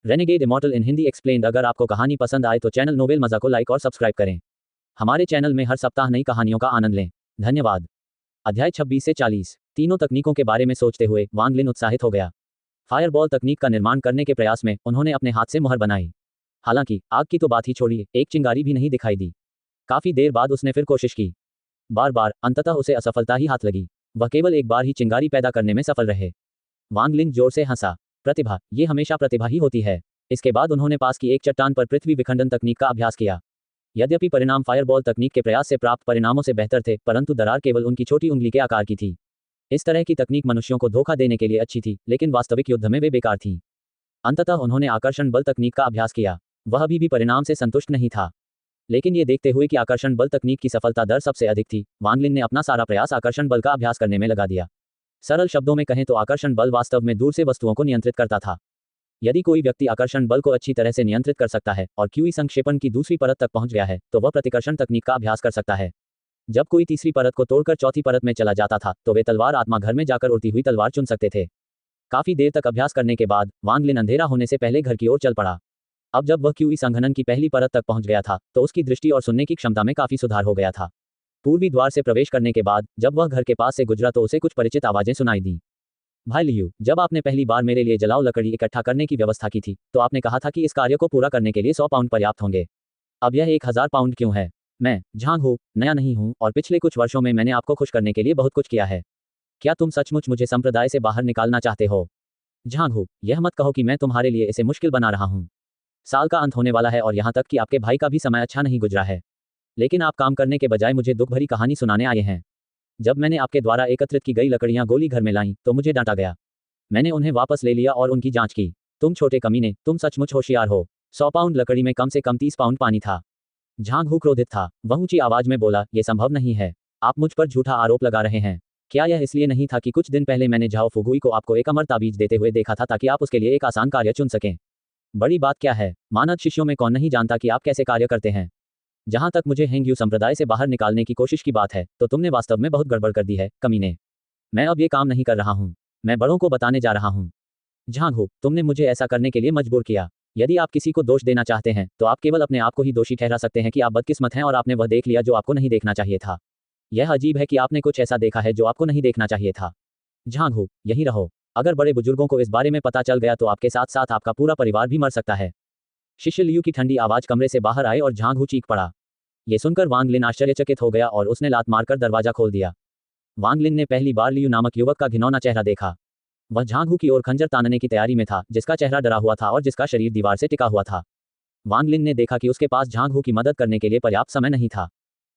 Renegade immortal इन Hindi explained. अगर आपको कहानी पसंद आए तो चैनल नोवेल मज़ा को लाइक और सब्सक्राइब करें। हमारे चैनल में हर सप्ताह नई कहानियों का आनंद लें। धन्यवाद। अध्याय 26 से 40। तीनों तकनीकों के बारे में सोचते हुए वांग लिन उत्साहित हो गया। फायरबॉल तकनीक का निर्माण करने के प्रयास में उन्होंने अपने हाथ से मुहर बनाई। हालांकि आग की तो बात ही छोड़िए, एक चिंगारी भी नहीं दिखाई दी। काफी देर बाद उसने फिर कोशिश की। बार बार अंततः उसे असफलता ही हाथ लगी। वह केवल एक बार ही चिंगारी पैदा करने में सफल रहे। वांग लिन जोर से हंसा। प्रतिभा, ये हमेशा प्रतिभा ही होती है। इसके बाद उन्होंने पास की एक चट्टान पर पृथ्वी विखंडन तकनीक का अभ्यास किया। यद्यपि परिणाम फायरबॉल तकनीक के प्रयास से प्राप्त परिणामों से बेहतर थे, परंतु दरार केवल उनकी छोटी उंगली के आकार की थी। इस तरह की तकनीक मनुष्यों को धोखा देने के लिए अच्छी थी, लेकिन वास्तविक युद्ध में वे बेकार थी। अंततः उन्होंने आकर्षण बल तकनीक का अभ्यास किया। वह अभी भी परिणाम से संतुष्ट नहीं था, लेकिन ये देखते हुए कि आकर्षण बल तकनीक की सफलता दर सबसे अधिक थी, वांग लिन ने अपना सारा प्रयास आकर्षण बल का अभ्यास करने में लगा दिया। सरल शब्दों में कहें तो आकर्षण बल वास्तव में दूर से वस्तुओं को नियंत्रित करता था। यदि कोई व्यक्ति आकर्षण बल को अच्छी तरह से नियंत्रित कर सकता है और क्यूई संक्षेपण की दूसरी परत तक पहुंच गया है, तो वह प्रतिकर्षण तकनीक का अभ्यास कर सकता है। जब कोई तीसरी परत को तोड़कर चौथी परत में चला जाता था, तो वे तलवार आत्मा घर में जाकर उड़ती हुई तलवार चुन सकते थे। काफी देर तक अभ्यास करने के बाद वांग लिन अंधेरा होने से पहले घर की ओर चल पड़ा। अब जब वह क्यूई संघनन की पहली परत तक पहुंच गया था, तो उसकी दृष्टि और सुनने की क्षमता में काफी सुधार हो गया था। पूर्वी द्वार से प्रवेश करने के बाद जब वह घर के पास से गुजरा तो उसे कुछ परिचित आवाजें सुनाई दी। भाई लियू, जब आपने पहली बार मेरे लिए जलाओ लकड़ी इकट्ठा करने की व्यवस्था की थी, तो आपने कहा था कि इस कार्य को पूरा करने के लिए 100 पाउंड पर्याप्त होंगे। अब यह 1000 पाउंड क्यों है? मैं झांग हूँ, नया नहीं हूँ, और पिछले कुछ वर्षों में मैंने आपको खुश करने के लिए बहुत कुछ किया है। क्या तुम सचमुच मुझे संप्रदाय से बाहर निकालना चाहते हो? झांग हूँ, यह मत कहो कि मैं तुम्हारे लिए इसे मुश्किल बना रहा हूँ। साल का अंत होने वाला है और यहाँ तक कि आपके भाई का भी समय अच्छा नहीं गुजरा है, लेकिन आप काम करने के बजाय मुझे दुख भरी कहानी सुनाने आए हैं। जब मैंने आपके द्वारा एकत्रित की गई लकड़ियां गोली घर में लाईं, तो मुझे डांटा गया। मैंने उन्हें वापस ले लिया और उनकी जांच की। तुम छोटे कमीने, तुम सचमुच होशियार हो। 100 पाउंड लकड़ी में कम से कम 30 पाउंड पानी था। झांग हू क्रोधित था। वह ऊंची आवाज में बोला, यह संभव नहीं है। आप मुझ पर झूठा आरोप लगा रहे हैं। क्या यह इसलिए नहीं था कि कुछ दिन पहले मैंने झाओ फुगुई को आपको एक अमर ताबीज देते हुए देखा था ताकि आप उसके लिए एक आसान कार्य चुन सकें? बड़ी बात क्या है? मानद शिष्यों में कौन नहीं जानता कि आप कैसे कार्य करते हैं। जहां तक मुझे हेंग्यू संप्रदाय से बाहर निकालने की कोशिश की बात है, तो तुमने वास्तव में बहुत गड़बड़ कर दी है, कमीने। मैं अब ये काम नहीं कर रहा हूँ। मैं बड़ों को बताने जा रहा हूँ। झांग हो, तुमने मुझे ऐसा करने के लिए मजबूर किया। यदि आप किसी को दोष देना चाहते हैं, तो आप केवल अपने आप को ही दोषी ठहरा सकते हैं कि आप बदकिस्मत हैं और आपने वह देख लिया जो आपको नहीं देखना चाहिए था। यह अजीब है कि आपने कुछ ऐसा देखा है जो आपको नहीं देखना चाहिए था। झांग हो, यहीं रहो। अगर बड़े बुजुर्गों को इस बारे में पता चल गया तो आपके साथ साथ आपका पूरा परिवार भी मर सकता है। शिष्य लियू की ठंडी आवाज कमरे से बाहर आए और झांग हू चीख पड़ा। ये सुनकर वांग लिन आश्चर्यचकित हो गया और उसने लात मारकर दरवाजा खोल दिया। वांग लिन ने पहली बार लियू नामक युवक का घिनौना चेहरा देखा। वह झांग हू की ओर खंजर तानने की तैयारी में था, जिसका चेहरा डरा हुआ था और जिसका शरीर दीवार से टिका हुआ था। वांग लिन ने देखा कि उसके पास झांग हू की मदद करने के लिए पर्याप्त समय नहीं था।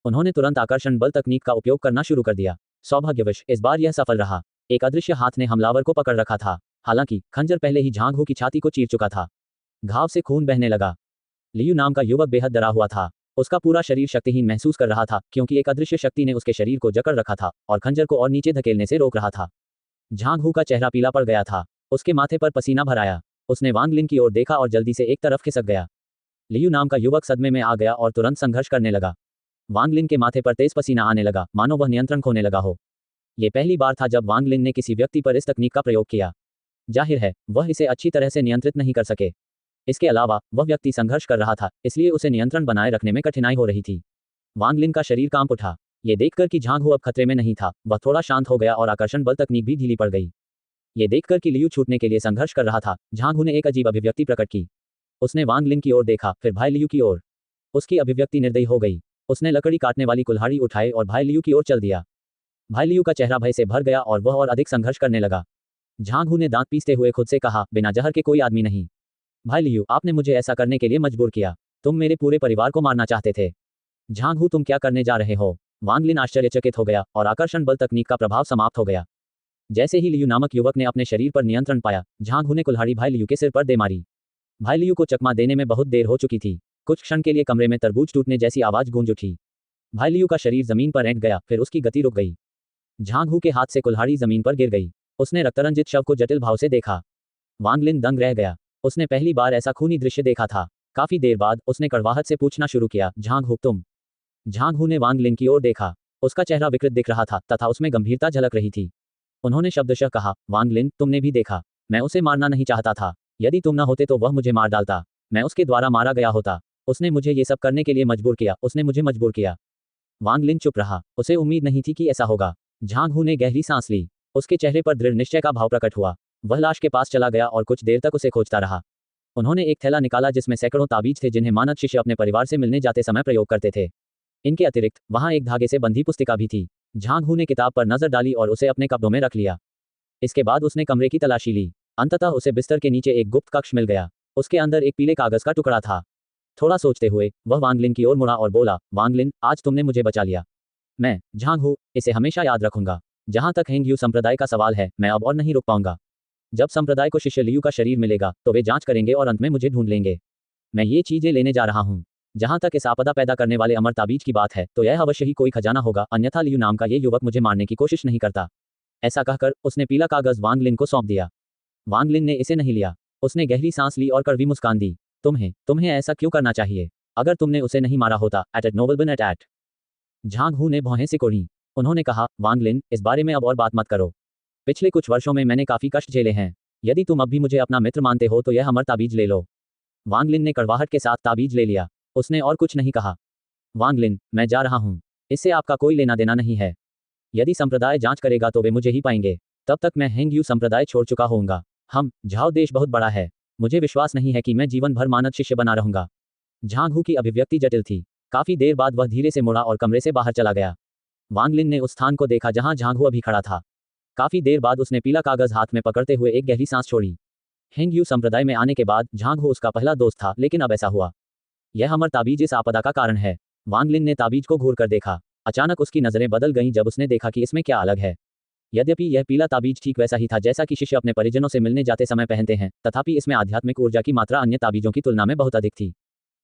उन्होंने तुरंत आकर्षण बल तकनीक का उपयोग करना शुरू कर दिया। सौभाग्यवश इस बार यह सफल रहा। एक अदृश्य हाथ ने हमलावर को पकड़ रखा था। हालांकि खंजर पहले ही झांग हू की छाती को चीर चुका था। घाव से खून बहने लगा। लियू नाम का युवक बेहद डरा हुआ था। उसका पूरा शरीर शक्तिहीन महसूस कर रहा था, क्योंकि एक अदृश्य शक्ति ने उसके शरीर को जकड़ रखा था और खंजर को और नीचे धकेलने से रोक रहा था। झांग हू का चेहरा पीला पड़ गया था। उसके माथे पर पसीना भर आया। उसने वांग लिन की ओर देखा और जल्दी से एक तरफ खिसक गया। लियू नाम का युवक सदमे में आ गया और तुरंत संघर्ष करने लगा। वांग लिन के माथे पर तेज पसीना आने लगा, मानो वह नियंत्रण खोने लगा हो। यह पहली बार था जब वांग लिन ने किसी व्यक्ति पर इस तकनीक का प्रयोग किया। जाहिर है, वह इसे अच्छी तरह से नियंत्रित नहीं कर सके। इसके अलावा वह व्यक्ति संघर्ष कर रहा था, इसलिए उसे नियंत्रण बनाए रखने में कठिनाई हो रही थी। वांग लिन का शरीर कांप उठा। ये देखकर कि झांग हू अब खतरे में नहीं था, वह थोड़ा शांत हो गया और आकर्षण बल तकनीक भी ढीली पड़ गई। ये देखकर कि लियू छूटने के लिए संघर्ष कर रहा था, झांग हू ने एक अजीब अभिव्यक्ति प्रकट की। उसने वांग लिन की ओर देखा, फिर भाई लियू की ओर। उसकी अभिव्यक्ति निर्दयी हो गई। उसने लकड़ी काटने वाली कुल्हाड़ी उठाई और भाई लियू की ओर चल दिया। भाई लियू का चेहरा भय से भर गया और वह और अधिक संघर्ष करने लगा। झांग हू ने दांत पीसते हुए खुद से कहा, बिना जहर के कोई आदमी नहीं। भाई लियू, आपने मुझे ऐसा करने के लिए मजबूर किया। तुम मेरे पूरे परिवार को मारना चाहते थे। झांग हू, तुम क्या करने जा रहे हो? वांग लिन आश्चर्यचकित हो गया और आकर्षण बल तकनीक का प्रभाव समाप्त हो गया। जैसे ही लियू नामक युवक ने अपने शरीर पर नियंत्रण पाया, झांग हू ने कुल्हाड़ी भाई लियू के सिर पर दे मारी। भाई लियू को चकमा देने में बहुत देर हो चुकी थी। कुछ क्षण के लिए कमरे में तरबूज टूटने जैसी आवाज गूंज उठी। भाई लियू का शरीर जमीन पर ऐंठ गया, फिर उसकी गति रुक गई। झांग हू के हाथ से कुल्हाड़ी जमीन पर गिर गई। उसने रक्तरंजित शव को जटिल भाव से देखा। वांग लिन दंग रह गया। उसने पहली बार ऐसा खूनी दृश्य देखा था। काफी देर बाद उसने कड़वाहट से पूछना शुरू किया, झांग हू, तुम? झांग हू ने वांग लिन की ओर देखा। उसका चेहरा विकृत दिख रहा था तथा उसमें गंभीरता झलक रही थी। उन्होंने शब्दशः कहा, वांग लिन, तुमने भी देखा। मैं उसे मारना नहीं चाहता था। यदि तुम न होते तो वह मुझे मार डालता। मैं उसके द्वारा मारा गया होता। उसने मुझे ये सब करने के लिए मजबूर किया, उसने मुझे मजबूर किया। वांग लिन चुप रहा। उसे उम्मीद नहीं थी कि ऐसा होगा। झांग हू ने गहरी सांस ली। उसके चेहरे पर दृढ़ निश्चय का भाव प्रकट हुआ। वह लाश के पास चला गया और कुछ देर तक उसे खोजता रहा। उन्होंने एक थैला निकाला जिसमें सैकड़ों ताबीज थे जिन्हें मानद शिष्य अपने परिवार से मिलने जाते समय प्रयोग करते थे। इनके अतिरिक्त वहां एक धागे से बंधी पुस्तिका भी थी। झांग हू ने किताब पर नजर डाली और उसे अपने कब्जों में रख लिया। इसके बाद उसने कमरे की तलाशी ली। अंततः उसे बिस्तर के नीचे एक गुप्त कक्ष मिल गया। उसके अंदर एक पीले कागज का टुकड़ा था। थोड़ा सोचते हुए वह वांग लिन की ओर मुड़ा और बोला, वांग लिन, आज तुमने मुझे बचा लिया। मैं झांग हूँ, इसे हमेशा याद रखूंगा। जहां तक हेंग यू संप्रदाय का सवाल है, मैं अब और नहीं रुक पाऊंगा। जब संप्रदाय को शिष्य लियू का शरीर मिलेगा तो वे जांच करेंगे और अंत में मुझे ढूंढ लेंगे। मैं ये चीजें लेने जा रहा हूँ। जहां तक इस आपदा पैदा करने वाले अमर ताबीज की बात है तो यह अवश्य ही कोई खजाना होगा, अन्यथा लियू नाम का ये युवक मुझे मारने की कोशिश नहीं करता। ऐसा कहकर उसने पीला कागज वांग लिन को सौंप दिया। वांग लिन ने इसे नहीं लिया। उसने गहरी सांस ली और कड़वी मुस्कान दी। तुम्हें ऐसा क्यों करना चाहिए? अगर तुमने उसे नहीं मारा होता, एट नोबल बिन एट। झांग हू ने भौहें सिकोड़ी। उन्होंने कहा, वांग लिन, इस बारे में अब और बात मत करो। पिछले कुछ वर्षों में मैंने काफी कष्ट झेले हैं। यदि तुम अब भी मुझे अपना मित्र मानते हो तो यह अमर ताबीज ले लो। वांग लिन ने कड़वाहट के साथ ताबीज ले लिया। उसने और कुछ नहीं कहा। वांग लिन, मैं जा रहा हूं। इससे आपका कोई लेना देना नहीं है। यदि संप्रदाय जांच करेगा तो वे मुझे ही पाएंगे। तब तक मैं हेंग यू संप्रदाय छोड़ चुका होऊंगा। झाओ देश बहुत बड़ा है। मुझे विश्वास नहीं है कि मैं जीवन भर मानद शिष्य बना रहूंगा। झांग हू की अभिव्यक्ति जटिल थी। काफी देर बाद वह धीरे से मुड़ा और कमरे से बाहर चला गया। वांग लिन ने उस स्थान को देखा जहां झांग हू अभी खड़ा था। काफी देर बाद उसने पीला कागज हाथ में पकड़ते हुए एक गहरी सांस छोड़ी। हेंग यू संप्रदाय में आने के बाद झांग हू उसका पहला दोस्त था, लेकिन अब ऐसा हुआ। यह अमर ताबीज इस आपदा का कारण है। वांग लिन ने ताबीज को घूर कर देखा। अचानक उसकी नजरें बदल गईं जब उसने देखा कि इसमें क्या अलग है। यद्यपि यह पीला ताबीज ठीक वैसा ही था जैसा कि शिष्य अपने परिजनों से मिलने जाते समय पहनते हैं, तथापि इसमें आध्यात्मिक ऊर्जा की मात्रा अन्य ताबीजों की तुलना में बहुत अधिक थी।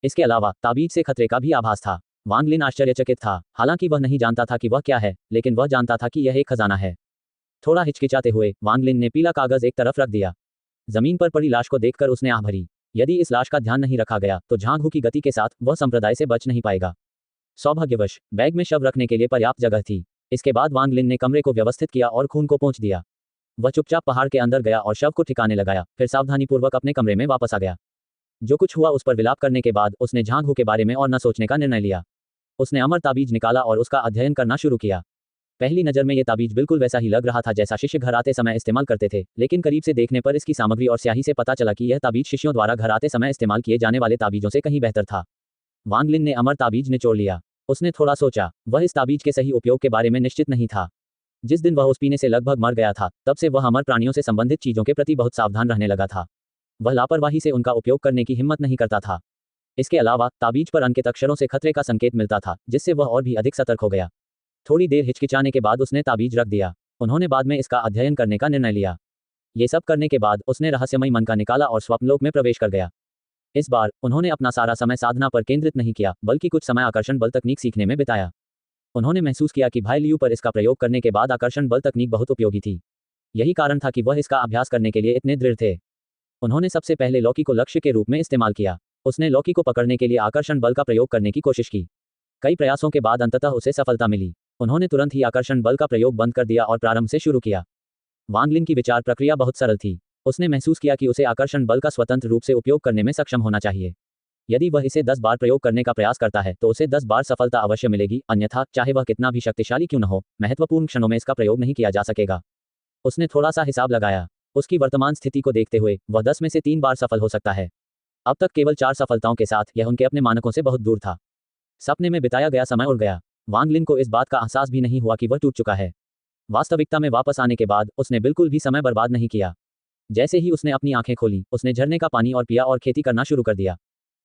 इसके अलावा ताबीज से खतरे का भी आभास था। वांग लिन आश्चर्यचकित था। हालांकि वह नहीं जानता था कि वह क्या है, लेकिन वह जानता था कि यह एक खजाना है। थोड़ा हिचकिचाते हुए वांग लिन ने पीला कागज एक तरफ रख दिया। जमीन पर पड़ी लाश को देखकर उसने आह भरी। यदि इस लाश का ध्यान नहीं रखा गया तो झांग हू की गति के साथ वह संप्रदाय से बच नहीं पाएगा। सौभाग्यवश बैग में शव रखने के लिए पर्याप्त जगह थी। इसके बाद वांग लिन ने कमरे को व्यवस्थित किया और खून को पोंछ दिया। वह चुपचाप पहाड़ के अंदर गया और शव को ठिकाने लगाया, फिर सावधानीपूर्वक अपने कमरे में वापस आ गया। जो कुछ हुआ उस पर विलाप करने के बाद उसने झांग हू के बारे में और न सोचने का निर्णय लिया। उसने अमर ताबीज निकाला और उसका अध्ययन करना शुरू किया। पहली नज़र में यह ताबीज बिल्कुल वैसा ही लग रहा था जैसा शिष्य घर आते समय इस्तेमाल करते थे, लेकिन करीब से देखने पर इसकी सामग्री और स्याही से पता चला कि यह ताबीज शिष्यों द्वारा घर आते समय इस्तेमाल किए जाने वाले ताबीजों से कहीं बेहतर था। वांग लिन ने अमर ताबीज निचोड़ लिया। उसने थोड़ा सोचा। वह इस ताबीज के सही उपयोग के बारे में निश्चित नहीं था। जिस दिन वह उस पीने से लगभग मर गया था, तब से वह अमर प्राणियों से संबंधित चीजों के प्रति बहुत सावधान रहने लगा था। वह लापरवाही से उनका उपयोग करने की हिम्मत नहीं करता था। इसके अलावा ताबीज पर अंकित अक्षरों से खतरे का संकेत मिलता था, जिससे वह और भी अधिक सतर्क हो गया। थोड़ी देर हिचकिचाने के बाद उसने ताबीज रख दिया। उन्होंने बाद में इसका अध्ययन करने का निर्णय लिया। ये सब करने के बाद उसने रहस्यमय मन का निकाला और स्वप्नलोक में प्रवेश कर गया। इस बार उन्होंने अपना सारा समय साधना पर केंद्रित नहीं किया, बल्कि कुछ समय आकर्षण बल तकनीक सीखने में बिताया। उन्होंने महसूस किया कि भाई लियू पर इसका प्रयोग करने के बाद आकर्षण बल तकनीक बहुत उपयोगी थी। यही कारण था कि वह इसका अभ्यास करने के लिए इतने दृढ़ थे। उन्होंने सबसे पहले लौकी को लक्ष्य के रूप में इस्तेमाल किया। उसने लौकी को पकड़ने के लिए आकर्षण बल का प्रयोग करने की कोशिश की। कई प्रयासों के बाद अंततः उसे सफलता मिली। उन्होंने तुरंत ही आकर्षण बल का प्रयोग बंद कर दिया और प्रारंभ से शुरू किया। वांग लिन की विचार प्रक्रिया बहुत सरल थी। उसने महसूस किया कि उसे आकर्षण बल का स्वतंत्र रूप से उपयोग करने में सक्षम होना चाहिए। यदि वह इसे 10 बार प्रयोग करने का प्रयास करता है तो उसे 10 बार सफलता अवश्य मिलेगी, अन्यथा चाहे वह कितना भी शक्तिशाली क्यों न हो, महत्वपूर्ण क्षणों में इसका प्रयोग नहीं किया जा सकेगा। उसने थोड़ा सा हिसाब लगाया। उसकी वर्तमान स्थिति को देखते हुए वह 10 में से 3 बार सफल हो सकता है। अब तक केवल 4 सफलताओं के साथ यह उनके अपने मानकों से बहुत दूर था। सपने में बिताया गया समय उड़ गया। वांग लिन को इस बात का एहसास भी नहीं हुआ कि वह टूट चुका है। वास्तविकता में वापस आने के बाद उसने बिल्कुल भी समय बर्बाद नहीं किया। जैसे ही उसने अपनी आंखें खोली, उसने झरने का पानी और पिया और खेती करना शुरू कर दिया।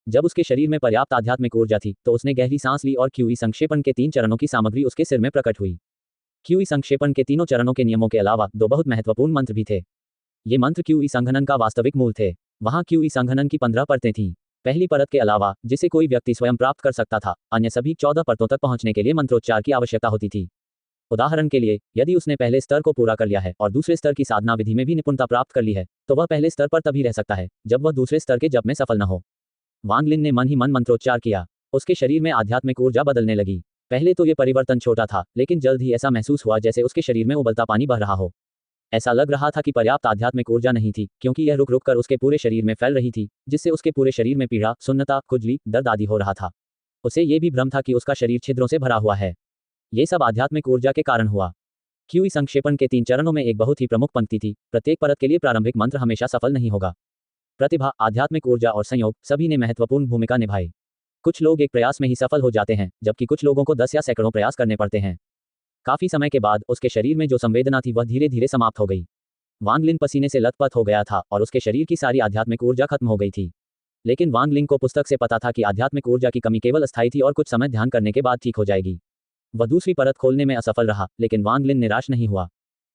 जब उसके शरीर में पर्याप्त आध्यात्मिक ऊर्जा थी तो उसने गहरी सांस ली और क्यूई संक्षेपण के 3 चरणों की सामग्री उसके सिर में प्रकट हुई। क्यूई संक्षेपण के तीनों चरणों के नियमों के अलावा 2 बहुत महत्वपूर्ण मंत्र भी थे। ये मंत्र क्यूई संघनन का वास्तविक मूल थे। वहां क्यूई संघनन की 15 परतें थीं। पहली परत के अलावा, जिसे कोई व्यक्ति स्वयं प्राप्त कर सकता था, अन्य सभी 14 परतों तक पहुंचने के लिए मंत्रोच्चार की आवश्यकता होती थी। उदाहरण के लिए, यदि उसने पहले स्तर को पूरा कर लिया है और दूसरे स्तर की साधना विधि में भी निपुणता प्राप्त कर ली है, तो वह पहले स्तर पर तभी रह सकता है जब वह दूसरे स्तर के जप में सफल न हो। वांग लिन ने मन ही मन मंत्रोच्चार किया। उसके शरीर में आध्यात्मिक ऊर्जा बदलने लगी। पहले तो ये परिवर्तन छोटा था, लेकिन जल्द ही ऐसा महसूस हुआ जैसे उसके शरीर में उबलता पानी बह रहा हो। ऐसा लग रहा था कि पर्याप्त आध्यात्मिक ऊर्जा नहीं थी, क्योंकि यह रुक रुक कर उसके पूरे शरीर में फैल रही थी, जिससे उसके पूरे शरीर में पीड़ा, सुन्नता, खुजली, दर्द आदि हो रहा था। उसे ये भी भ्रम था कि उसका शरीर छिद्रों से भरा हुआ है। ये सब आध्यात्मिक ऊर्जा के कारण हुआ। क्यूई संक्षेपण के 3 चरणों में एक बहुत ही प्रमुख पंक्ति थी, प्रत्येक परत के लिए प्रारंभिक मंत्र हमेशा सफल नहीं होगा। प्रतिभा, आध्यात्मिक ऊर्जा और संयोग सभी ने महत्वपूर्ण भूमिका निभाई। कुछ लोग एक प्रयास में ही सफल हो जाते हैं, जबकि कुछ लोगों को 10 या सैकड़ों प्रयास करने पड़ते हैं। काफी समय के बाद उसके शरीर में जो संवेदना थी वह धीरे धीरे समाप्त हो गई। वांग लिन पसीने से लथपथ हो गया था और उसके शरीर की सारी आध्यात्मिक ऊर्जा खत्म हो गई थी। लेकिन वांग लिन को पुस्तक से पता था कि आध्यात्मिक ऊर्जा की कमी केवल अस्थायी थी और कुछ समय ध्यान करने के बाद ठीक हो जाएगी। वह दूसरी परत खोलने में असफल रहा, लेकिन वांग लिन निराश नहीं हुआ।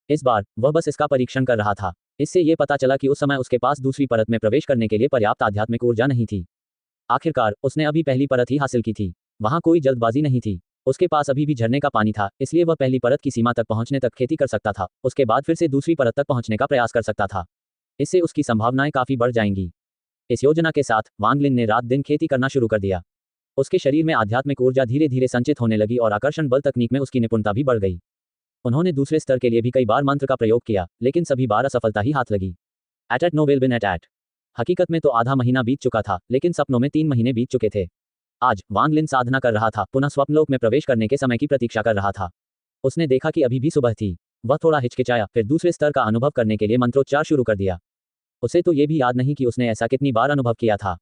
इस बार वह बस इसका परीक्षण कर रहा था। इससे ये पता चला कि उस समय उसके पास दूसरी परत में प्रवेश करने के लिए पर्याप्त आध्यात्मिक ऊर्जा नहीं थी। आखिरकार उसने अभी पहली परत ही हासिल की थी। वहां कोई जल्दबाजी नहीं थी। उसके पास अभी भी झरने का पानी था, इसलिए वह पहली परत की सीमा तक पहुंचने तक खेती कर सकता था, उसके बाद फिर से दूसरी परत तक पहुंचने का प्रयास कर सकता था। इससे उसकी संभावनाएं काफी बढ़ जाएंगी। इस योजना के साथ वांग लिन ने रात दिन खेती करना शुरू कर दिया। उसके शरीर में आध्यात्मिक ऊर्जा धीरे धीरे संचित होने लगी और आकर्षण बल तकनीक में उसकी निपुणता भी बढ़ गई। उन्होंने दूसरे स्तर के लिए भी कई बार मंत्र का प्रयोग किया, लेकिन सभी बार असफलता ही हाथ लगी। एट नो विल विन एट। हकीकत में तो आधा महीना बीत चुका था, लेकिन सपनों में 3 महीने बीत चुके थे। आज वांग लिन साधना कर रहा था, पुनः स्वप्नलोक में प्रवेश करने के समय की प्रतीक्षा कर रहा था। उसने देखा कि अभी भी सुबह थी। वह थोड़ा हिचकिचाया, फिर दूसरे स्तर का अनुभव करने के लिए मंत्रोच्चार शुरू कर दिया। उसे तो ये भी याद नहीं कि उसने ऐसा कितनी बार अनुभव किया था।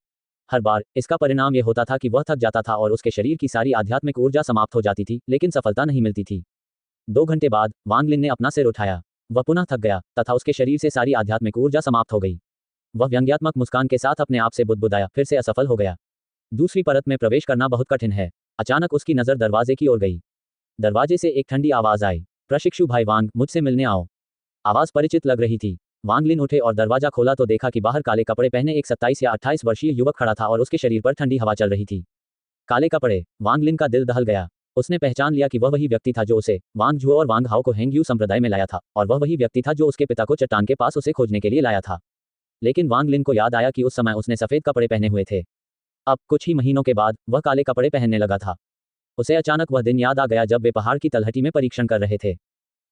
हर बार इसका परिणाम यह होता था कि वह थक जाता था और उसके शरीर की सारी आध्यात्मिक ऊर्जा समाप्त हो जाती थी, लेकिन सफलता नहीं मिलती थी। 2 घंटे बाद वांग लिन ने अपना सिर उठाया। वह पुनः थक गया तथा उसके शरीर से सारी आध्यात्मिक ऊर्जा समाप्त हो गई। वह व्यंग्यात्मक मुस्कान के साथ अपने आप से बुदबुदाया, फिर से असफल हो गया। दूसरी परत में प्रवेश करना बहुत कठिन है। अचानक उसकी नजर दरवाजे की ओर गई। दरवाजे से एक ठंडी आवाज आई, प्रशिक्षु भाई वांग, मुझसे मिलने आओ। आवाज परिचित लग रही थी। वांग लिन उठे और दरवाजा खोला तो देखा कि बाहर काले कपड़े पहने एक 27 या 28 वर्षीय युवक खड़ा था और उसके शरीर पर ठंडी हवा चल रही थी। काले कपड़े, वांग लिन का दिल दहल गया। उसने पहचान लिया कि वह वही व्यक्ति था जो उसे वांग झुओ और वांग हाओ को हेंग्यू संप्रदाय में लाया था, और वह वही व्यक्ति था जो उसके पिता को चट्टान के पास उसे खोजने के लिए लाया था। लेकिन वांग लिन को याद आया कि उस समय उसने सफेद कपड़े पहने हुए थे। अब कुछ ही महीनों के बाद वह काले कपड़े पहनने लगा था। उसे अचानक वह दिन याद आ गया जब वे पहाड़ की तलहटी में परीक्षण कर रहे थे।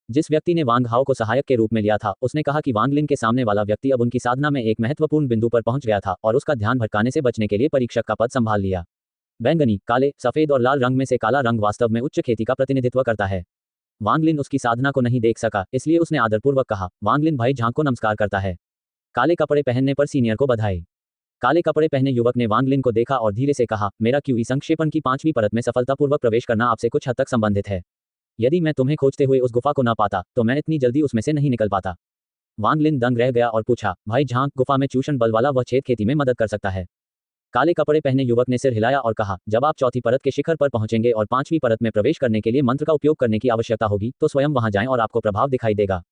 जिस व्यक्ति ने वांग हाओ को सहायक के रूप में लिया था, उसने कहा कि वांग लिन के सामने वाला व्यक्ति अब उनकी साधना में एक महत्वपूर्ण बिंदु पर पहुंच गया था और उसका ध्यान भटकाने से बचने के लिए परीक्षक का पद संभाल लिया। बैंगनी, काले, सफेद और लाल रंग में से काला रंग वास्तव में उच्च खेती का प्रतिनिधित्व करता है। वांग लिन उसकी साधना को नहीं देख सका, इसलिए उसने आदरपूर्वक कहा, वांग लिन भाई झांग को नमस्कार करता है। काले कपड़े पहनने पर सीनियर को बधाई। काले कपड़े पहने युवक ने वांग लिन को देखा और धीरे से कहा, मेरा क्यूई संक्षेपण की 5वीं परत में सफलतापूर्वक प्रवेश करना आपसे कुछ हद तक संबंधित है। यदि मैं तुम्हें खोजते हुए उस गुफा को न पाता तो मैं इतनी जल्दी उसमें से नहीं निकल पाता। वांग लिन दंग रह गया और पूछा, भाई झांग, गुफा में चूषण बल वाला वह छेद खेती में मदद कर सकता है? काले कपड़े पहने युवक ने सिर हिलाया और कहा, जब आप 4थी परत के शिखर पर पहुंचेंगे और 5वीं परत में प्रवेश करने के लिए मंत्र का उपयोग करने की आवश्यकता होगी तो स्वयं वहां जाएं और आपको प्रभाव दिखाई देगा।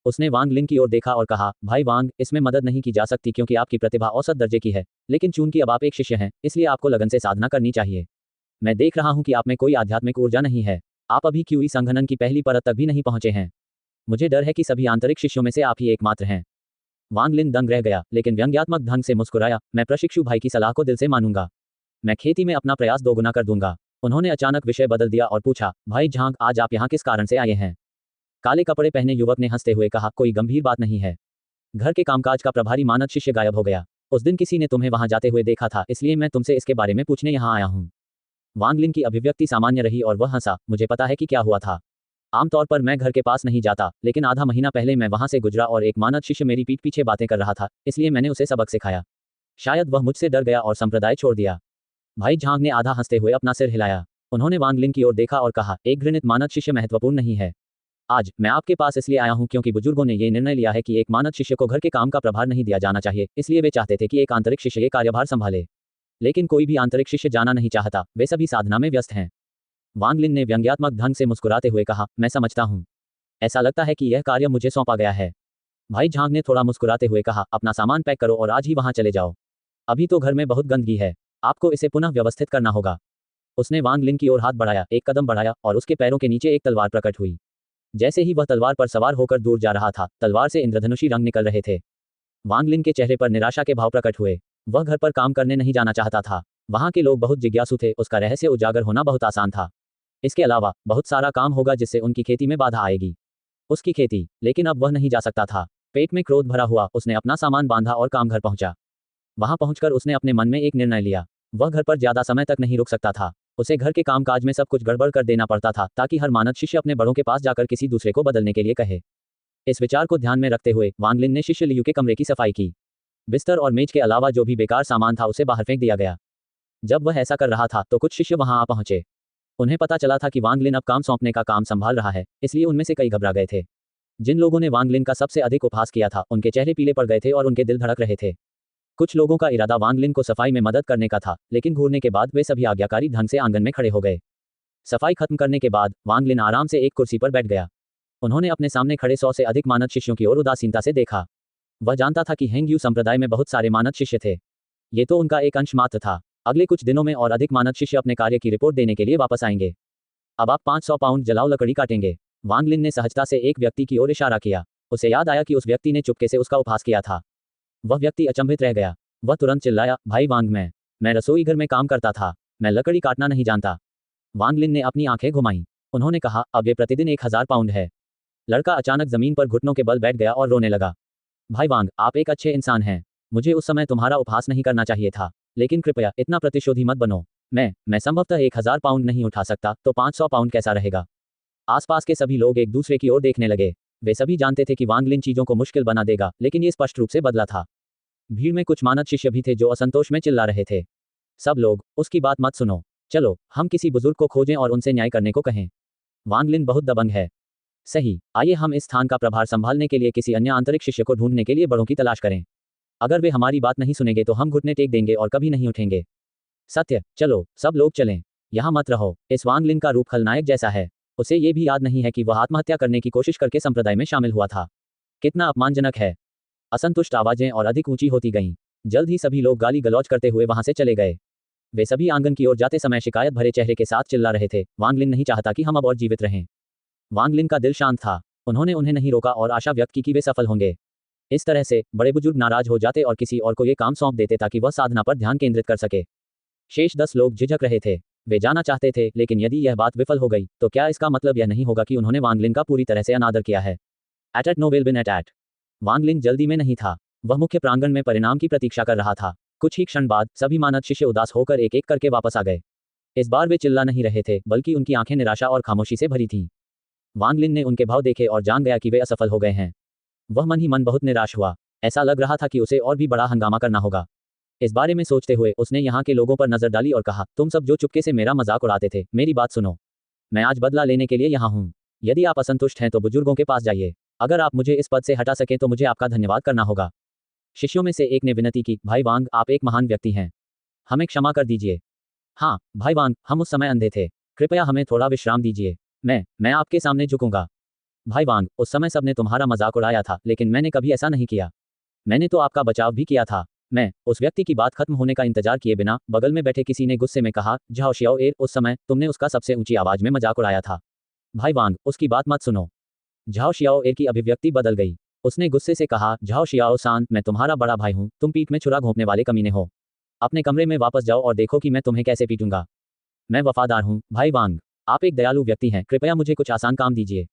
उसने वांग लिन की ओर देखा और कहा, भाई वांग, इसमें मदद नहीं की जा सकती क्योंकि आपकी प्रतिभा औसत दर्जे की है, लेकिन चूंकि अब आप एक शिष्य हैं, इसलिए आपको लगन से साधना करनी चाहिए। मैं देख रहा हूं कि आप में कोई आध्यात्मिक ऊर्जा नहीं है। आप अभी क्यूई संघनन की पहली परत तक भी नहीं पहुंचे हैं। मुझे डर है कि सभी आंतरिक शिष्यों में से आप ही एकमात्र हैं। वांग लिन दंग रह गया, लेकिन व्यंग्यात्मक ढंग से मुस्कुराया, मैं प्रशिक्षु भाई की सलाह को दिल से मानूंगा। मैं खेती में अपना प्रयास दोगुना कर दूंगा। उन्होंने अचानक विषय बदल दिया और पूछा, भाई झांग, आज आप यहाँ किस कारण से आए हैं? काले कपड़े पहने युवक ने हंसते हुए कहा, कोई गंभीर बात नहीं है। घर के कामकाज का प्रभारी मानद शिष्य गायब हो गया। उस दिन किसी ने तुम्हें वहां जाते हुए देखा था, इसलिए मैं तुमसे इसके बारे में पूछने यहाँ आया हूँ। वांग लिन की अभिव्यक्ति सामान्य रही और वह हंसा, मुझे पता है कि क्या हुआ था। आमतौर पर मैं घर के पास नहीं जाता, लेकिन आधा महीना पहले मैं वहां से गुजरा और एक मानद शिष्य मेरी पीठ पीछे बातें कर रहा था, इसलिए मैंने उसे सबक सिखाया। शायद वह मुझसे डर गया और संप्रदाय छोड़ दिया। भाई झांग ने आधा हंसते हुए अपना सिर हिलाया। उन्होंने वांग लिन की ओर देखा और कहा, एक घृणित मानद शिष्य महत्वपूर्ण नहीं है। आज मैं आपके पास इसलिए आया हूं क्योंकि बुजुर्गों ने ये निर्णय लिया है कि एक मानद शिष्य को घर के काम का प्रभार नहीं दिया जाना चाहिए, इसलिए वे चाहते थे कि एक आंतरिक शिष्य ये कार्यभार संभाले। लेकिन कोई भी आंतरिक शिष्य जाना नहीं चाहता, वे सभी साधना में व्यस्त हैं। वांग लिन ने व्यंग्यात्मक ढंग से मुस्कुराते हुए कहा, मैं समझता हूं। ऐसा लगता है कि यह कार्य मुझे सौंपा गया है। भाई झांग ने थोड़ा मुस्कुराते हुए कहा, अपना सामान पैक करो और आज ही वहां चले जाओ। अभी तो घर में बहुत गंदगी है, आपको इसे पुनः व्यवस्थित करना होगा। उसने वांग लिन की ओर हाथ बढ़ाया, एक कदम बढ़ाया और उसके पैरों के नीचे एक तलवार प्रकट हुई। जैसे ही वह तलवार पर सवार होकर दूर जा रहा था, तलवार से इंद्रधनुषी रंग निकल रहे थे। वांग लिन के चेहरे पर निराशा के भाव प्रकट हुए। वह घर पर काम करने नहीं जाना चाहता था। वहां के लोग बहुत जिज्ञासु थे, उसका रहस्य उजागर होना बहुत आसान था। इसके अलावा बहुत सारा काम होगा जिससे उनकी खेती में बाधा आएगी। उसकी खेती, लेकिन अब वह नहीं जा सकता था। पेट में क्रोध भरा हुआ उसने अपना सामान बांधा और काम घर पहुंचा। वहां पहुंचकर उसने अपने मन में एक निर्णय लिया। वह घर पर ज्यादा समय तक नहीं रुक सकता था। उसे घर के कामकाज में सब कुछ गड़बड़ कर देना पड़ता था ताकि हर मानद शिष्य अपने बड़ों के पास जाकर किसी दूसरे को बदलने के लिए कहे। इस विचार को ध्यान में रखते हुए वांग लिन ने शिष्य लियू के कमरे की सफाई की। बिस्तर और मेज के अलावा जो भी बेकार सामान था उसे बाहर फेंक दिया गया। जब वह ऐसा कर रहा था तो कुछ शिष्य वहां आ पहुंचे। उन्हें पता चला था कि वांग लिन अब काम सौंपने का काम संभाल रहा है, इसलिए उनमें से कई घबरा गए थे। जिन लोगों ने वांग लिन का सबसे अधिक उपहास किया था उनके चेहरे पीले पड़ गए थे और उनके दिल धड़क रहे थे। कुछ लोगों का इरादा वांग लिन को सफाई में मदद करने का था, लेकिन घूरने के बाद वे सभी आज्ञाकारी ढंग से आंगन में खड़े हो गए। सफाई खत्म करने के बाद वांग लिन आराम से एक कुर्सी पर बैठ गया। उन्होंने अपने सामने खड़े 100 से अधिक मानद शिष्यों की ओर उदासीनता से देखा। वह जानता था कि हेंग यू संप्रदाय में बहुत सारे मानद शिष्य थे। ये तो उनका एक अंश मात्र था। अगले कुछ दिनों में और अधिक मानद शिष्य अपने कार्य की रिपोर्ट देने के लिए वापस आएंगे। अब आप 500 पाउंड जलाऊ लकड़ी काटेंगे। वांग लिन ने सहजता से एक व्यक्ति की ओर इशारा किया। उसे याद आया कि उस व्यक्ति ने चुपके से उसका उपहास किया था। वह व्यक्ति अचंभित रह गया। वह तुरंत चिल्लाया, भाई वांग, मैं रसोई घर में काम करता था, मैं लकड़ी काटना नहीं जानता। वांग लिन ने अपनी आंखें घुमाई। उन्होंने कहा, अब ये प्रतिदिन 1000 पाउंड है। लड़का अचानक जमीन पर घुटनों के बल बैठ गया और रोने लगा। भाई वांग, आप एक अच्छे इंसान हैं। मुझे उस समय तुम्हारा उपहास नहीं करना चाहिए था, लेकिन कृपया इतना प्रतिशोधी मत बनो। मैं संभवतः 1000 पाउंड नहीं उठा सकता, तो 500 पाउंड कैसा रहेगा? आसपास के सभी लोग एक दूसरे की ओर देखने लगे। वे सभी जानते थे कि वांग लिन चीजों को मुश्किल बना देगा, लेकिन ये स्पष्ट रूप से बदला था। भीड़ में कुछ मानद शिष्य भी थे जो असंतोष में चिल्ला रहे थे। सब लोग, उसकी बात मत सुनो। चलो, हम किसी बुजुर्ग को खोजें और उनसे न्याय करने को कहें। वांग लिन बहुत दबंग है। सही, आइए हम इस स्थान का प्रभार संभालने के लिए किसी अन्य आंतरिक शिष्य को ढूंढने के लिए बड़ों की तलाश करें। अगर वे हमारी बात नहीं सुनेंगे तो हम घुटने टेक देंगे और कभी नहीं उठेंगे। सत्य, चलो सब लोग चलें। यहाँ मत रहो। इस वांग लिन का रूप खलनायक जैसा है। उसे ये भी याद नहीं है कि वह आत्महत्या करने की कोशिश करके संप्रदाय में शामिल हुआ था। कितना अपमानजनक है। असंतुष्ट आवाजें और अधिक ऊंची होती गईं। जल्द ही सभी लोग गाली गलौज करते हुए वहां से चले गए। वे सभी आंगन की ओर जाते समय शिकायत भरे चेहरे के साथ चिल्ला रहे थे, वांग लिन नहीं चाहता कि हम अब और जीवित रहें। वांग लिन का दिल शांत था। उन्होंने उन्हें नहीं रोका और आशा व्यक्त की कि वे सफल होंगे। इस तरह से बड़े बुजुर्ग नाराज हो जाते और किसी और को ये काम सौंप देते ताकि वह साधना पर ध्यान केंद्रित कर सके। शेष 10 लोग झिझक रहे थे। वे जाना चाहते थे, लेकिन यदि यह बात विफल हो गई तो क्या इसका मतलब यह नहीं होगा कि उन्होंने वांग लिन का पूरी तरह से अनादर किया है? एट नो विल बिन एट। वांग लिन जल्दी में नहीं था। वह मुख्य प्रांगण में परिणाम की प्रतीक्षा कर रहा था। कुछ ही क्षण बाद सभी मानद शिष्य उदास होकर एक एक करके वापस आ गए। इस बार वे चिल्ला नहीं रहे थे, बल्कि उनकी आंखें निराशा और खामोशी से भरी थीं। वांग लिन ने उनके भाव देखे और जान गया कि वे असफल हो गए हैं। वह मन ही मन बहुत निराश हुआ। ऐसा लग रहा था कि उसे और भी बड़ा हंगामा करना होगा। इस बारे में सोचते हुए उसने यहाँ के लोगों पर नजर डाली और कहा, तुम सब जो चुपके से मेरा मजाक उड़ाते थे, मेरी बात सुनो। मैं आज बदला लेने के लिए यहाँ हूँ। यदि आप असंतुष्ट हैं तो बुजुर्गों के पास जाइए। अगर आप मुझे इस पद से हटा सकें तो मुझे आपका धन्यवाद करना होगा। शिष्यों में से एक ने विनती की, भाई वांग, आप एक महान व्यक्ति हैं। हमें क्षमा कर दीजिए। हाँ भाई वांग, हम उस समय अंधे थे। कृपया हमें थोड़ा विश्राम दीजिए। मैं आपके सामने झुकूंगा। भाई वांग, उस समय सबने तुम्हारा मजाक उड़ाया था, लेकिन मैंने कभी ऐसा नहीं किया। मैंने तो आपका बचाव भी किया था। उस व्यक्ति की बात खत्म होने का इंतजार किए बिना बगल में बैठे किसी ने गुस्से में कहा, झाओ शियाओ एर, उस समय तुमने उसका सबसे ऊंची आवाज में मजाक उड़ाया था। भाई वांग, उसकी बात मत सुनो। झाओ शियाओ एर की अभिव्यक्ति बदल गई। उसने गुस्से से कहा, झाओ शियाओ सान, मैं तुम्हारा बड़ा भाई हूं, तुम पीठ में छुरा घोंपने वाले कमीने हो। अपने कमरे में वापस जाओ और देखो कि मैं तुम्हें कैसे पीटूंगा। मैं वफादार हूं, भाई वांग। आप एक दयालु व्यक्ति हैं, कृपया मुझे कुछ आसान काम दीजिए।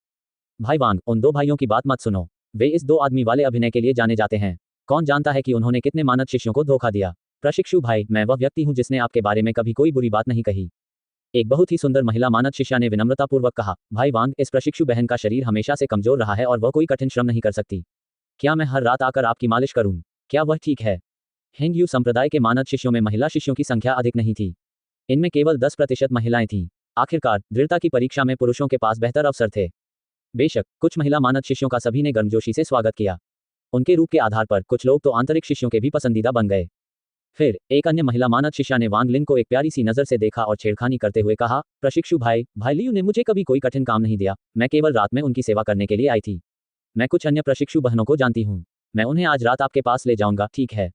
भाई वांग, उन 2 भाइयों की बात मत सुनो। वे इस 2 आदमी वाले अभिनय के लिए जाने जाते हैं। कौन जानता है कि उन्होंने कितने मानद शिष्यों को धोखा दिया। प्रशिक्षु भाई, मैं वह व्यक्ति हूं जिसने आपके बारे में कभी कोई बुरी बात नहीं कही। एक बहुत ही सुंदर महिला मानद शिष्या ने विनम्रतापूर्वक कहा, भाई वांग, इस प्रशिक्षु बहन का शरीर हमेशा से कमजोर रहा है और वह कोई कठिन श्रम नहीं कर सकती। क्या मैं हर रात आकर आपकी मालिश करूं? क्या वह ठीक है? हेंग यू संप्रदाय के मानद शिष्यों में महिला शिष्यों की संख्या अधिक नहीं थी। इनमें केवल 10% महिलाएं थीं। आखिरकार दृढ़ता की परीक्षा में पुरुषों के पास बेहतर अवसर थे। बेशक कुछ महिला मानद शिष्यों का सभी ने गर्मजोशी से स्वागत किया। उनके रूप के आधार पर कुछ लोग तो आंतरिक शिष्यों के भी पसंदीदा बन गए। फिर एक अन्य महिला मानद शिष्या ने वांग लिन को एक प्यारी सी नजर से देखा और छेड़खानी करते हुए कहा, प्रशिक्षु भाई लियू ने मुझे कभी कोई कठिन काम नहीं दिया। मैं केवल रात में उनकी सेवा करने के लिए आई थी। मैं कुछ अन्य प्रशिक्षु बहनों को जानती हूँ। मैं उन्हें आज रात आपके पास ले जाऊंगा, ठीक है?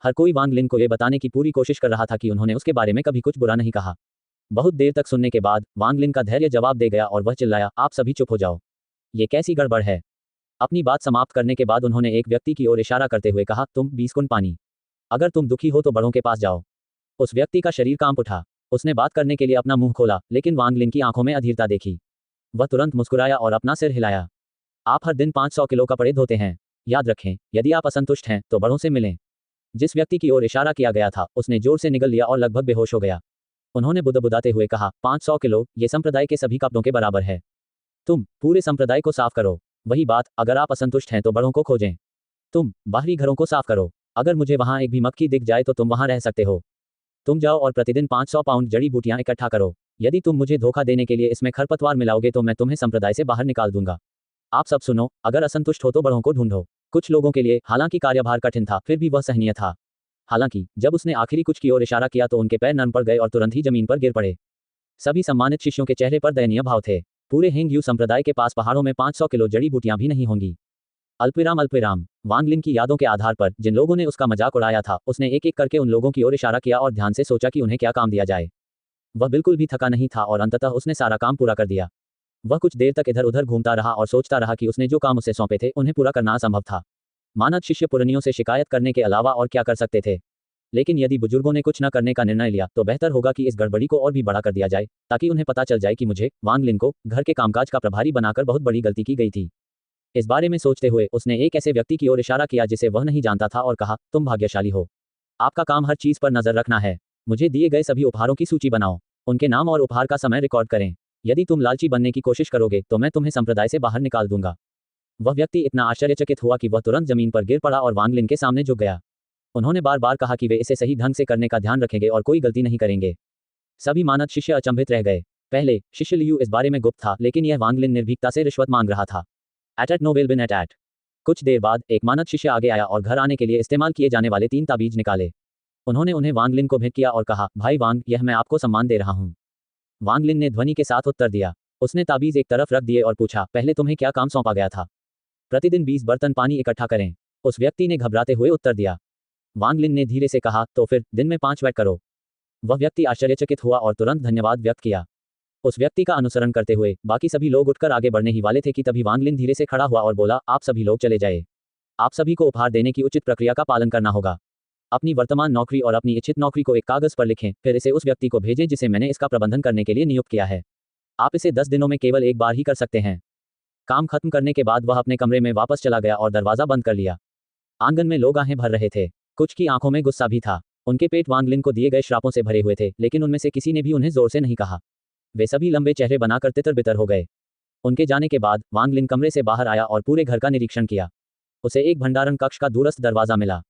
हर कोई वांग लिन को यह बताने की पूरी कोशिश कर रहा था कि उन्होंने उसके बारे में कभी कुछ बुरा नहीं कहा। बहुत देर तक सुनने के बाद वांग लिन का धैर्य जवाब दे गया और वह चिल्लाया, आप सभी चुप हो जाओ। ये कैसी गड़बड़ है? अपनी बात समाप्त करने के बाद उन्होंने एक व्यक्ति की ओर इशारा करते हुए कहा, तुम 20 कुन पानी। अगर तुम दुखी हो तो बड़ों के पास जाओ। उस व्यक्ति का शरीर कांप उठा। उसने बात करने के लिए अपना मुंह खोला, लेकिन वांग लिन की आंखों में अधीरता देखी। वह तुरंत मुस्कुराया और अपना सिर हिलाया। आप हर दिन 500 किलो कपड़े धोते हैं। याद रखें, यदि आप असंतुष्ट हैं तो बड़ों से मिलें। जिस व्यक्ति की ओर इशारा किया गया था उसने जोर से निगल लिया और लगभग बेहोश हो गया। उन्होंने बुदबुदाते हुए कहा, 500 किलो, ये संप्रदाय के सभी कपड़ों के बराबर है। तुम पूरे संप्रदाय को साफ करो। वही बात, अगर आप असंतुष्ट हैं तो बड़ों को खोजें। तुम बाहरी घरों को साफ करो। अगर मुझे वहां एक भी मक्खी दिख जाए तो तुम वहां रह सकते हो। तुम जाओ और प्रतिदिन 500 पाउंड जड़ी बूटियां इकट्ठा करो। यदि तुम मुझे धोखा देने के लिए इसमें खरपतवार मिलाओगे तो मैं तुम्हें संप्रदाय से बाहर निकाल दूंगा। आप सब सुनो, अगर असंतुष्ट हो तो बड़ों को ढूंढो। कुछ लोगों के लिए हालांकि कार्यभार कठिन था, फिर भी वह सहनीय था। हालांकि जब उसने आखिरी कुछ की ओर इशारा किया तो उनके पैर नरम पड़ गए और तुरंत ही जमीन पर गिर पड़े। सभी सम्मानित शिष्यों के चेहरे पर दयनीय भाव थे। पूरे हिंग संप्रदाय के पास पहाड़ों में 500 किलो जड़ी बूटियां भी नहीं होंगी। अल्पविराम वांग लिन की यादों के आधार पर जिन लोगों ने उसका मजाक उड़ाया था, उसने एक एक करके उन लोगों की ओर इशारा किया और ध्यान से सोचा कि उन्हें क्या काम दिया जाए। वह बिल्कुल भी थका नहीं था और अंततः उसने सारा काम पूरा कर दिया। वह कुछ देर तक इधर उधर घूमता रहा और सोचता रहा कि उसने जो काम उसे सौंपे थे उन्हें पूरा करना असंभव था। मानद शिष्य पुरनियों से शिकायत करने के अलावा और क्या कर सकते थे। लेकिन यदि बुजुर्गों ने कुछ न करने का निर्णय लिया तो बेहतर होगा कि इस गड़बड़ी को और भी बड़ा कर दिया जाए, ताकि उन्हें पता चल जाए कि मुझे, वांग लिन को, घर के कामकाज का प्रभारी बनाकर बहुत बड़ी गलती की गई थी। इस बारे में सोचते हुए उसने एक ऐसे व्यक्ति की ओर इशारा किया जिसे वह नहीं जानता था और कहा, तुम भाग्यशाली हो। आपका काम हर चीज पर नजर रखना है। मुझे दिए गए सभी उपहारों की सूची बनाओ। उनके नाम और उपहार का समय रिकॉर्ड करें। यदि तुम लालची बनने की कोशिश करोगे तो मैं तुम्हें संप्रदाय से बाहर निकाल दूंगा। वह व्यक्ति इतना आश्चर्यचकित हुआ कि वह तुरंत जमीन पर गिर पड़ा और वांग लिन के सामने झुक गया। उन्होंने बार बार कहा कि वे इसे सही ढंग से करने का ध्यान रखेंगे और कोई गलती नहीं करेंगे। सभी मानद शिष्य अचंभित रह गए। पहले शिष्य लियू इस बारे में गुप्त था, लेकिन यह वांग लिन निर्भीकता से रिश्वत मांग रहा था। एट नो विल बिन एट। कुछ देर बाद एक मानद शिष्य आगे आया और घर आने के लिए इस्तेमाल किए जाने वाले 3 ताबीज निकाले। उन्होंने उन्हें वांग लिन को भेंट किया और कहा, भाई वांग, यह मैं आपको सम्मान दे रहा हूँ। वांग लिन ने ध्वनि के साथ उत्तर दिया। उसने ताबीज एक तरफ रख दिए और पूछा, पहले तुम्हें क्या काम सौंपा गया था? प्रतिदिन 20 बर्तन पानी इकट्ठा करें। उस व्यक्ति ने घबराते हुए उत्तर दिया। वांग लिन ने धीरे से कहा, तो फिर दिन में 5 वैट करो। वह व्यक्ति आश्चर्यचकित हुआ और तुरंत धन्यवाद व्यक्त किया। उस व्यक्ति का अनुसरण करते हुए बाकी सभी लोग उठकर आगे बढ़ने ही वाले थे कि तभी वांग लिन धीरे से खड़ा हुआ और बोला, आप सभी लोग चले जाए। आप सभी को उपहार देने की उचित प्रक्रिया का पालन करना होगा। अपनी वर्तमान नौकरी और अपनी इच्छित नौकरी को एक कागज पर लिखें, फिर इसे उस व्यक्ति को भेजें जिसे मैंने इसका प्रबंधन करने के लिए नियुक्त किया है। आप इसे 10 दिनों में केवल एक बार ही कर सकते हैं। काम खत्म करने के बाद वह अपने कमरे में वापस चला गया और दरवाजा बंद कर लिया। आंगन में लोग आहें भर रहे थे। कुछ की आंखों में गुस्सा भी था। उनके पेट वांग लिन को दिए गए श्रापों से भरे हुए थे, लेकिन उनमें से किसी ने भी उन्हें जोर से नहीं कहा। वे सभी लंबे चेहरे बनाकर तितर बितर हो गए। उनके जाने के बाद वांग लिन कमरे से बाहर आया और पूरे घर का निरीक्षण किया। उसे एक भंडारण कक्ष का दूरस्थ दरवाजा मिला।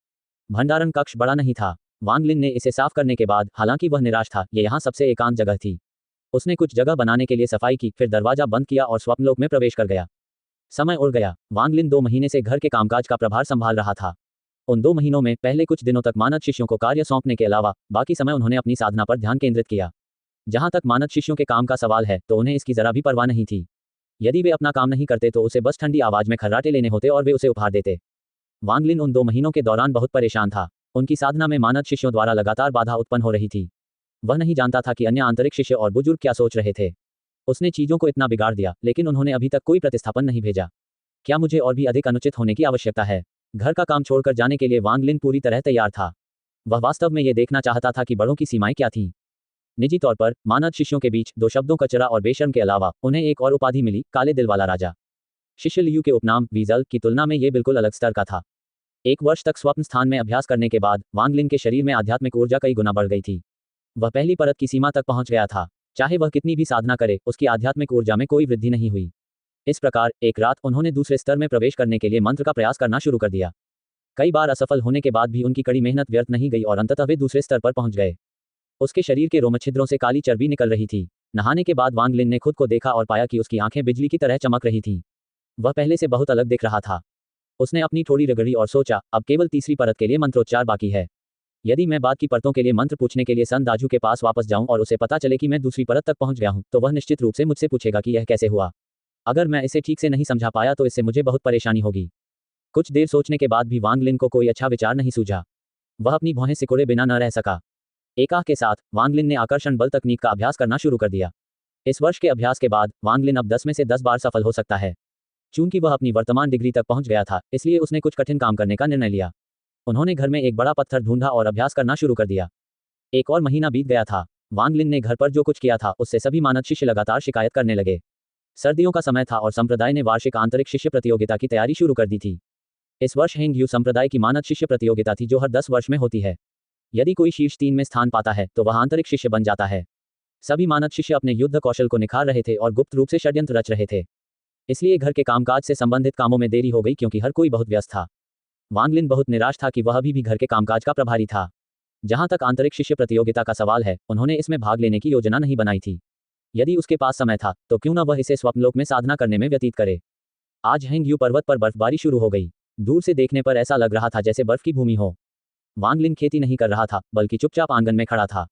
भंडारण कक्ष बड़ा नहीं था। वांग लिन ने इसे साफ करने के बाद, हालांकि वह निराश था, ये यहाँ सबसे एकांत जगह थी। उसने कुछ जगह बनाने के लिए सफाई की, फिर दरवाजा बंद किया और स्वप्नलोक में प्रवेश कर गया। समय उड़ गया। वांग लिन 2 महीने से घर के कामकाज का प्रभार संभाल रहा था। उन 2 महीनों में पहले कुछ दिनों तक मानद शिष्यों को कार्य सौंपने के अलावा बाकी समय उन्होंने अपनी साधना पर ध्यान केंद्रित किया। जहां तक मानद शिष्यों के काम का सवाल है तो उन्हें इसकी जरा भी परवाह नहीं थी। यदि वे अपना काम नहीं करते तो उसे बस ठंडी आवाज में खर्राटे लेने होते और वे उसे उपहार देते। वांग लिन उन 2 महीनों के दौरान बहुत परेशान था। उनकी साधना में मानद शिष्यों द्वारा लगातार बाधा उत्पन्न हो रही थी। वह नहीं जानता था कि अन्य आंतरिक शिष्य और बुजुर्ग क्या सोच रहे थे। उसने चीजों को इतना बिगाड़ दिया, लेकिन उन्होंने अभी तक कोई प्रतिस्थापन नहीं भेजा। क्या मुझे और भी अधिक अनुचित होने की आवश्यकता है? घर का काम छोड़कर जाने के लिए वांग लिन पूरी तरह तैयार था। वह वास्तव में यह देखना चाहता था कि बड़ों की सीमाएं क्या थीं। निजी तौर पर मानद शिष्यों के बीच 2 शब्दों कचरा और बेशर्म के अलावा उन्हें एक और उपाधि मिली, काले दिल वाला राजा। शिष्य लियू के उपनाम वीजल की तुलना में यह बिल्कुल अलग स्तर का था। 1 वर्ष तक स्वप्न स्थान में अभ्यास करने के बाद वांग लिन के शरीर में आध्यात्मिक ऊर्जा कई गुना बढ़ गई थी। वह पहली परत की सीमा तक पहुंच गया था। चाहे वह कितनी भी साधना करे, उसकी आध्यात्मिक ऊर्जा में कोई वृद्धि नहीं हुई। इस प्रकार एक रात उन्होंने दूसरे स्तर में प्रवेश करने के लिए मंत्र का प्रयास करना शुरू कर दिया। कई बार असफल होने के बाद भी उनकी कड़ी मेहनत व्यर्थ नहीं गई और अंततः वे दूसरे स्तर पर पहुंच गए। उसके शरीर के रोमछिद्रों से काली चर्बी निकल रही थी। नहाने के बाद वांग लिन ने खुद को देखा और पाया कि उसकी आंखें बिजली की तरह चमक रही थीं। वह पहले से बहुत अलग दिख रहा था। उसने अपनी थोड़ी रगड़ी और सोचा, अब केवल तीसरी परत के लिए मंत्रोच्चार बाकी है। यदि मैं बाद की परतों के लिए मंत्र पूछने के लिए सन दाजू के पास वापस जाऊं और उसे पता चले कि मैं दूसरी परत तक पहुंच गया हूं, तो वह निश्चित रूप से मुझसे पूछेगा कि यह कैसे हुआ। अगर मैं इसे ठीक से नहीं समझा पाया तो इससे मुझे बहुत परेशानी होगी। कुछ देर सोचने के बाद भी वांग लिन को कोई अच्छा विचार नहीं सूझा। वह अपनी भौहें सिकोड़े बिना न रह सका। एकाह के साथ वांग लिन ने आकर्षण बल तकनीक का अभ्यास करना शुरू कर दिया। इस वर्ष के अभ्यास के बाद वांग लिन अब 10 में से 10 बार सफल हो सकता है। चूंकि वह अपनी वर्तमान डिग्री तक पहुंच गया था, इसलिए उसने कुछ कठिन काम करने का निर्णय लिया। उन्होंने घर में एक बड़ा पत्थर ढूंढा और अभ्यास करना शुरू कर दिया। 1 और महीना बीत गया था। वांग लिन ने घर पर जो कुछ किया था उससे सभी मानद शिष्य लगातार शिकायत करने लगे। सर्दियों का समय था और संप्रदाय ने वार्षिक आंतरिक शिष्य प्रतियोगिता की तैयारी शुरू कर दी थी। इस वर्ष हेंगयू संप्रदाय की मानद शिष्य प्रतियोगिता थी जो हर 10 वर्ष में होती है। यदि कोई शीर्ष 3 में स्थान पाता है तो वह आंतरिक शिष्य बन जाता है। सभी मानद शिष्य अपने युद्ध कौशल को निखार रहे थे और गुप्त रूप से षड्यंत्र रच रहे थे। इसलिए घर के कामकाज से संबंधित कामों में देरी हो गई क्योंकि हर कोई बहुत व्यस्त था। वांग लिन बहुत निराश था कि वह अभी भी घर के कामकाज का प्रभारी था। जहां तक आंतरिक शिष्य प्रतियोगिता का सवाल है, उन्होंने इसमें भाग लेने की योजना नहीं बनाई थी। यदि उसके पास समय था तो क्यों न वह इसे स्वप्नलोक में साधना करने में व्यतीत करे। आज हेंगयू पर्वत पर बर्फबारी शुरू हो गई। दूर से देखने पर ऐसा लग रहा था जैसे बर्फ की भूमि हो। वांग लिन खेती नहीं कर रहा था बल्कि चुपचाप आंगन में खड़ा था।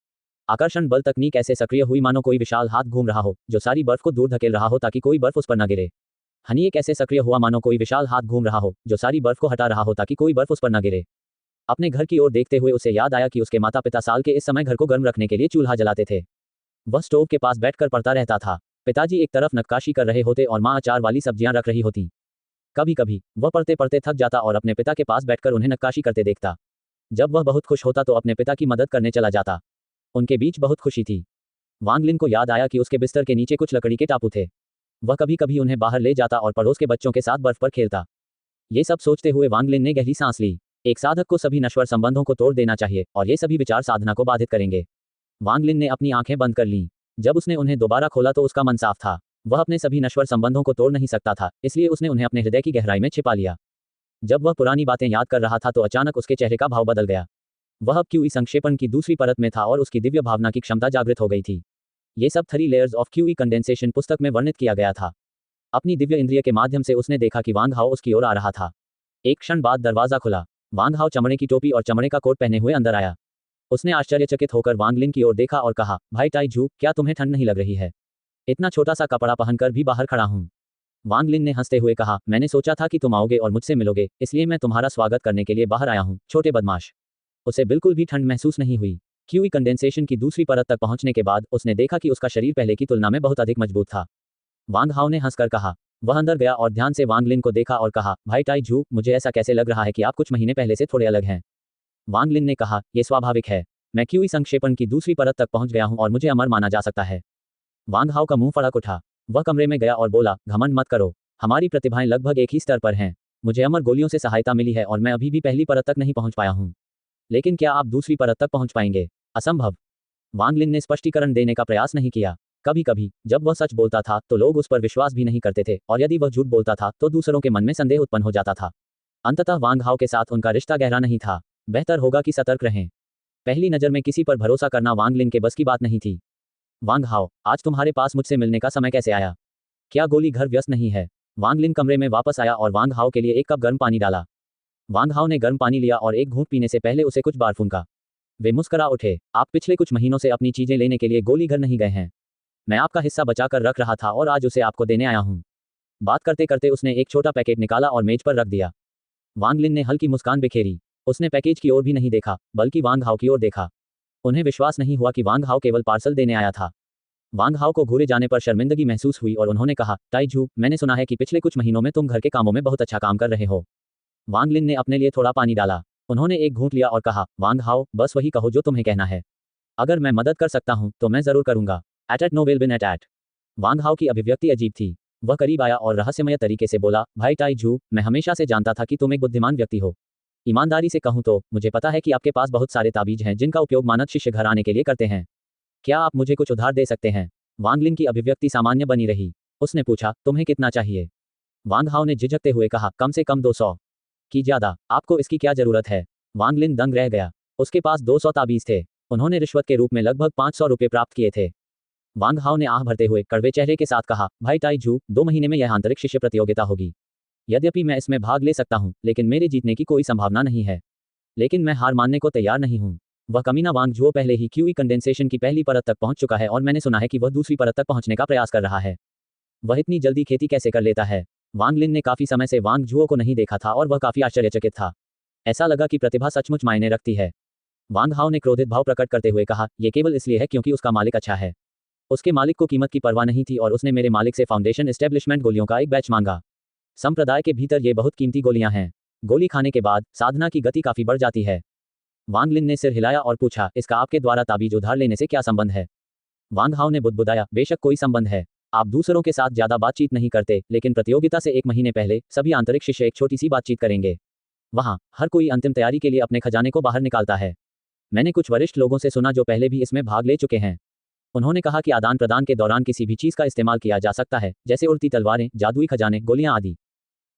आकर्षण बल तकनीक ऐसे सक्रिय हुई मानो कोई विशाल हाथ घूम रहा हो जो सारी बर्फ को दूर धकेल रहा हो ताकि कोई बर्फ उस पर न गिरे। हनी कैसे सक्रिय हुआ मानो कोई विशाल हाथ घूम रहा हो जो सारी बर्फ को हटा रहा हो ताकि कोई बर्फ उस पर न गिरे। अपने घर की ओर देखते हुए उसे याद आया कि उसके माता पिता साल के इस समय घर को गर्म रखने के लिए चूल्हा जलाते थे। वह स्टोव के पास बैठकर पढ़ता रहता था। पिताजी एक तरफ नक्काशी कर रहे होते और माँ अचार वाली सब्जियां रख रही होती। कभी कभी वह पढ़ते पढ़ते थक जाता और अपने पिता के पास बैठकर उन्हें नक्काशी करते देखता। जब वह बहुत खुश होता तो अपने पिता की मदद करने चला जाता। उनके बीच बहुत खुशी थी। वांग लिन को याद आया कि उसके बिस्तर के नीचे कुछ लकड़ी के टापू थे। वह कभी कभी उन्हें बाहर ले जाता और पड़ोस के बच्चों के साथ बर्फ पर खेलता। ये सब सोचते हुए वांग लिन ने गहरी सांस ली। एक साधक को सभी नश्वर संबंधों को तोड़ देना चाहिए और ये सभी विचार साधना को बाधित करेंगे। वांग लिन ने अपनी आंखें बंद कर लीं। जब उसने उन्हें दोबारा खोला तो उसका मन साफ था। वह अपने सभी नश्वर संबंधों को तोड़ नहीं सकता था, इसलिए उसने उन्हें अपने हृदय की गहराई में छिपा लिया। जब वह पुरानी बातें याद कर रहा था तो अचानक उसके चेहरे का भाव बदल गया। वह अब क्यूई संक्षेपण की दूसरी परत में था और उसकी दिव्य भावना की क्षमता जागृत हो गई थी। ये सब 3 लेयर्स ऑफ क्यूई कंडेंसेशन पुस्तक में वर्णित किया गया था। अपनी दिव्य इंद्रिय के माध्यम से उसने देखा कि वांग हाओ उसकी ओर आ रहा था। एक क्षण बाद दरवाजा खुला। वांग हाओ चमड़े की टोपी और चमड़े का कोट पहने हुए अंदर आया। उसने आश्चर्यचकित होकर वांग लिन की ओर देखा और कहा, भाई टाई जू, क्या तुम्हें ठंड नहीं लग रही है? इतना छोटा सा कपड़ा पहनकर भी बाहर खड़ा हूं। वांग लिन ने हंसते हुए कहा, मैंने सोचा था कि तुम आओगे और मुझसे मिलोगे, इसलिए मैं तुम्हारा स्वागत करने के लिए बाहर आया हूं, छोटे बदमाश। उसे बिल्कुल भी ठंड महसूस नहीं हुई। क्यूई कंडेंसेशन की दूसरी परत तक पहुंचने के बाद उसने देखा कि उसका शरीर पहले की तुलना में बहुत अधिक मजबूत था। वांग हाओ ने हंसकर कहा। वह अंदर गया और ध्यान से वांग लिन को देखा और कहा, भाई टाई जू, मुझे ऐसा कैसे लग रहा है कि आप कुछ महीने पहले से थोड़े अलग हैं? वांग लिन ने कहा, यह स्वाभाविक है। मैं क्यूई संक्षेपण की दूसरी परत तक पहुंच गया हूं और मुझे अमर माना जा सकता है। वांग हाओ का मुंह फड़क उठा। वह कमरे में गया और बोला, घमंड मत करो। हमारी प्रतिभाएं लगभग एक ही स्तर पर हैं। मुझे अमर गोलियों से सहायता मिली है और मैं अभी भी पहली परत तक नहीं पहुंच पाया हूं। लेकिन क्या आप दूसरी परत तक पहुंच पाएंगे? असंभव। वांग लिन ने स्पष्टीकरण देने का प्रयास नहीं किया। कभी कभी जब वह सच बोलता था तो लोग उस पर विश्वास भी नहीं करते थे और यदि वह झूठ बोलता था तो दूसरों के मन में संदेह उत्पन्न हो जाता था। अंततः वांग हाओ के साथ उनका रिश्ता गहरा नहीं था। बेहतर होगा कि सतर्क रहें। पहली नज़र में किसी पर भरोसा करना वांग लिन के बस की बात नहीं थी। वांग हाओ, आज तुम्हारे पास मुझसे मिलने का समय कैसे आया? क्या गोली घर व्यस्त नहीं है? वांग लिन कमरे में वापस आया और वांग हाओ के लिए एक कप गर्म पानी डाला। वांग हाओ ने गर्म पानी लिया और एक घूंट पीने से पहले उसे कुछ बार फूंका। वे मुस्करा उठे। आप पिछले कुछ महीनों से अपनी चीजें लेने के लिए गोली घर नहीं गए हैं। मैं आपका हिस्सा बचाकर रख रहा था और आज उसे आपको देने आया हूं। बात करते करते उसने एक छोटा पैकेट निकाला और मेज पर रख दिया। वांग लिन ने हल्की मुस्कान बिखेरी। उसने पैकेज की ओर भी नहीं देखा बल्कि वांग हाओ की ओर देखा। उन्हें विश्वास नहीं हुआ कि वांग हाओ केवल पार्सल देने आया था। वांग हाओ को घूरे जाने पर शर्मिंदगी महसूस हुई और उन्होंने कहा, टाई जू, मैंने सुना है कि पिछले कुछ महीनों में तुम घर के कामों में बहुत अच्छा काम कर रहे हो। वांग लिन ने अपने लिए थोड़ा पानी डाला। उन्होंने एक घूंट लिया और कहा, वांग हाओ, बस वही कहो जो तुम्हें कहना है। अगर मैं मदद कर सकता हूं तो मैं जरूर करूंगा। एट नो विल बिन एट। वांग हाओ की अभिव्यक्ति अजीब थी। वह करीब आया और रहस्यमय तरीके से बोला, भाई टाई जू, मैं हमेशा से जानता था कि तुम एक बुद्धिमान व्यक्ति हो। ईमानदारी से कहूं तो मुझे पता है कि आपके पास बहुत सारे ताबीज हैं जिनका उपयोग मानद शिष्य घर आने के लिए करते हैं। क्या आप मुझे कुछ उधार दे सकते हैं? वांग लिन की अभिव्यक्ति सामान्य बनी रही। उसने पूछा, तुम्हें कितना चाहिए? वांग हाओ ने झिझकते हुए कहा, कम से कम 200 की ज्यादा। आपको इसकी क्या जरूरत है? वांग लिन दंग रह गया। उसके पास 200 ताबीज थे। उन्होंने रिश्वत के रूप में लगभग 500 रुपये प्राप्त किए थे। वांग हाओ ने आह भरते हुए कड़वे चेहरे के साथ कहा, भाई टाई जू, 2 महीने में यह आंतरिक शिष्य प्रतियोगिता होगी। यद्यपि मैं इसमें भाग ले सकता हूं, लेकिन मेरे जीतने की कोई संभावना नहीं है। लेकिन मैं हार मानने को तैयार नहीं हूं। वह कमीना वांग जुओ पहले ही क्यूई कंडेंसेशन की पहली परत तक पहुंच चुका है और मैंने सुना है कि वह दूसरी परत तक पहुंचने का प्रयास कर रहा है। वह इतनी जल्दी खेती कैसे कर लेता है? वांग लिन ने काफी समय से वांग जुओ को नहीं देखा था और वह काफी आश्चर्यचकित था। ऐसा लगा कि प्रतिभा सचमुच मायने रखती है। वांग हाओ ने क्रोधित भाव प्रकट करते हुए कहा, यह केवल इसलिए है क्योंकि उसका मालिक अच्छा है। उसके मालिक को कीमत की परवाह नहीं थी और उसने मेरे मालिक से फाउंडेशन एस्टेब्लिशमेंट गोलियों का एक बैच मांगा। संप्रदाय के भीतर ये बहुत कीमती गोलियां हैं। गोली खाने के बाद साधना की गति काफी बढ़ जाती है। वांग लिन ने सिर हिलाया और पूछा, इसका आपके द्वारा ताबीज उधार लेने से क्या संबंध है? वांग हाओ ने बुदबुदाया, बेशक कोई संबंध है। आप दूसरों के साथ ज्यादा बातचीत नहीं करते, लेकिन प्रतियोगिता से 1 महीने पहले सभी आंतरिक शिष्य एक छोटी सी बातचीत करेंगे। वहां हर कोई अंतिम तैयारी के लिए अपने खजाने को बाहर निकालता है। मैंने कुछ वरिष्ठ लोगों से सुना जो पहले भी इसमें भाग ले चुके हैं। उन्होंने कहा कि आदान प्रदान के दौरान किसी भी चीज का इस्तेमाल किया जा सकता है, जैसे उड़ती तलवारें, जादुई खजाने, गोलियां आदि।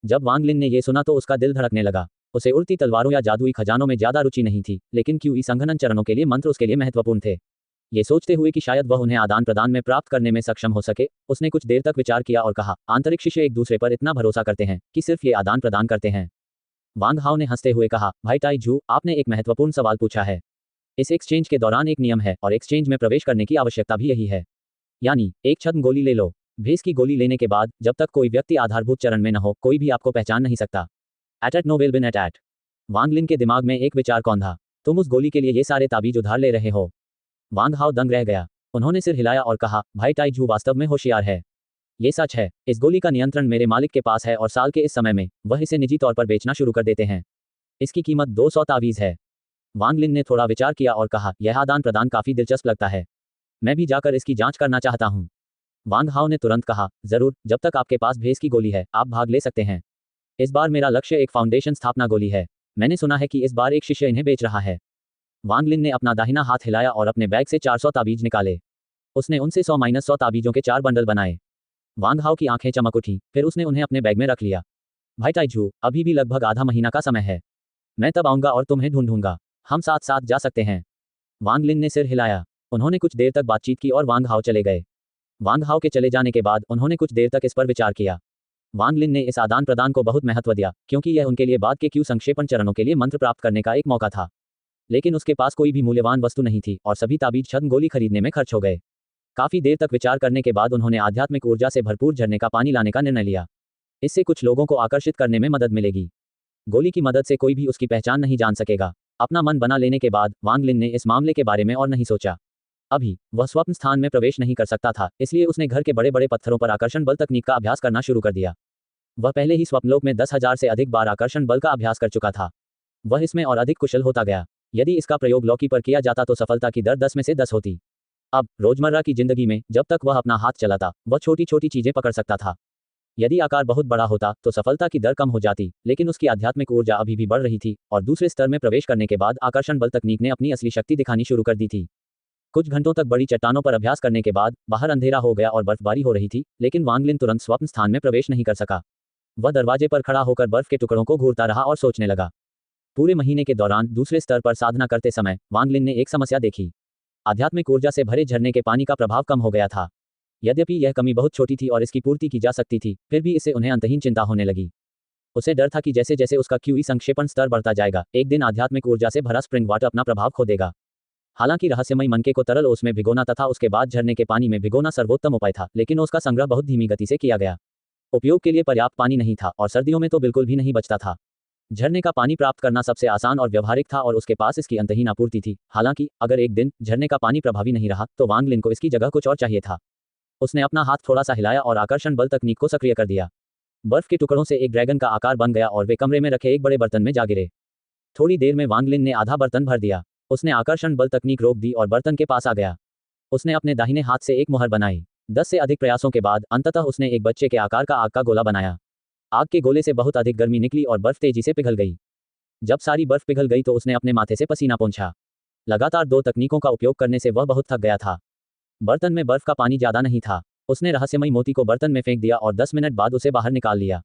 जब वांग लिन ने यह सुना तो उसका दिल धड़कने लगा। उसे उड़ती तलवारों या जादुई खजानों में ज्यादा रुचि नहीं थी, लेकिन क्यूई संघनन चरणों के लिए मंत्र उसके लिए महत्वपूर्ण थे। ये सोचते हुए कि शायद वह उन्हें आदान प्रदान में प्राप्त करने में सक्षम हो सके, उसने कुछ देर तक विचार किया और कहा, आंतरिक शिष्य एक दूसरे पर इतना भरोसा करते हैं कि सिर्फ ये आदान प्रदान करते हैं। वांग हाओ ने हंसते हुए कहा, भाई ताई जू, आपने एक महत्वपूर्ण सवाल पूछा है। इस एक्सचेंज के दौरान एक नियम है और एक्सचेंज में प्रवेश करने की आवश्यकता भी यही है। यानी एक छद्म गोली ले लो। भेस की गोली लेने के बाद जब तक कोई व्यक्ति आधारभूत चरण में न हो, कोई भी आपको पहचान नहीं सकता। एट नो विल बिन एट। वांग लिन के दिमाग में एक विचार कौंधा, तुम उस गोली के लिए ये सारे ताबीज उधार ले रहे हो। वांग हाओ दंग रह गया। उन्होंने सिर हिलाया और कहा, भाई ताई जू वास्तव में होशियार है। ये सच है, इस गोली का नियंत्रण मेरे मालिक के पास है और साल के इस समय में वह इसे निजी तौर पर बेचना शुरू कर देते हैं। इसकी कीमत 200 तावीज है। वांग लिन ने थोड़ा विचार किया और कहा, यह आदान प्रदान काफी दिलचस्प लगता है। मैं भी जाकर इसकी जांच करना चाहता हूं। वांग हाओ ने तुरंत कहा, जरूर, जब तक आपके पास भेस की गोली है आप भाग ले सकते हैं। इस बार मेरा लक्ष्य एक फाउंडेशन स्थापना गोली है। मैंने सुना है कि इस बार एक शिष्य इन्हें बेच रहा है। वांग लिन ने अपना दाहिना हाथ हिलाया और अपने बैग से 400 ताबीज निकाले। उसने उनसे 100-100 ताबीजों के 4 बंडल बनाए। वांग हाओ की आंखें चमक उठी, फिर उसने उन्हें अपने बैग में रख लिया। भाई ताइजू, अभी भी लगभग आधा महीना का समय है। मैं तब आऊंगा और तुम्हें ढूंढूंगा। हम साथ साथ जा सकते हैं। वांग लिन ने सिर हिलाया। उन्होंने कुछ देर तक बातचीत की और वांग हाओ चले गए। वांग हाओ के चले जाने के बाद उन्होंने कुछ देर तक इस पर विचार किया। वांग लिन ने इस आदान प्रदान को बहुत महत्व दिया, क्योंकि यह उनके लिए बाद के क्यू संक्षेपण चरणों के लिए मंत्र प्राप्त करने का एक मौका था। लेकिन उसके पास कोई भी मूल्यवान वस्तु नहीं थी और सभी ताबीज छद्म गोली खरीदने में खर्च हो गए। काफी देर तक विचार करने के बाद उन्होंने आध्यात्मिक ऊर्जा से भरपूर झरने का पानी लाने का निर्णय लिया। इससे कुछ लोगों को आकर्षित करने में मदद मिलेगी। गोली की मदद से कोई भी उसकी पहचान नहीं जान सकेगा। अपना मन बना लेने के बाद वांग लिन ने इस मामले के बारे में और नहीं सोचा। अभी वह स्वप्न स्थान में प्रवेश नहीं कर सकता था, इसलिए उसने घर के बड़े बड़े पत्थरों पर आकर्षण बल तकनीक का अभ्यास करना शुरू कर दिया। वह पहले ही स्वप्नलोक में 10,000 से अधिक बार आकर्षण बल का अभ्यास कर चुका था। वह इसमें और अधिक कुशल होता गया। यदि इसका प्रयोग लौकी पर किया जाता तो सफलता की दर 10 में से 10 होती। अब रोजमर्रा की जिंदगी में जब तक वह अपना हाथ चलाता, वह छोटी छोटी चीजें पकड़ सकता था। यदि आकार बहुत बड़ा होता तो सफलता की दर कम हो जाती, लेकिन उसकी आध्यात्मिक ऊर्जा अभी भी बढ़ रही थी और दूसरे स्तर में प्रवेश करने के बाद आकर्षण बल तकनीक ने अपनी असली शक्ति दिखानी शुरू कर दी थी। कुछ घंटों तक बड़ी चट्टानों पर अभ्यास करने के बाद बाहर अंधेरा हो गया और बर्फबारी हो रही थी, लेकिन वांग लिन तुरंत स्वप्न स्थान में प्रवेश नहीं कर सका। वह दरवाजे पर खड़ा होकर बर्फ के टुकड़ों को घूरता रहा और सोचने लगा। पूरे महीने के दौरान दूसरे स्तर पर साधना करते समय वांग लिन ने एक समस्या देखी। आध्यात्मिक ऊर्जा से भरे झरने के पानी का प्रभाव कम हो गया था। यद्यपि यह कमी बहुत छोटी थी और इसकी पूर्ति की जा सकती थी, फिर भी इससे उन्हें अंतहीन चिंता होने लगी। उसे डर था कि जैसे जैसे उसका क्यूई संक्षेपण स्तर बढ़ता जाएगा, एक दिन आध्यात्मिक ऊर्जा से भरा स्प्रिंग वाटर अपना प्रभाव खो देगा। हालांकि रहस्यमय मनके को तरल ओस में भिगोना तथा उसके बाद झरने के पानी में भिगोना सर्वोत्तम उपाय था, लेकिन उसका संग्रह बहुत धीमी गति से किया गया। उपयोग के लिए पर्याप्त पानी नहीं था और सर्दियों में तो बिल्कुल भी नहीं बचता था। झरने का पानी प्राप्त करना सबसे आसान और व्यवहारिक था और उसके पास इसकी अंतहीन आपूर्ति थी। हालांकि अगर एक दिन झरने का पानी प्रभावी नहीं रहा तो वांग लिन को इसकी जगह कुछ और चाहिए था। उसने अपना हाथ थोड़ा सा हिलाया और आकर्षण बल तकनीक को सक्रिय कर दिया। बर्फ के टुकड़ों से एक ड्रैगन का आकार बन गया और वे कमरे में रखे एक बड़े बर्तन में जा गिरे। थोड़ी देर में वांग लिन ने आधा बर्तन भर दिया। उसने आकर्षण बल तकनीक रोक दी और बर्तन के पास आ गया। उसने अपने दाहिने हाथ से एक मुहर बनाई। 10 से अधिक प्रयासों के बाद अंततः उसने एक बच्चे के आकार का आग का गोला बनाया। आग के गोले से बहुत अधिक गर्मी निकली और बर्फ तेजी से पिघल गई। जब सारी बर्फ पिघल गई तो उसने अपने माथे से पसीना पोंछा। लगातार 2 तकनीकों का उपयोग करने से वह बहुत थक गया था। बर्तन में बर्फ का पानी ज्यादा नहीं था। उसने रहस्यमयी मोती को बर्तन में फेंक दिया और 10 मिनट बाद उसे बाहर निकाल लिया।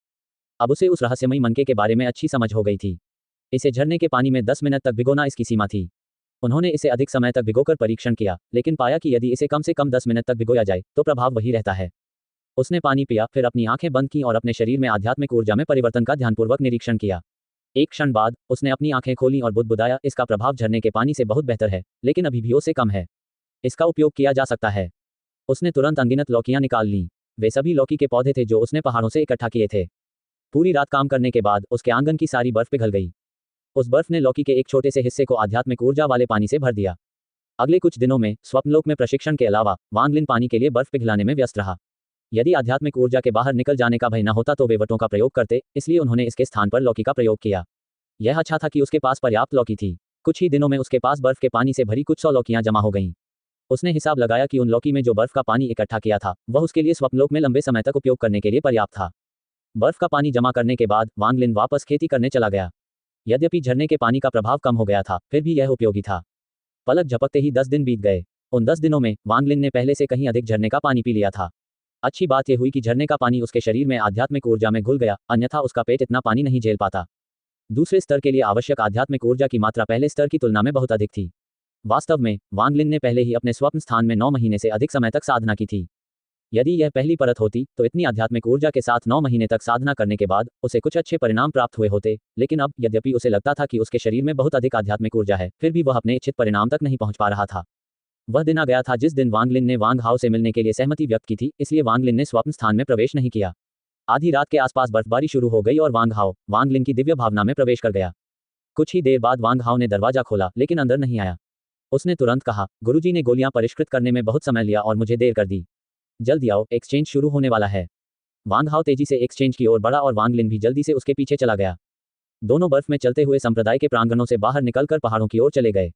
अब उसे उस रहस्यमयी मनके के बारे में अच्छी समझ हो गई थी। इसे झरने के पानी में 10 मिनट तक भिगोना इसकी सीमा थी। उन्होंने इसे अधिक समय तक भिगोकर परीक्षण किया, लेकिन पाया कि यदि इसे कम से कम 10 मिनट तक भिगोया जाए तो प्रभाव वही रहता है। उसने पानी पिया, फिर अपनी आंखें बंद की और अपने शरीर में आध्यात्मिक ऊर्जा में परिवर्तन का ध्यानपूर्वक निरीक्षण किया। एक क्षण बाद उसने अपनी आंखें खोलीं और बुदबुदाया, इसका प्रभाव झरने के पानी से बहुत बेहतर है, लेकिन अभी भी उससे कम है। इसका उपयोग किया जा सकता है। उसने तुरंत अनगिनत लौकियां निकाल लीं। वे सभी लौकी के पौधे थे जो उसने पहाड़ों से इकट्ठा किए थे। पूरी रात काम करने के बाद उसके आंगन की सारी बर्फ पिघल गई। उस बर्फ ने लौकी के एक छोटे से हिस्से को आध्यात्मिक ऊर्जा वाले पानी से भर दिया। अगले कुछ दिनों में स्वप्नलोक में प्रशिक्षण के अलावा वांग लिन पानी के लिए बर्फ पिघलाने में व्यस्त रहा। यदि आध्यात्मिक ऊर्जा के बाहर निकल जाने का भय न होता तो वे वटों का प्रयोग करते, इसलिए उन्होंने इसके स्थान पर लौकी का प्रयोग किया। यह अच्छा था कि उसके पास पर्याप्त लौकी थी। कुछ ही दिनों में उसके पास बर्फ के पानी से भरी कुछ 100 लौकियां जमा हो गईं। उसने हिसाब लगाया कि उन लौकी में जो बर्फ का पानी इकट्ठा किया था वह उसके लिए स्वप्नलोक में लंबे समय तक उपयोग करने के लिए पर्याप्त था। बर्फ का पानी जमा करने के बाद वांग लिन वापस खेती करने चला गया। यद्यपि झरने के पानी का प्रभाव कम हो गया था, फिर भी यह उपयोगी था। पलक झपकते ही 10 दिन बीत गए। उन 10 दिनों में वांग लिन ने पहले से कहीं अधिक झरने का पानी पी लिया था। अच्छी बात यह हुई कि झरने का पानी उसके शरीर में आध्यात्मिक ऊर्जा में घुल गया, अन्यथा उसका पेट इतना पानी नहीं झेल पाता। दूसरे स्तर के लिए आवश्यक आध्यात्मिक ऊर्जा की मात्रा पहले स्तर की तुलना में बहुत अधिक थी। वास्तव में वांग लिन ने पहले ही अपने स्वप्न स्थान में 9 महीने से अधिक समय तक साधना की थी। यदि यह पहली परत होती तो इतनी आध्यात्मिक ऊर्जा के साथ 9 महीने तक साधना करने के बाद उसे कुछ अच्छे परिणाम प्राप्त हुए होते, लेकिन अब यद्यपि उसे लगता था कि उसके शरीर में बहुत अधिक आध्यात्मिक ऊर्जा है, फिर भी वह अपने इच्छित परिणाम तक नहीं पहुंच पा रहा था। वह दिन आ गया था जिस दिन वांग लिन ने वांग हाओ से मिलने के लिए सहमति व्यक्त की थी, इसलिए वांग लिन ने स्वप्न स्थान में प्रवेश नहीं किया। आधी रात के आसपास बर्फबारी शुरू हो गई और वांग हाओ वांग लिन की दिव्य भावना में प्रवेश कर गया। कुछ ही देर बाद वांग हाओ ने दरवाजा खोला, लेकिन अंदर नहीं आया। उसने तुरंत कहा, गुरुजी ने गोलियां परिष्कृत करने में बहुत समय लिया और मुझे देर कर दी। जल्दी आओ, एक्सचेंज शुरू होने वाला है। वांग हाओ तेजी से एक्सचेंज की ओर बढ़ा और वांग लिन भी जल्दी से उसके पीछे चला गया। दोनों बर्फ में चलते हुए संप्रदाय के प्रांगणों से बाहर निकलकर पहाड़ों की ओर चले गए।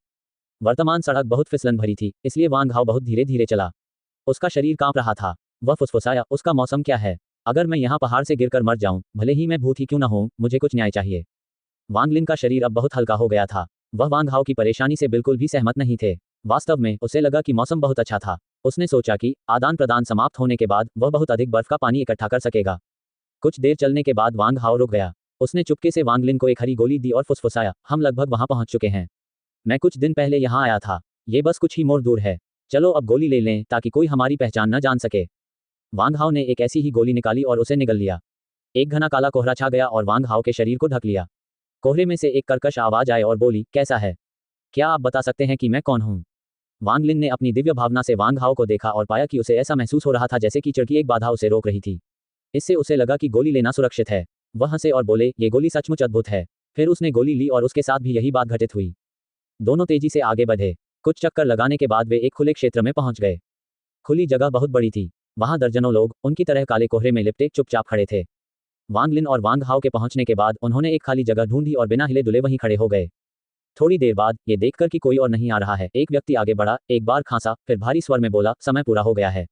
वर्तमान सड़क बहुत फिसलन भरी थी, इसलिए वांग हाओ बहुत धीरे धीरे चला। उसका शरीर कांप रहा था। वह फुसफुसाया, उसका मौसम क्या है? अगर मैं यहाँ पहाड़ से गिरकर मर जाऊं, भले ही मैं भूत ही क्यों न हूं, मुझे कुछ न्याय चाहिए। वांग लिन का शरीर अब बहुत हल्का हो गया था। वह वांग हाओ की परेशानी से बिल्कुल भी सहमत नहीं थे। वास्तव में उसे लगा कि मौसम बहुत अच्छा था। उसने सोचा कि आदान प्रदान समाप्त होने के बाद वह बहुत अधिक बर्फ का पानी इकट्ठा कर सकेगा। कुछ देर चलने के बाद वांग हाओ रुक गया। उसने चुपके से वांग लिन को एक हरी गोली दी और फुसफुसाया, हम लगभग वहां पहुंच चुके हैं। मैं कुछ दिन पहले यहाँ आया था। ये बस कुछ ही मोड़ दूर है। चलो अब गोली ले लें ताकि कोई हमारी पहचान न जान सके। वांग हाओ ने एक ऐसी ही गोली निकाली और उसे निगल लिया। एक घना काला कोहरा छा गया और वांग हाओ के शरीर को ढक लिया। कोहरे में से एक कर्कश आवाज आई और बोली, कैसा है? क्या आप बता सकते हैं कि मैं कौन हूं? वांग लिन ने अपनी दिव्य भावना से वांग हाओ को देखा और पाया कि उसे ऐसा महसूस हो रहा था जैसे कीचड़ की एक बाधा उसे रोक रही थी। इससे उसे लगा कि गोली लेना सुरक्षित है। वह हंसे और बोले, ये गोली सचमुच अद्भुत है। फिर उसने गोली ली और उसके साथ भी यही बात घटित हुई। दोनों तेजी से आगे बढ़े। कुछ चक्कर लगाने के बाद वे एक खुले क्षेत्र में पहुंच गए। खुली जगह बहुत बड़ी थी। वहां दर्जनों लोग उनकी तरह काले कोहरे में लिपटे चुपचाप खड़े थे। वांग लिन और वांग हाओ के पहुंचने के बाद उन्होंने एक खाली जगह ढूंढी और बिना हिले डुले वहीं खड़े हो गए। थोड़ी देर बाद ये देखकर कि कोई और नहीं आ रहा है, एक व्यक्ति आगे बढ़ा, एक बार खांसा, फिर भारी स्वर में बोला, समय पूरा हो गया है।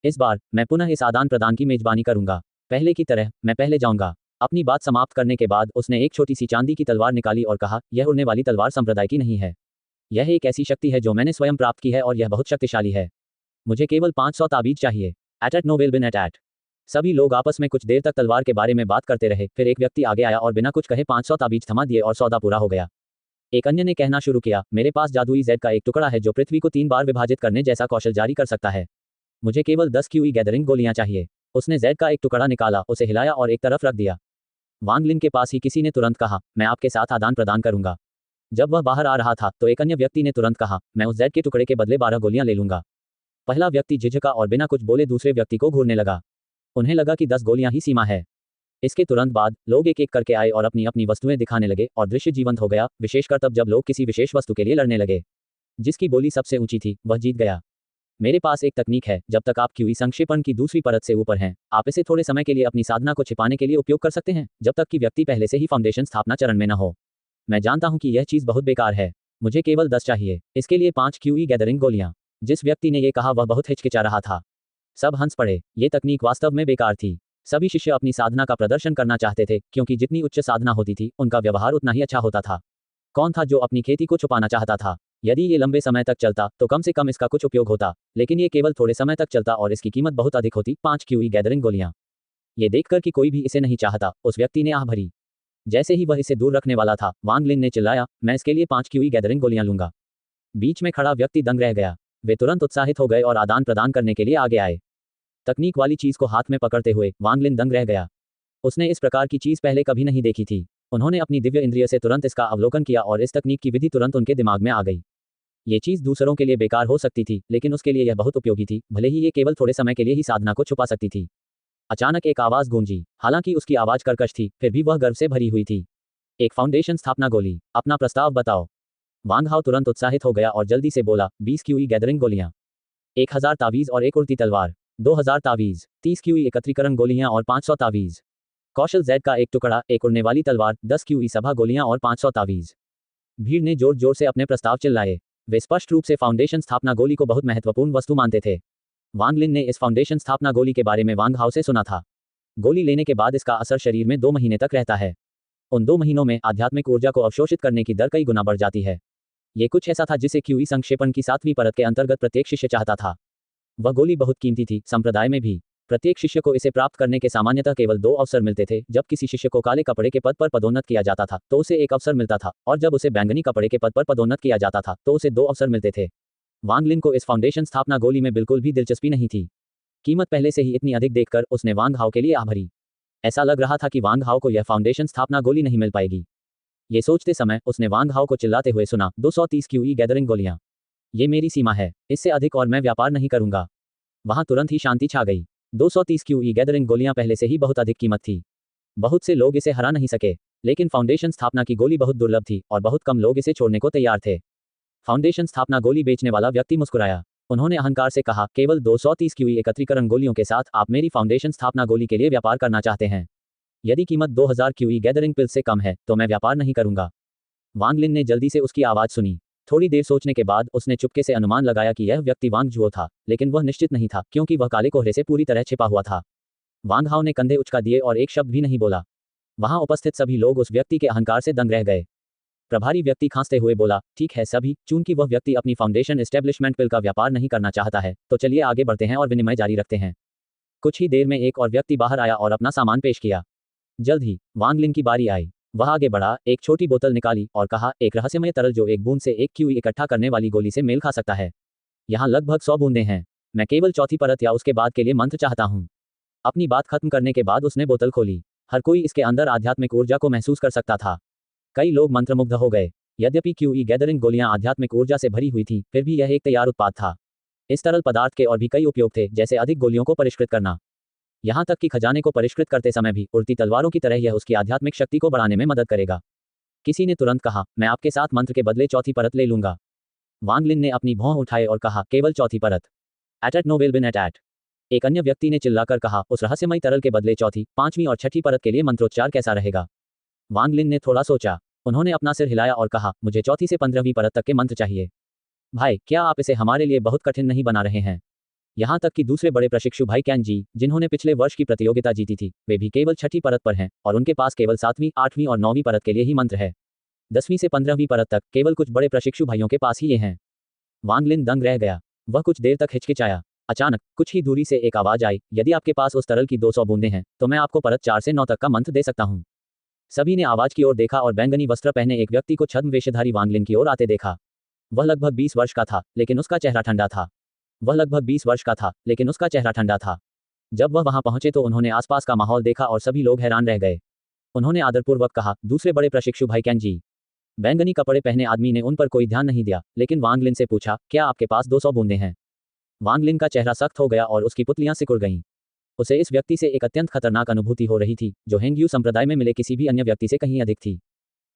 इस बार मैं पुनः इस आदान प्रदान की मेजबानी करूंगा। पहले की तरह मैं पहले जाऊंगा। अपनी बात समाप्त करने के बाद उसने एक छोटी सी चांदी की तलवार निकाली और कहा, यह उड़ने वाली तलवार संप्रदाय की नहीं है। यह एक ऐसी शक्ति है जो मैंने स्वयं प्राप्त की है और यह बहुत शक्तिशाली है। मुझे केवल 500 ताबीज चाहिए। एट नो विल बिन एट। सभी लोग आपस में कुछ देर तक तलवार के बारे में बात करते रहे। फिर एक व्यक्ति आगे आया और बिना कुछ कहे 500 ताबीज थमा दिए और सौदा पूरा हो गया। एक अन्य ने कहना शुरू किया, मेरे पास जादुई जेड का एक टुकड़ा है जो पृथ्वी को 3 बार विभाजित करने जैसा कौशल जारी कर सकता है। मुझे केवल 10 क्यूई गैदरिंग गोलियां चाहिए। उसने जेड का एक टुकड़ा निकाला, उसे हिलाया और एक तरफ रख दिया। वांग लिन के पास ही किसी ने तुरंत कहा, मैं आपके साथ आदान प्रदान करूंगा। जब वह बाहर आ रहा था तो एक अन्य व्यक्ति ने तुरंत कहा, मैं उस जेड के टुकड़े के बदले 12 गोलियां ले लूंगा। पहला व्यक्ति झिझका और बिना कुछ बोले दूसरे व्यक्ति को घूरने लगा। उन्हें लगा कि 10 गोलियां ही सीमा है। इसके तुरंत बाद लोग एक एक करके आए और अपनी अपनी वस्तुएं दिखाने लगे और दृश्य जीवंत हो गया, विशेषकर तब जब लोग किसी विशेष वस्तु के लिए लड़ने लगे। जिसकी बोली सबसे ऊंची थी वह जीत गया। मेरे पास एक तकनीक है, जब तक आप क्यूई संक्षेपण की दूसरी परत से ऊपर हैं, आप इसे थोड़े समय के लिए अपनी साधना को छिपाने के लिए उपयोग कर सकते हैं, जब तक कि व्यक्ति पहले से ही फाउंडेशन स्थापना चरण में न हो। मैं जानता हूं कि यह चीज बहुत बेकार है। मुझे केवल 10 चाहिए। इसके लिए 5 क्यूई गैदरिंग गोलियां। जिस व्यक्ति ने यह कहा वह बहुत हिचकिचा रहा था। सब हंस पड़े। ये तकनीक वास्तव में बेकार थी। सभी शिष्य अपनी साधना का प्रदर्शन करना चाहते थे, क्योंकि जितनी उच्च साधना होती थी उनका व्यवहार उतना ही अच्छा होता था। कौन था जो अपनी खेती को छुपाना चाहता था? यदि ये लंबे समय तक चलता तो कम से कम इसका कुछ उपयोग होता, लेकिन ये केवल थोड़े समय तक चलता और इसकी कीमत बहुत अधिक होती। 5 क्यूई गैदरिंग गोलियां। ये देखकर कि कोई भी इसे नहीं चाहता, उस व्यक्ति ने आह भरी। जैसे ही वह इसे दूर रखने वाला था, वांग लिन ने चिल्लाया, मैं इसके लिए 5 क्यूई गैदरिंग गोलियां लूंगा। बीच में खड़ा व्यक्ति दंग रह गया। वे तुरंत उत्साहित हो गए और आदान प्रदान करने के लिए आगे आए। तकनीक वाली चीज को हाथ में पकड़ते हुए वांग लिन दंग रह गया। उसने इस प्रकार की चीज पहले कभी नहीं देखी थी। उन्होंने अपनी दिव्य इंद्रिय से तुरंत इसका अवलोकन किया और इस तकनीक की विधि तुरंत उनके दिमाग में आ गई। ये चीज दूसरों के लिए बेकार हो सकती थी, लेकिन उसके लिए यह बहुत उपयोगी थी, भले ही ये केवल थोड़े समय के लिए ही साधना को छुपा सकती थी। अचानक एक आवाज गूंजी। हालांकि उसकी आवाज कर्कश थी, फिर भी वह गर्व से भरी हुई थी। एक फाउंडेशन स्थापना गोली। अपना प्रस्ताव बताओ। वांग हाओ तुरंत उत्साहित हो गया और जल्दी से बोला, 20 क्यूई गैदरिंग गोलियां, 1000 तावीज और एक उड़ती तलवार, 2000 तावीज, 30 क्यूई एकत्रीकरण गोलियां और 500 तावीज। कौशल जेड का एक टुकड़ा, एक उड़ने वाली तलवार, 10 क्यूई सभा गोलियां और 500 तावीज। भीड़ ने जोर जोर से अपने प्रस्ताव चिल्लाए। वे स्पष्ट रूप से फाउंडेशन स्थापना गोली को बहुत महत्वपूर्ण वस्तु मानते थे। वांग लिन ने इस फाउंडेशन स्थापना गोली के बारे में वांग हाओ से सुना था। गोली लेने के बाद इसका असर शरीर में 2 महीने तक रहता है। उन 2 महीनों में आध्यात्मिक ऊर्जा को अवशोषित करने की दर कई गुना बढ़ जाती है। ये कुछ ऐसा था जिसे क्यूई संक्षेपण की 7वीं परत के अंतर्गत प्रत्येक शिष्य चाहता था। वह गोली बहुत कीमती थी, संप्रदाय में भी। प्रत्येक शिष्य को इसे प्राप्त करने के सामान्यतः केवल 2 अवसर मिलते थे। जब किसी शिष्य को काले कपड़े के पद पर पदोन्नत किया जाता था तो उसे 1 अवसर मिलता था, और जब उसे बैंगनी कपड़े के पद पर पदोन्नत किया जाता था तो उसे 2 अवसर मिलते थे। वांग लिन को इस फाउंडेशन स्थापना गोली में बिल्कुल भी दिलचस्पी नहीं थी। कीमत पहले से ही इतनी अधिक देखकर उसने वांग हाओ के लिए आह भरी। ऐसा लग रहा था कि वांग हाओ को यह फाउंडेशन स्थापना गोली नहीं मिल पाएगी। ये सोचते समय उसने वांग हाओ को चिल्लाते हुए सुना, 230 क्यूई गैदरिंग गोलियां। ये मेरी सीमा है, इससे अधिक और मैं व्यापार नहीं करूंगा। वहां तुरंत ही शांति छा गई। 230 क्यूई गैदरिंग गोलियां पहले से ही बहुत अधिक कीमत थी। बहुत से लोग इसे हरा नहीं सके, लेकिन फाउंडेशन स्थापना की गोली बहुत दुर्लभ थी और बहुत कम लोग इसे छोड़ने को तैयार थे। फाउंडेशन स्थापना गोली बेचने वाला व्यक्ति मुस्कुराया। उन्होंने अहंकार से कहा, केवल 230 क्यूई एकत्रीकरण गोलियों के साथ आप मेरी फाउंडेशन स्थापना गोली के लिए व्यापार करना चाहते हैं? यदि कीमत 2000 क्यूई गैदरिंग पिल्स से कम है तो मैं व्यापार नहीं करूंगा। वांग लिन ने जल्दी से उसकी आवाज सुनी। थोड़ी देर सोचने के बाद उसने चुपके से अनुमान लगाया कि यह व्यक्ति वांग जुओ था, लेकिन वह निश्चित नहीं था क्योंकि वह काले कोहरे से पूरी तरह छिपा हुआ था। वांग हाओ ने कंधे उचका दिए और एक शब्द भी नहीं बोला। वहां उपस्थित सभी लोग उस व्यक्ति के अहंकार से दंग रह गए। प्रभारी व्यक्ति खांसते हुए बोला, ठीक है सभी, चूंकि वह व्यक्ति अपनी फाउंडेशन एस्टेब्लिशमेंट पिल का व्यापार नहीं करना चाहता है तो चलिए आगे बढ़ते हैं और विनिमय जारी रखते हैं। कुछ ही देर में एक और व्यक्ति बाहर आया और अपना सामान पेश किया। जल्द ही वांग लिन की बारी आई। वह आगे बढ़ा, एक छोटी बोतल निकाली और कहा, एक रहस्यमय तरल जो 1 बूंद से 1 क्यूई इकट्ठा करने वाली गोली से मेल खा सकता है। यहाँ लगभग 100 बूंदें हैं। मैं केवल चौथी परत या उसके बाद के लिए मंत्र चाहता हूँ। अपनी बात खत्म करने के बाद उसने बोतल खोली। हर कोई इसके अंदर आध्यात्मिक ऊर्जा को महसूस कर सकता था। कई लोग मंत्रमुग्ध हो गए। यद्यपि क्यूई गैदरिंग गोलियां आध्यात्मिक ऊर्जा से भरी हुई थी, फिर भी यह एक तैयार उत्पाद था। इस तरल पदार्थ के और भी कई उपयोग थे, जैसे अधिक गोलियों को परिष्कृत करना। यहाँ तक कि खजाने को परिष्कृत करते समय भी उड़ती तलवारों की तरह यह उसकी आध्यात्मिक शक्ति को बढ़ाने में मदद करेगा। किसी ने तुरंत कहा, मैं आपके साथ मंत्र के बदले चौथी परत ले लूंगा। वांग लिन ने अपनी भौं उठाए और कहा, केवल चौथी परत। एट नो विल बिन एट। एक अन्य व्यक्ति ने चिल्लाकर कहा, उस रहस्यमय तरल के बदले चौथी, 5वीं और 6ठी परत के लिए मंत्रोच्चार कैसा रहेगा? वांग लिन ने थोड़ा सोचा। उन्होंने अपना सिर हिलाया और कहा, मुझे चौथी से 15वीं परत तक के मंत्र चाहिए। भाई, क्या आप इसे हमारे लिए बहुत कठिन नहीं बना रहे हैं? यहाँ तक कि दूसरे बड़े प्रशिक्षु भाई कैन जी, जिन्होंने पिछले वर्ष की प्रतियोगिता जीती थी, वे भी केवल 6ठी परत पर हैं और उनके पास केवल 7वीं, 8वीं और 9वीं परत के लिए ही मंत्र है। 10वीं से 15वीं परत तक केवल कुछ बड़े प्रशिक्षु भाइयों के पास ही ये हैं। वांग लिन दंग रह गया। वह कुछ देर तक हिचकिचाया। अचानक कुछ ही दूरी से एक आवाज आई, यदि आपके पास उस तरल की 200 बूंदें हैं तो मैं आपको परत 4 से 9 तक का मंत्र दे सकता हूँ। सभी ने आवाज की ओर देखा और बैंगनी वस्त्र पहने एक व्यक्ति को छद्म वेशधारी वांग लिन की ओर आते देखा। वह लगभग 20 वर्ष का था, लेकिन उसका चेहरा ठंडा था। जब वह वहां पहुंचे तो उन्होंने आसपास का माहौल देखा और सभी लोग हैरान रह गए। उन्होंने आदरपूर्वक कहा, दूसरे बड़े प्रशिक्षु भाई कैन जी। बैंगनी कपड़े पहने आदमी ने उन पर कोई ध्यान नहीं दिया, लेकिन वांग लिन से पूछा, क्या आपके पास 200 बूंदें हैं? वांग लिन का चेहरा सख्त हो गया और उसकी पुतलियां सिकुड़ गईं। उसे इस व्यक्ति से एक अत्यंत खतरनाक अनुभूति हो रही थी, जो हेंग्यू संप्रदाय में मिले किसी भी अन्य व्यक्ति से कहीं अधिक थी।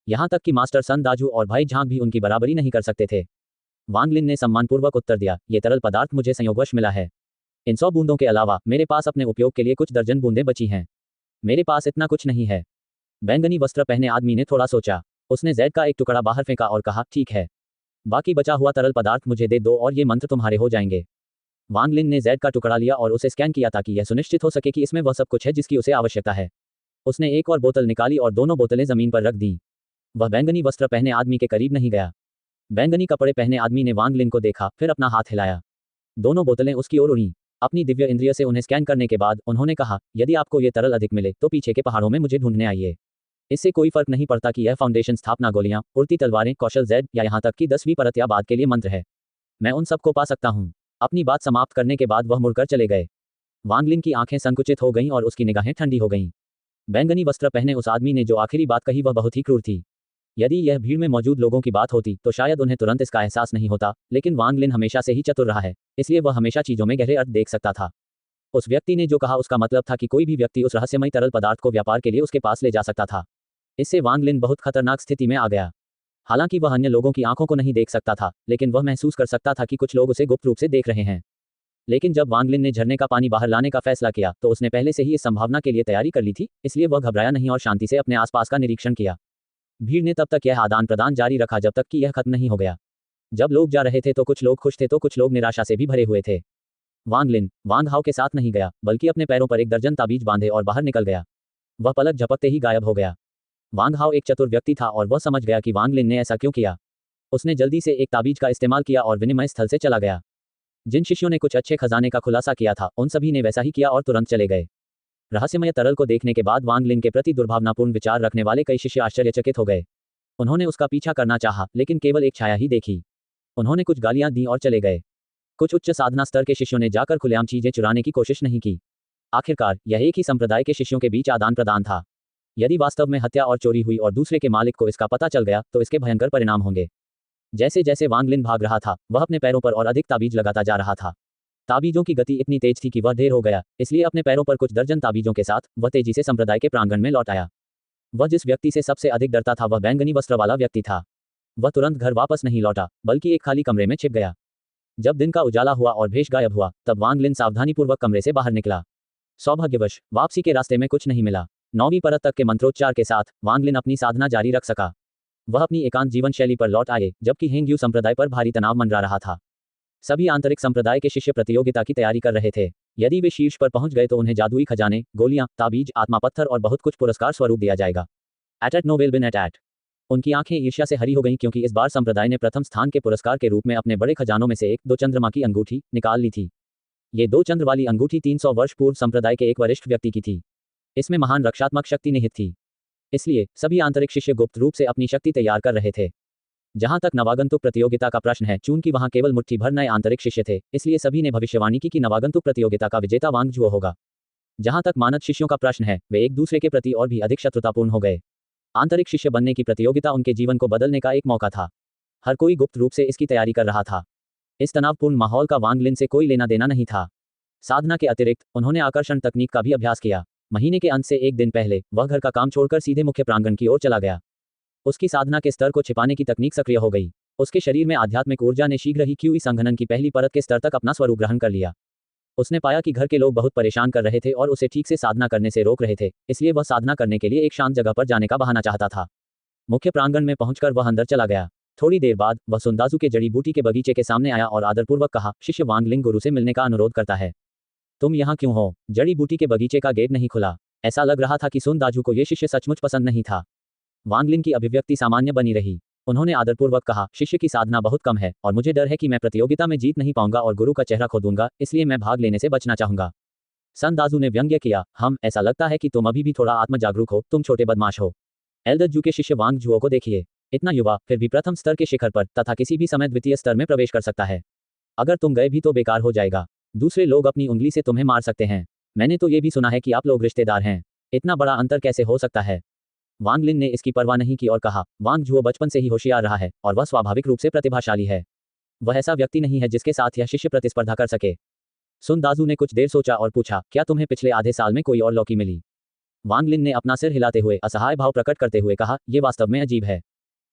यहाँ तक कि मास्टर सन दाजू और भाई झांग भी उनकी बराबरी नहीं कर सकते थे। वांग लिन ने सम्मानपूर्वक उत्तर दिया, ये तरल पदार्थ मुझे संयोगवश मिला है। इन 100 बूंदों के अलावा मेरे पास अपने उपयोग के लिए कुछ दर्जन बूंदें बची हैं। मेरे पास इतना कुछ नहीं है। बैंगनी वस्त्र पहने आदमी ने थोड़ा सोचा। उसने जेड का एक टुकड़ा बाहर फेंका और कहा, ठीक है, बाकी बचा हुआ तरल पदार्थ मुझे दे दो और ये मंत्र तुम्हारे हो जाएंगे। वांग लिन ने जेड का टुकड़ा लिया और उसे स्कैन किया ताकि यह सुनिश्चित हो सके कि इसमें वह सब कुछ है जिसकी उसे आवश्यकता है। उसने एक और बोतल निकाली और दोनों बोतलें जमीन पर रख दीं। वह बैंगनी वस्त्र पहने आदमी के करीब नहीं गया। बैंगनी कपड़े पहने आदमी ने वांग लिन को देखा, फिर अपना हाथ हिलाया। दोनों बोतलें उसकी ओर उड़ीं। अपनी दिव्य इंद्रिय से उन्हें स्कैन करने के बाद उन्होंने कहा, यदि आपको ये तरल अधिक मिले तो पीछे के पहाड़ों में मुझे ढूंढने आइए। इससे कोई फर्क नहीं पड़ता कि यह फाउंडेशन स्थापना गोलियां, उड़ती तलवारें, कौशल जेड या यहाँ तक कि 10वीं परत या बाद के लिए मंत्र है। मैं उन सबको पा सकता हूँ। अपनी बात समाप्त करने के बाद वह मुड़कर चले गए। वांग लिन की आंखें संकुचित हो गईं और उसकी निगाहें ठंडी हो गईं। बैंगनी वस्त्र पहने उस आदमी ने जो आखिरी बात कही वह बहुत ही क्रूर थी। यदि यह भीड़ में मौजूद लोगों की बात होती तो शायद उन्हें तुरंत इसका एहसास नहीं होता, लेकिन वांग लिन हमेशा से ही चतुर रहा है, इसलिए वह हमेशा चीजों में गहरे अर्थ देख सकता था। उस व्यक्ति ने जो कहा उसका मतलब था कि कोई भी व्यक्ति उस रहस्यमय तरल पदार्थ को व्यापार के लिए उसके पास ले जा सकता था। इससे वांग लिन बहुत खतरनाक स्थिति में आ गया। हालांकि वह अन्य लोगों की आंखों को नहीं देख सकता था, लेकिन वह महसूस कर सकता था कि कुछ लोग उसे गुप्त रूप से देख रहे हैं। लेकिन जब वांग लिन ने झरने का पानी बाहर लाने का फैसला किया तो उसने पहले से ही इस संभावना के लिए तैयारी कर ली थी, इसलिए वह घबराया नहीं और शांति से अपने आसपास का निरीक्षण किया। भीड़ ने तब तक यह आदान प्रदान जारी रखा जब तक कि यह खत्म नहीं हो गया। जब लोग जा रहे थे तो कुछ लोग खुश थे तो कुछ लोग निराशा से भी भरे हुए थे। वांग लिन वांग हाओ के साथ नहीं गया, बल्कि अपने पैरों पर एक दर्जन ताबीज बांधे और बाहर निकल गया। वह पलक झपकते ही गायब हो गया। वांग हाओ एक चतुर व्यक्ति था और वह समझ गया कि वांग लिन ने ऐसा क्यों किया। उसने जल्दी से एक ताबीज का इस्तेमाल किया और विनिमय स्थल से चला गया। जिन शिष्यों ने कुछ अच्छे खजाने का खुलासा किया था, उन सभी ने वैसा ही किया और तुरंत चले गए। रहस्यमय तरल को देखने के बाद वांग लिन के प्रति दुर्भावनापूर्ण विचार रखने वाले कई शिष्य आश्चर्यचकित हो गए। उन्होंने उसका पीछा करना चाहा, लेकिन केवल एक छाया ही देखी। उन्होंने कुछ गालियां दी और चले गए। कुछ उच्च साधना स्तर के शिष्यों ने जाकर खुलेआम चीजें चुराने की कोशिश नहीं की। आखिरकार यह एक ही संप्रदाय के शिष्यों के बीच आदान प्रदान था। यदि वास्तव में हत्या और चोरी हुई और दूसरे के मालिक को इसका पता चल गया तो इसके भयंकर परिणाम होंगे। जैसे जैसे वांग लिन भाग रहा था, वह अपने पैरों पर और अधिक ताबीज लगाता जा रहा था। ताबीजों की गति इतनी तेज थी कि वह ढेर हो गया, इसलिए अपने पैरों पर कुछ दर्जन ताबीजों के साथ वह तेजी से संप्रदाय के प्रांगण में लौट आया। वह जिस व्यक्ति से सबसे अधिक डरता था वह बैंगनी वस्त्र वाला व्यक्ति था। वह तुरंत घर वापस नहीं लौटा, बल्कि एक खाली कमरे में छिप गया। जब दिन का उजाला हुआ और भेष गायब हुआ, तब वांग लिन सावधानीपूर्वक कमरे से बाहर निकला। सौभाग्यवश वापसी के रास्ते में कुछ नहीं मिला। 9वीं परत तक के मंत्रोच्चार के साथ वांग लिन अपनी साधना जारी रख सका। वह अपनी एकांत जीवन शैली पर लौट आए, जबकि हेंग्यू संप्रदाय पर भारी तनाव मंडरा रहा था। सभी आंतरिक संप्रदाय के शिष्य प्रतियोगिता की तैयारी कर रहे थे। यदि वे शीर्ष पर पहुंच गए तो उन्हें जादुई खजाने, गोलियां, ताबीज, आत्मा पत्थर और बहुत कुछ पुरस्कार स्वरूप दिया जाएगा। एट नो विल विन एट। उनकी आंखें ईर्ष्या से हरी हो गईं क्योंकि इस बार संप्रदाय ने प्रथम स्थान के पुरस्कार के रूप में अपने बड़े खजानों में से एक 2 चंद्रमा की अंगूठी निकाल ली थी। ये 2 चंद्र वाली अंगूठी 300 वर्ष पूर्व संप्रदाय के एक वरिष्ठ व्यक्ति की थी। इसमें महान रक्षात्मक शक्ति निहित थी। इसलिए सभी आंतरिक शिष्य गुप्त रूप से अपनी शक्ति तैयार कर रहे थे। जहां तक नवागंतुक प्रतियोगिता का प्रश्न है, चूंकि वहां केवल मुट्ठी भर नए आंतरिक शिष्य थे, इसलिए सभी ने भविष्यवाणी की कि नवागंतुक प्रतियोगिता का विजेता वांग जुओ होगा। जहां तक मानद शिष्यों का प्रश्न है, वे एक दूसरे के प्रति और भी अधिक शत्रुतापूर्ण हो गए। आंतरिक शिष्य बनने की प्रतियोगिता उनके जीवन को बदलने का एक मौका था। हर कोई गुप्त रूप से इसकी तैयारी कर रहा था। इस तनावपूर्ण माहौल का वांग लिन से कोई लेना देना नहीं था। साधना के अतिरिक्त उन्होंने आकर्षण तकनीक का भी अभ्यास किया। महीने के अंत से एक दिन पहले वह घर का काम छोड़कर सीधे मुख्य प्रांगण की ओर चला गया। उसकी साधना के स्तर को छिपाने की तकनीक सक्रिय हो गई। उसके शरीर में आध्यात्मिक ऊर्जा ने शीघ्र ही क्यूई संघनन की पहली परत के स्तर तक अपना स्वरूप ग्रहण कर लिया। उसने पाया कि घर के लोग बहुत परेशान कर रहे थे और उसे ठीक से साधना करने से रोक रहे थे, इसलिए वह साधना करने के लिए एक शांत जगह पर जाने का बहाना चाहता था। मुख्य प्रांगण में पहुंचकर वह अंदर चला गया। थोड़ी देर बाद वह सुनदाजू के जड़ी बूटी के बगीचे के सामने आया और आदरपूर्वक कहा, शिष्य वांग लिंग गुरु से मिलने का अनुरोध करता है। तुम यहाँ क्यों हो? जड़ी बूटी के बगीचे का गेट नहीं खुला। ऐसा लग रहा था कि सुनदाजू को यह शिष्य सचमुच पसंद नहीं था। वांग लिन की अभिव्यक्ति सामान्य बनी रही। उन्होंने आदरपूर्वक कहा, शिष्य की साधना बहुत कम है और मुझे डर है कि मैं प्रतियोगिता में जीत नहीं पाऊंगा और गुरु का चेहरा खो दूंगा, इसलिए मैं भाग लेने से बचना चाहूंगा। सुनदाजू ने व्यंग्य किया, ऐसा लगता है कि तुम अभी भी थोड़ा आत्म जागरूक हो, तुम छोटे बदमाश हो। एल्डर जू के शिष्य वांग जुओ को देखिए, इतना युवा, फिर भी प्रथम स्तर के शिखर पर तथा किसी भी समय द्वितीय स्तर में प्रवेश कर सकता है। अगर तुम गए भी तो बेकार हो जाएगा। दूसरे लोग अपनी उंगली से तुम्हें मार सकते हैं। मैंने तो ये भी सुना है कि आप लोग रिश्तेदार हैं। इतना बड़ा अंतर कैसे हो सकता है? वांग लिन ने इसकी परवाह नहीं की और कहा, वांग जुओ बचपन से ही होशियार रहा है और वह स्वाभाविक रूप से प्रतिभाशाली है। वह ऐसा व्यक्ति नहीं है जिसके साथ यह शिष्य प्रतिस्पर्धा कर सके। सुनदाजू ने कुछ देर सोचा और पूछा, क्या तुम्हें पिछले आधे साल में कोई और लौकी मिली? वांग लिन ने अपना सिर हिलाते हुए असहाय भाव प्रकट करते हुए कहा, यह वास्तव में अजीब है।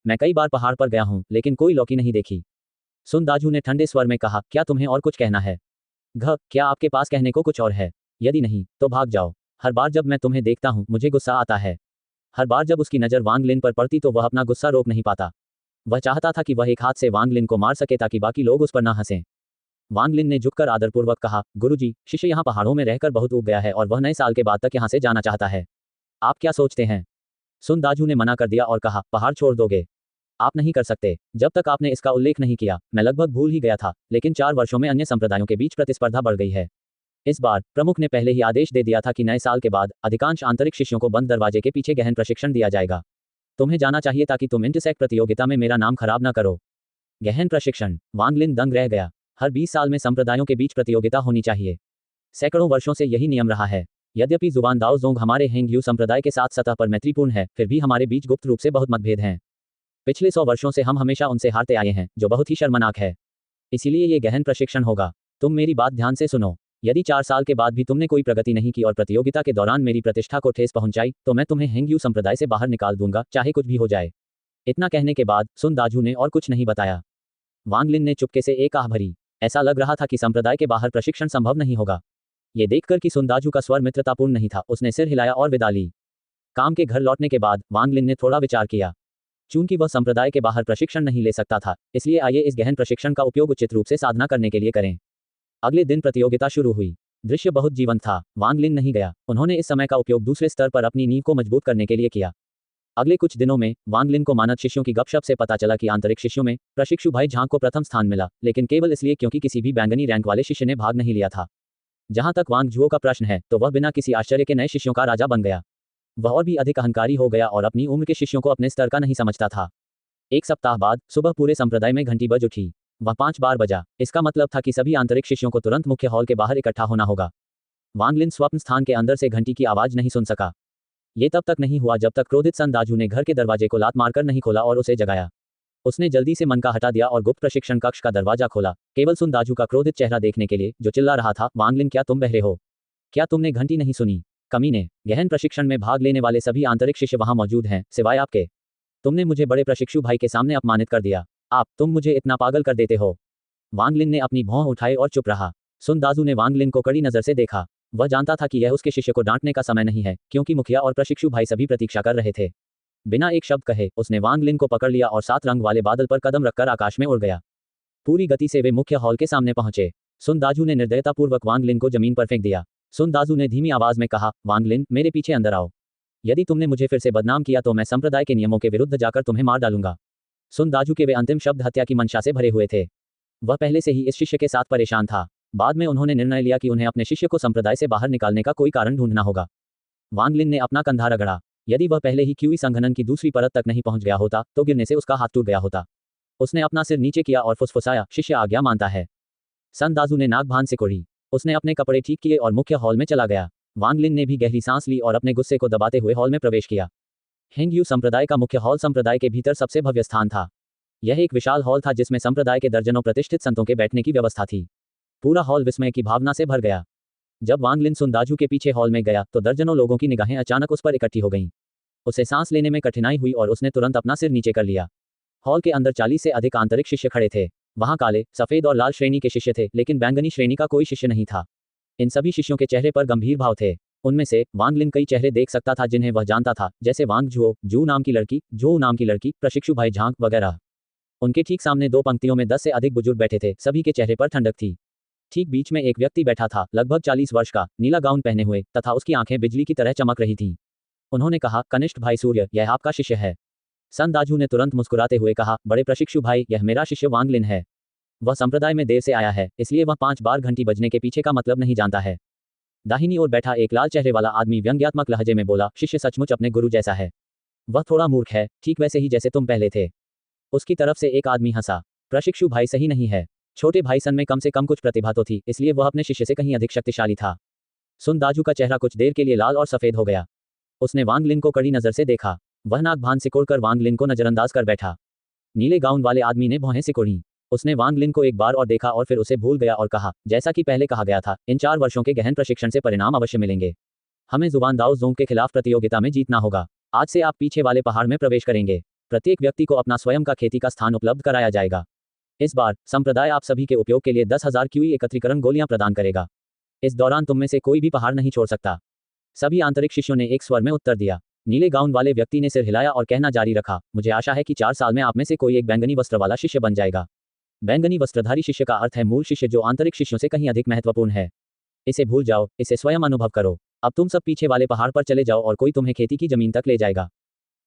मैं कई बार पहाड़ पर गया हूं, लेकिन कोई लौकी नहीं देखी। सुनदाजू ने ठंडे स्वर में कहा, क्या तुम्हें और कुछ कहना है? क्या आपके पास कहने को कुछ और है? यदि नहीं, तो भाग जाओ। हर बार जब मैं तुम्हें देखता हूं, मुझे गुस्सा आता है। हर बार जब उसकी नज़र वांग लिन पर पड़ती तो वह अपना गुस्सा रोक नहीं पाता। वह चाहता था कि वह एक हाथ से वांग लिन को मार सके ताकि बाकी लोग उस पर न हंसें। वांग लिन ने झुककर आदरपूर्वक कहा, गुरुजी, शिष्य यहाँ पहाड़ों में रहकर बहुत ऊब गया है और वह नए साल के बाद तक यहाँ से जाना चाहता है। आप क्या सोचते हैं? सुनदाजू ने मना कर दिया और कहा, पहाड़ छोड़ दोगे? आप नहीं कर सकते। जब तक आपने इसका उल्लेख नहीं किया, मैं लगभग भूल ही गया था, लेकिन 4 वर्षों में अन्य संप्रदायों के बीच प्रतिस्पर्धा बढ़ गई है। इस बार प्रमुख ने पहले ही आदेश दे दिया था कि नए साल के बाद अधिकांश आंतरिक शिष्यों को बंद दरवाजे के पीछे गहन प्रशिक्षण दिया जाएगा। तुम्हें जाना चाहिए ताकि तुम इंटरसेक्ट प्रतियोगिता में मेरा नाम खराब न करो। गहन प्रशिक्षण। वांग लिन दंग रह गया। हर 20 साल में संप्रदायों के बीच प्रतियोगिता होनी चाहिए। सैकड़ों वर्षों से यही नियम रहा है। यद्यपि जुबान दाओ जोंग हमारे हेंग्यू संप्रदाय के साथ सतह पर मैत्रीपूर्ण है, फिर भी हमारे बीच गुप्त रूप से बहुत मतभेद हैं। पिछले 100 वर्षों से हम हमेशा उनसे हारते आए हैं, जो बहुत ही शर्मनाक है। इसीलिए ये गहन प्रशिक्षण होगा। तुम मेरी बात ध्यान से सुनो। यदि 4 साल के बाद भी तुमने कोई प्रगति नहीं की और प्रतियोगिता के दौरान मेरी प्रतिष्ठा को ठेस पहुंचाई, तो मैं तुम्हें हेंग्यू संप्रदाय से बाहर निकाल दूंगा, चाहे कुछ भी हो जाए। इतना कहने के बाद सुनदाजू ने और कुछ नहीं बताया। वांग लिन ने चुपके से एक आह भरी। ऐसा लग रहा था कि संप्रदाय के बाहर प्रशिक्षण संभव नहीं होगा। ये देखकर कि सुनदाजू का स्वर मित्रतापूर्ण नहीं था, उसने सिर हिलाया और विदा ली। काम के घर लौटने के बाद वांग लिन ने थोड़ा विचार किया। चूंकि वह संप्रदाय के बाहर प्रशिक्षण नहीं ले सकता था, इसलिए आइए इस गहन प्रशिक्षण का उपयोग उचित रूप से साधना करने के लिए करें। अगले दिन प्रतियोगिता शुरू हुई। दृश्य बहुत जीवंत था। वांग लिन नहीं गया। उन्होंने इस समय का उपयोग दूसरे स्तर पर अपनी नींव को मजबूत करने के लिए किया। अगले कुछ दिनों में वांग लिन को मानद शिष्यों की गपशप से पता चला कि आंतरिक शिष्यों में प्रशिक्षु भाई झांग को प्रथम स्थान मिला, लेकिन केवल इसलिए क्योंकि किसी भी बैंगनी रैंक वाले शिष्य ने भाग नहीं लिया था। जहां तक वांग झुओ का प्रश्न है, तो वह बिना किसी आश्चर्य के नए शिष्यों का राजा बन गया। वह और भी अधिक अहंकारी हो गया और अपनी उम्र के शिष्यों को अपने स्तर का नहीं समझता था। एक सप्ताह बाद सुबह पूरे संप्रदाय में घंटी बज उठी। वह 5 बार बजा। इसका मतलब था कि सभी आंतरिक शिष्यों को तुरंत मुख्य हॉल के बाहर इकट्ठा होना होगा। वांग लिन स्वप्न स्थान के अंदर से घंटी की आवाज नहीं सुन सका। ये तब तक नहीं हुआ जब तक क्रोधित सन दाजू ने घर के दरवाजे को लात मारकर नहीं खोला और उसे जगाया। उसने जल्दी से मन का हटा दिया और गुप्त प्रशिक्षण कक्ष का दरवाजा खोला, केवल सुन दाजू का क्रोधित चेहरा देखने के लिए, जो चिल्ला रहा था, वांग लिन क्या तुम बहरे हो? क्या तुमने घंटी नहीं सुनी? कमीने! गहन प्रशिक्षण में भाग लेने वाले सभी आंतरिक शिष्य वहां मौजूद हैं, सिवाय आपके। तुमने मुझे बड़े प्रशिक्षु भाई के सामने अपमानित कर दिया। तुम मुझे इतना पागल कर देते हो। वांग लिन ने अपनी भौं उठाई और चुप रहा। सुन दाजू ने वांग लिन को कड़ी नजर से देखा। वह जानता था कि यह उसके शिष्य को डांटने का समय नहीं है, क्योंकि मुखिया और प्रशिक्षु भाई सभी प्रतीक्षा कर रहे थे। बिना एक शब्द कहे उसने वांग लिन को पकड़ लिया और 7 रंग वाले बादल पर कदम रखकर आकाश में उड़ गया। पूरी गति से वे मुख्य हॉल के सामने पहुंचे। सुन दाजू ने निर्दयतापूर्वक वांग लिन को जमीन पर फेंक दिया। सुन दाजू ने धीमी आवाज में कहा, वांग लिन, मेरे पीछे अंदर आओ। यदि तुमने मुझे फिर से बदनाम किया तो मैं संप्रदाय के नियमों के विरुद्ध जाकर तुम्हें मार डालूंगा। सुन दाजू के वे अंतिम शब्द हत्या की मंशा से भरे हुए थे। वह पहले से ही इस शिष्य के साथ परेशान था। बाद में उन्होंने निर्णय लिया कि उन्हें अपने शिष्य को संप्रदाय से बाहर निकालने का कोई कारण ढूंढना होगा। वांग लिन ने अपना कंधा रगड़ा। यदि वह पहले ही क्यूई संघनन की दूसरी परत तक नहीं पहुंच गया होता तो गिरने से उसका हाथ टूट गया होता। उसने अपना सिर नीचे किया और फुसफुसाया, शिष्य आज्ञा मानता है। सन दाजू ने नाक भान सिकोड़ी। उसने अपने कपड़े ठीक किए और मुख्य हॉल में चला गया। वांग लिन ने भी गहरी सांस ली और अपने गुस्से को दबाते हुए हॉल में प्रवेश किया। हेंगयू संप्रदाय का मुख्य हॉल संप्रदाय के भीतर सबसे भव्य स्थान था। यह एक विशाल हॉल था जिसमें संप्रदाय के दर्जनों प्रतिष्ठित संतों के बैठने की व्यवस्था थी। पूरा हॉल विस्मय की भावना से भर गया। जब वांग लिन सुन दाजू के पीछे हॉल में गया तो दर्जनों लोगों की निगाहें अचानक उस पर इकट्ठी हो गईं। उसे सांस लेने में कठिनाई हुई और उसने तुरंत अपना सिर नीचे कर लिया। हॉल के अंदर 40 से अधिक आंतरिक शिष्य खड़े थे। वहां काले, सफेद और लाल श्रेणी के शिष्य थे, लेकिन बैंगनी श्रेणी का कोई शिष्य नहीं था। इन सभी शिष्यों के चेहरे पर गंभीर भाव थे। उनमें से वांग लिन कई चेहरे देख सकता था जिन्हें वह जानता था, जैसे वांग झुओ, जू नाम की लड़की, झो नाम की लड़की, प्रशिक्षु भाई झांग वगैरह। उनके ठीक सामने 2 पंक्तियों में 10 से अधिक बुजुर्ग बैठे थे। सभी के चेहरे पर ठंडक थी। ठीक बीच में एक व्यक्ति बैठा था, लगभग 40 वर्ष का, नीला गाउन पहने हुए, तथा उसकी आंखें बिजली की तरह चमक रही थीं। उन्होंने कहा, कनिष्ठ भाई सूर्य, यह आपका शिष्य है। सन दाजू ने तुरंत मुस्कुराते हुए कहा, बड़े प्रशिक्षु भाई, यह मेरा शिष्य वांग लिन है। वह संप्रदाय में देर से आया है, इसलिए वह 5 बार घंटी बजने के पीछे का मतलब नहीं जानता है। दाहिनी ओर बैठा एक लाल चेहरे वाला आदमी व्यंग्यात्मक लहजे में बोला, शिष्य सचमुच अपने गुरु जैसा है। वह थोड़ा मूर्ख है, ठीक वैसे ही जैसे तुम पहले थे। उसकी तरफ से एक आदमी हंसा। प्रशिक्षु भाई सही नहीं है। छोटे भाई सन में कम से कम कुछ प्रतिभा तो थी, इसलिए वह अपने शिष्य से कहीं अधिक शक्तिशाली था। सुन दाजू का चेहरा कुछ देर के लिए लाल और सफेद हो गया। उसने वांग लिन को कड़ी नजर से देखा। वह नाक भान सिकोड़कर वांग लिन को नजरअंदाज कर बैठा। नीले गाउन वाले आदमी ने भौहें सिकोड़ी। उसने वांग लिन को एक बार और देखा और फिर उसे भूल गया और कहा, जैसा कि पहले कहा गया था, इन 4 वर्षों के गहन प्रशिक्षण से परिणाम अवश्य मिलेंगे। हमें जुबान दाओ जोंग के खिलाफ प्रतियोगिता में जीतना होगा। आज से आप पीछे वाले पहाड़ में प्रवेश करेंगे। प्रत्येक व्यक्ति को अपना स्वयं का खेती का स्थान उपलब्ध कराया जाएगा। इस बार संप्रदाय आप सभी के उपयोग के लिए 10,000 क्यूई एकत्रीकरण गोलियां प्रदान करेगा। इस दौरान तुम में से कोई भी पहाड़ नहीं छोड़ सकता। सभी आंतरिक शिष्यों ने एक स्वर में उत्तर दिया। नीले गाउन वाले व्यक्ति ने सिर हिलाया और कहना जारी रखा, मुझे आशा है कि 4 साल में आप में से कोई एक बैंगनी वस्त्र वाला शिष्य बन जाएगा। बैंगनी वस्त्रधारी शिष्य का अर्थ है मूल शिष्य, जो आंतरिक शिष्यों से कहीं अधिक महत्वपूर्ण है। इसे भूल जाओ, इसे स्वयं अनुभव करो। अब तुम सब पीछे वाले पहाड़ पर चले जाओ और कोई तुम्हें खेती की जमीन तक ले जाएगा।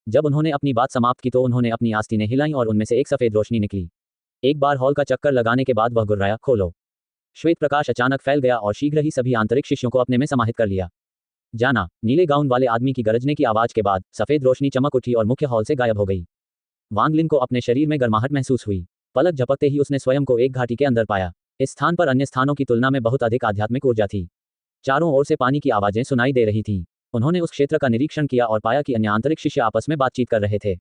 जब उन्होंने अपनी बात समाप्त की तो उन्होंने अपनी आस्तीनें हिलाई और उनमें से एक सफेद रोशनी निकली। एक बार हॉल का चक्कर लगाने के बाद वह गुर्राया, खोलो। श्वेत प्रकाश अचानक फैल गया और शीघ्र ही सभी आंतरिक शिष्यों को अपने में समाहित कर लिया। जाना। नीले गाउन वाले आदमी की गरजने की आवाज के बाद सफेद रोशनी चमक उठी और मुख्य हॉल से गायब हो गई। वांग लिन को अपने शरीर में गर्माहट महसूस हुई। पलक झपकते ही उसने स्वयं को एक घाटी के अंदर पाया। इस स्थान पर अन्य स्थानों की तुलना में बहुत अधिक आध्यात्मिक ऊर्जा थी। चारों ओर से पानी की आवाजें सुनाई दे रही थीं। उन्होंने उस क्षेत्र का निरीक्षण किया और पाया कि अन्य आंतरिक शिष्य आपस में बातचीत कर रहे थे।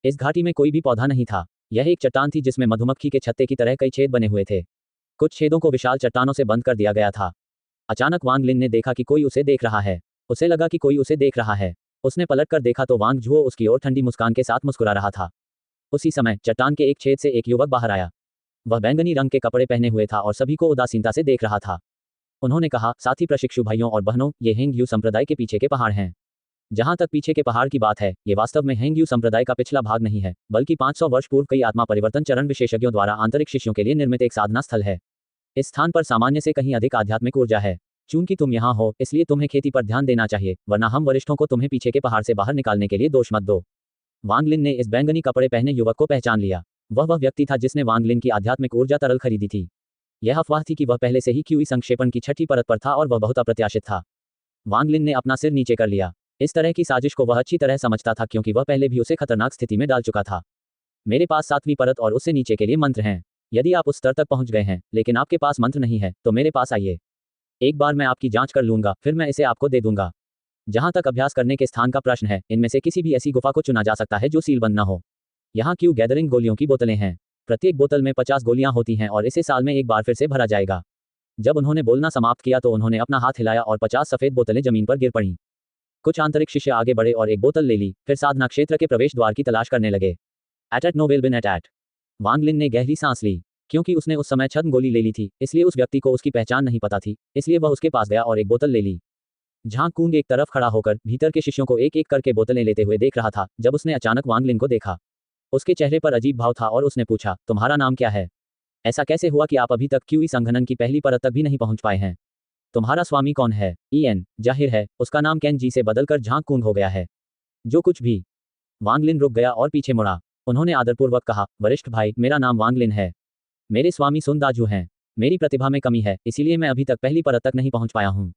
इस घाटी में कोई भी पौधा नहीं था। यह एक चट्टान थी जिसमें मधुमक्खी के छत्ते की तरह कई छेद बने हुए थे। कुछ छेदों को विशाल चट्टानों से बंद कर दिया गया था। अचानक वांग लिन ने देखा कि कोई उसे देख रहा है। उसे लगा कि कोई उसे देख रहा है। उसने पलट कर देखा तो वांग झुओ उसकी ओर ठंडी मुस्कान के साथ मुस्कुरा रहा था। उसी समय चट्टान के एक छेद से एक युवक बाहर आया। वह बैंगनी रंग के कपड़े पहने हुए था और सभी को उदासीनता से देख रहा था। उन्होंने कहा, साथी प्रशिक्षु भाइयों और बहनों, ये हेंगयू संप्रदाय के पीछे के पहाड़ हैं। जहां तक पीछे के पहाड़ की बात है, ये वास्तव में हैंग्यू संप्रदाय का पिछला भाग नहीं है, बल्कि 500 वर्ष पूर्व कई आत्मा परिवर्तन चरण विशेषज्ञों द्वारा आंतरिक शिष्यों के लिए निर्मित एक साधना स्थल है। इस स्थान पर सामान्य से कहीं अधिक आध्यात्मिक ऊर्जा है। चूंकि तुम यहाँ हो, इसलिए तुम्हें खेती पर ध्यान देना चाहिए, वरना हम वरिष्ठों को तुम्हें पीछे के पहाड़ से बाहर निकालने के लिए दोष मत दो। वांग लिन ने इस बैंगनी कपड़े पहने युवक को पहचान लिया। वह व्यक्ति था जिसने वांग लिन की आध्यात्मिक ऊर्जा तरल खरीदी थी। यह अफवाह थी कि वह पहले से ही क्यूई संक्षेपण की छठी परत पर था और वह बहुत अप्रत्याशित था। वांग लिन ने अपना सिर नीचे कर लिया। इस तरह की साजिश को वह अच्छी तरह समझता था क्योंकि वह पहले भी उसे खतरनाक स्थिति में डाल चुका था। मेरे पास 7वीं परत और उससे नीचे के लिए मंत्र हैं। यदि आप उस स्तर तक पहुंच गए हैं लेकिन आपके पास मंत्र नहीं है तो मेरे पास आइए। एक बार मैं आपकी जांच कर लूंगा, फिर मैं इसे आपको दे दूंगा। जहां तक अभ्यास करने के स्थान का प्रश्न है, इनमें से किसी भी ऐसी गुफा को चुना जा सकता है जो सील बंद न हो। यहाँ क्यू गैदरिंग गोलियों की बोतलें हैं। प्रत्येक बोतल में 50 गोलियां होती हैं और इसे साल में एक बार फिर से भरा जाएगा। जब उन्होंने बोलना समाप्त किया तो उन्होंने अपना हाथ हिलाया और 50 सफेद बोतलें जमीन पर गिर पड़ीं। कुछ आंतरिक शिष्य आगे बढ़े और एक बोतल ले ली, फिर साधना क्षेत्र के प्रवेश द्वार की तलाश करने लगे। एट नोवेल बिन एट। वांग लिन ने गहरी सांस ली। क्योंकि उसने उस समय छद्म गोली ले ली थी, इसलिए उस व्यक्ति को उसकी पहचान नहीं पता थी, इसलिए वह उसके पास गया और एक बोतल ले ली। झांग कूंग एक तरफ खड़ा होकर भीतर के शिष्यों को एक एक करके बोतलें लेते हुए देख रहा था जब उसने अचानक वांग लिन को देखा। उसके चेहरे पर अजीब भाव था और उसने पूछा, तुम्हारा नाम क्या है? ऐसा कैसे हुआ कि आप अभी तक क्यूई संघनन की पहली परत तक भी नहीं पहुंच पाए हैं? तुम्हारा स्वामी कौन है? ईएन। जाहिर है उसका नाम कैन जी से बदलकर झांग कूंग हो गया है। जो कुछ भी। वांग लिन रुक गया और पीछे मुड़ा। उन्होंने आदरपूर्वक कहा, वरिष्ठ भाई, मेरा नाम वांग लिन है। मेरे स्वामी सुन दाजू हैं। मेरी प्रतिभा में कमी है, इसीलिए मैं अभी तक पहली परत तक नहीं पहुंच पाया हूं।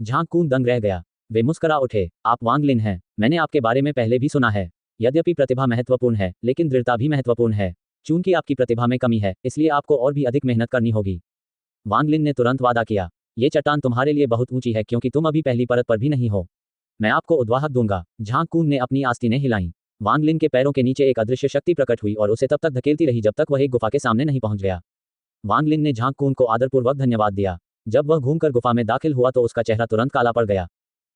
झांग कूंग दंग रह गया। वे मुस्करा उठे, आप वांग लिन हैं। मैंने आपके बारे में पहले भी सुना है। यद्यपि प्रतिभा महत्वपूर्ण है, लेकिन दृढ़ता भी महत्वपूर्ण है। चूंकि आपकी प्रतिभा में कमी है, इसलिए आपको और भी अधिक मेहनत करनी होगी। वांग लिन ने तुरंत वादा किया, ये चट्टान तुम्हारे लिए बहुत ऊंची है क्योंकि तुम अभी पहली परत पर भी नहीं हो। मैं आपको उद्वाहक दूंगा। झांग कूंग ने अपनी आस्तीनें हिलाईं। वांग लिन के पैरों के नीचे एक अदृश्य शक्ति प्रकट हुई और उसे तब तक धकेलती रही जब तक वह एक गुफा के सामने नहीं पहुंच गया। वांग लिन ने झांग कूंग को आदरपूर्वक धन्यवाद दिया। जब वह घूमकर गुफा में दाखिल हुआ तो उसका चेहरा तुरंत काला पड़ गया।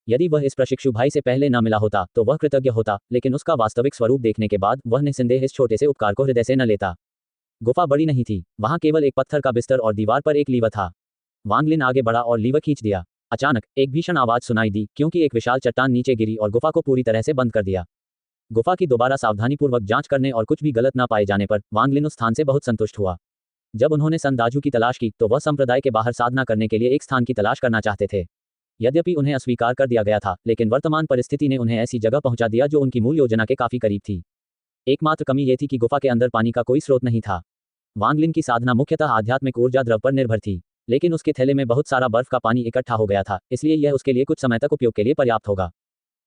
यदि वह इस प्रशिक्षु भाई से पहले न मिला होता तो वह कृतज्ञ होता, लेकिन उसका वास्तविक स्वरूप देखने के बाद वह निस्संदेह इस छोटे से उपकार को हृदय से न लेता। गुफा बड़ी नहीं थी, वहां केवल एक पत्थर का बिस्तर और दीवार पर एक लीवर था। वांग लिन आगे बढ़ा और लीवर खींच दिया। अचानक एक भीषण आवाज सुनाई दी क्योंकि एक विशाल चट्टान नीचे गिरी और गुफा को पूरी तरह से बंद कर दिया। गुफा की दोबारा सावधानीपूर्वक जांच करने और कुछ भी गलत न पाए जाने पर वांग लिन उस स्थान से बहुत संतुष्ट हुआ। जब उन्होंने संदाजू की तलाश की तो वह संप्रदाय के बाहर साधना करने के लिए एक स्थान की तलाश करना चाहते थे। यद्यपि उन्हें अस्वीकार कर दिया गया था, लेकिन वर्तमान परिस्थिति ने उन्हें ऐसी जगह पहुंचा दिया जो उनकी मूल योजना के काफी करीब थी। एकमात्र कमी यह थी कि गुफा के अंदर पानी का कोई स्रोत नहीं था। वांग लिन की साधना मुख्यतः आध्यात्मिक ऊर्जा द्रव पर निर्भर थी, लेकिन उसके थैले में बहुत सारा बर्फ का पानी इकट्ठा हो गया था, इसलिए यह उसके लिए कुछ समय तक उपयोग के लिए पर्याप्त होगा।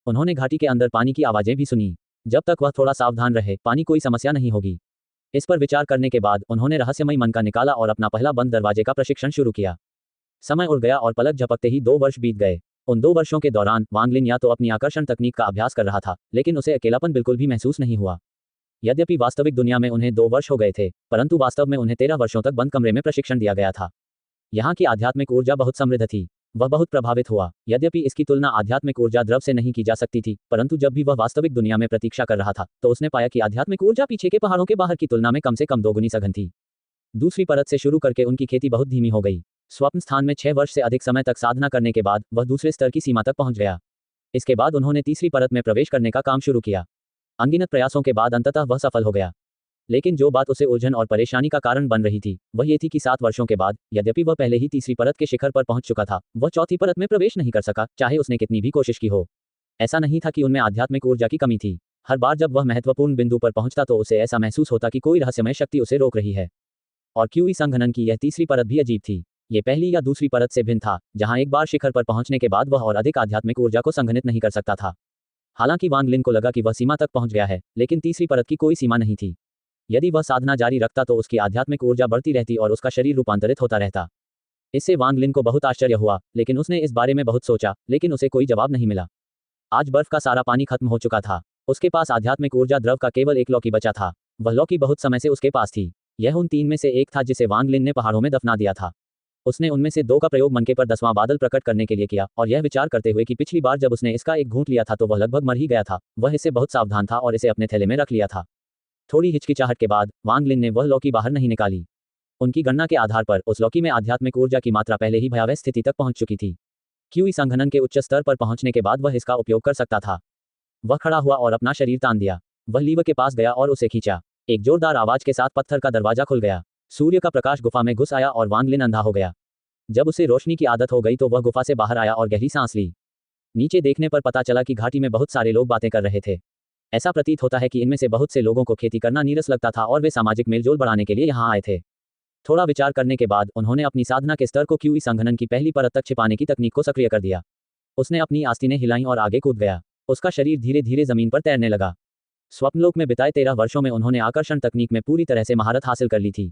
उन्होंने घाटी के अंदर पानी की आवाजें भी सुनी। जब तक वह थोड़ा सावधान रहे, पानी कोई समस्या नहीं होगी। इस पर विचार करने के बाद उन्होंने रहस्यमय मन का निकाला और अपना पहला बंद दरवाजे का प्रशिक्षण शुरू किया। समय उड़ गया और पलक झपकते ही 2 वर्ष बीत गए। उन 2 वर्षों के दौरान वांग लिन या तो अपनी आकर्षण तकनीक का अभ्यास कर रहा था, लेकिन उसे अकेलापन बिल्कुल भी महसूस नहीं हुआ। यद्यपि वास्तविक दुनिया में उन्हें 2 वर्ष हो गए थे, परंतु वास्तव में उन्हें 13 वर्षों तक बंद कमरे में प्रशिक्षण दिया गया था। यहाँ की आध्यात्मिक ऊर्जा बहुत समृद्ध थी। वह बहुत प्रभावित हुआ। यद्यपि इसकी तुलना आध्यात्मिक ऊर्जा द्रव से नहीं की जा सकती थी, परंतु जब भी वह वास्तविक दुनिया में प्रतीक्षा कर रहा था तो उसने पाया कि आध्यात्मिक ऊर्जा पीछे के पहाड़ों के बाहर की तुलना में कम से कम 2 गुनी सघन थी। दूसरी परत से शुरू करके उनकी खेती बहुत धीमी हो गई। स्वप्न स्थान में 6 वर्ष से अधिक समय तक साधना करने के बाद वह दूसरे स्तर की सीमा तक पहुंच गया। इसके बाद उन्होंने तीसरी परत में प्रवेश करने का काम शुरू किया। अनगिनत प्रयासों के बाद अंततः वह सफल हो गया। लेकिन जो बात उसे उलझन और परेशानी का कारण बन रही थी वह ये थी कि 7 वर्षों के बाद, यद्यपि वह पहले ही तीसरी परत के शिखर पर पहुंच चुका था, वह चौथी परत में प्रवेश नहीं कर सका, चाहे उसने कितनी भी कोशिश की हो। ऐसा नहीं था कि उनमें आध्यात्मिक ऊर्जा की कमी थी। हर बार जब वह महत्वपूर्ण बिंदु पर पहुंचता तो उसे ऐसा महसूस होता कि कोई रहस्यमय शक्ति उसे रोक रही है। और क्यूई संघनन की यह तीसरी परत भी अजीब थी। ये पहली या दूसरी परत से भिन्न था, जहां एक बार शिखर पर पहुंचने के बाद वह और अधिक आध्यात्मिक ऊर्जा को संघनित नहीं कर सकता था। हालांकि वांग लिन को लगा कि वह सीमा तक पहुंच गया है, लेकिन तीसरी परत की कोई सीमा नहीं थी। यदि वह साधना जारी रखता तो उसकी आध्यात्मिक ऊर्जा बढ़ती रहती और उसका शरीर रूपांतरित होता रहता। इससे वांग लिन को बहुत आश्चर्य हुआ, लेकिन उसने इस बारे में बहुत सोचा, लेकिन उसे कोई जवाब नहीं मिला। आज बर्फ का सारा पानी खत्म हो चुका था। उसके पास आध्यात्मिक ऊर्जा द्रव का केवल एक लौकी बचा था। वह लौकी बहुत समय से उसके पास थी। यह उन 3 में से एक था जिसे वांग लिन ने पहाड़ों में दफना दिया था। उसने उनमें से 2 का प्रयोग मनके पर 10वां बादल प्रकट करने के लिए किया और यह विचार करते हुए कि पिछली बार जब उसने इसका एक घूंट लिया था तो वह लगभग मर ही गया था, वह इससे बहुत सावधान था और इसे अपने थैले में रख लिया था। थोड़ी हिचकिचाहट के बाद वांग लिन ने वह लौकी बाहर नहीं निकाली। उनकी गणना के आधार पर उस लौकी में आध्यात्मिक ऊर्जा की मात्रा पहले ही भयावह स्थिति तक पहुंच चुकी थी। क्यूई संघनन के उच्च स्तर पर पहुंचने के बाद वह इसका उपयोग कर सकता था। वह खड़ा हुआ और अपना शरीर तान दिया। वह लीवर के पास गया और उसे खींचा। एक जोरदार आवाज के साथ पत्थर का दरवाजा खुल गया। सूर्य का प्रकाश गुफा में घुस आया और वांग लिन अंधा हो गया। जब उसे रोशनी की आदत हो गई तो वह गुफा से बाहर आया और गहरी सांस ली। नीचे देखने पर पता चला कि घाटी में बहुत सारे लोग बातें कर रहे थे। ऐसा प्रतीत होता है कि इनमें से बहुत से लोगों को खेती करना नीरस लगता था और वे सामाजिक मेलजोल बढ़ाने के लिए यहाँ आए थे। थोड़ा विचार करने के बाद उन्होंने अपनी साधना के स्तर को क्यूई संघनन की पहली परत तक छिपाने की तकनीक को सक्रिय कर दिया। उसने अपनी आस्तीनें हिलाईं और आगे कूद गया। उसका शरीर धीरे धीरे जमीन पर तैरने लगा। स्वप्नलोक में बिताए 13 वर्षों में उन्होंने आकर्षण तकनीक में पूरी तरह से महारत हासिल कर ली थी।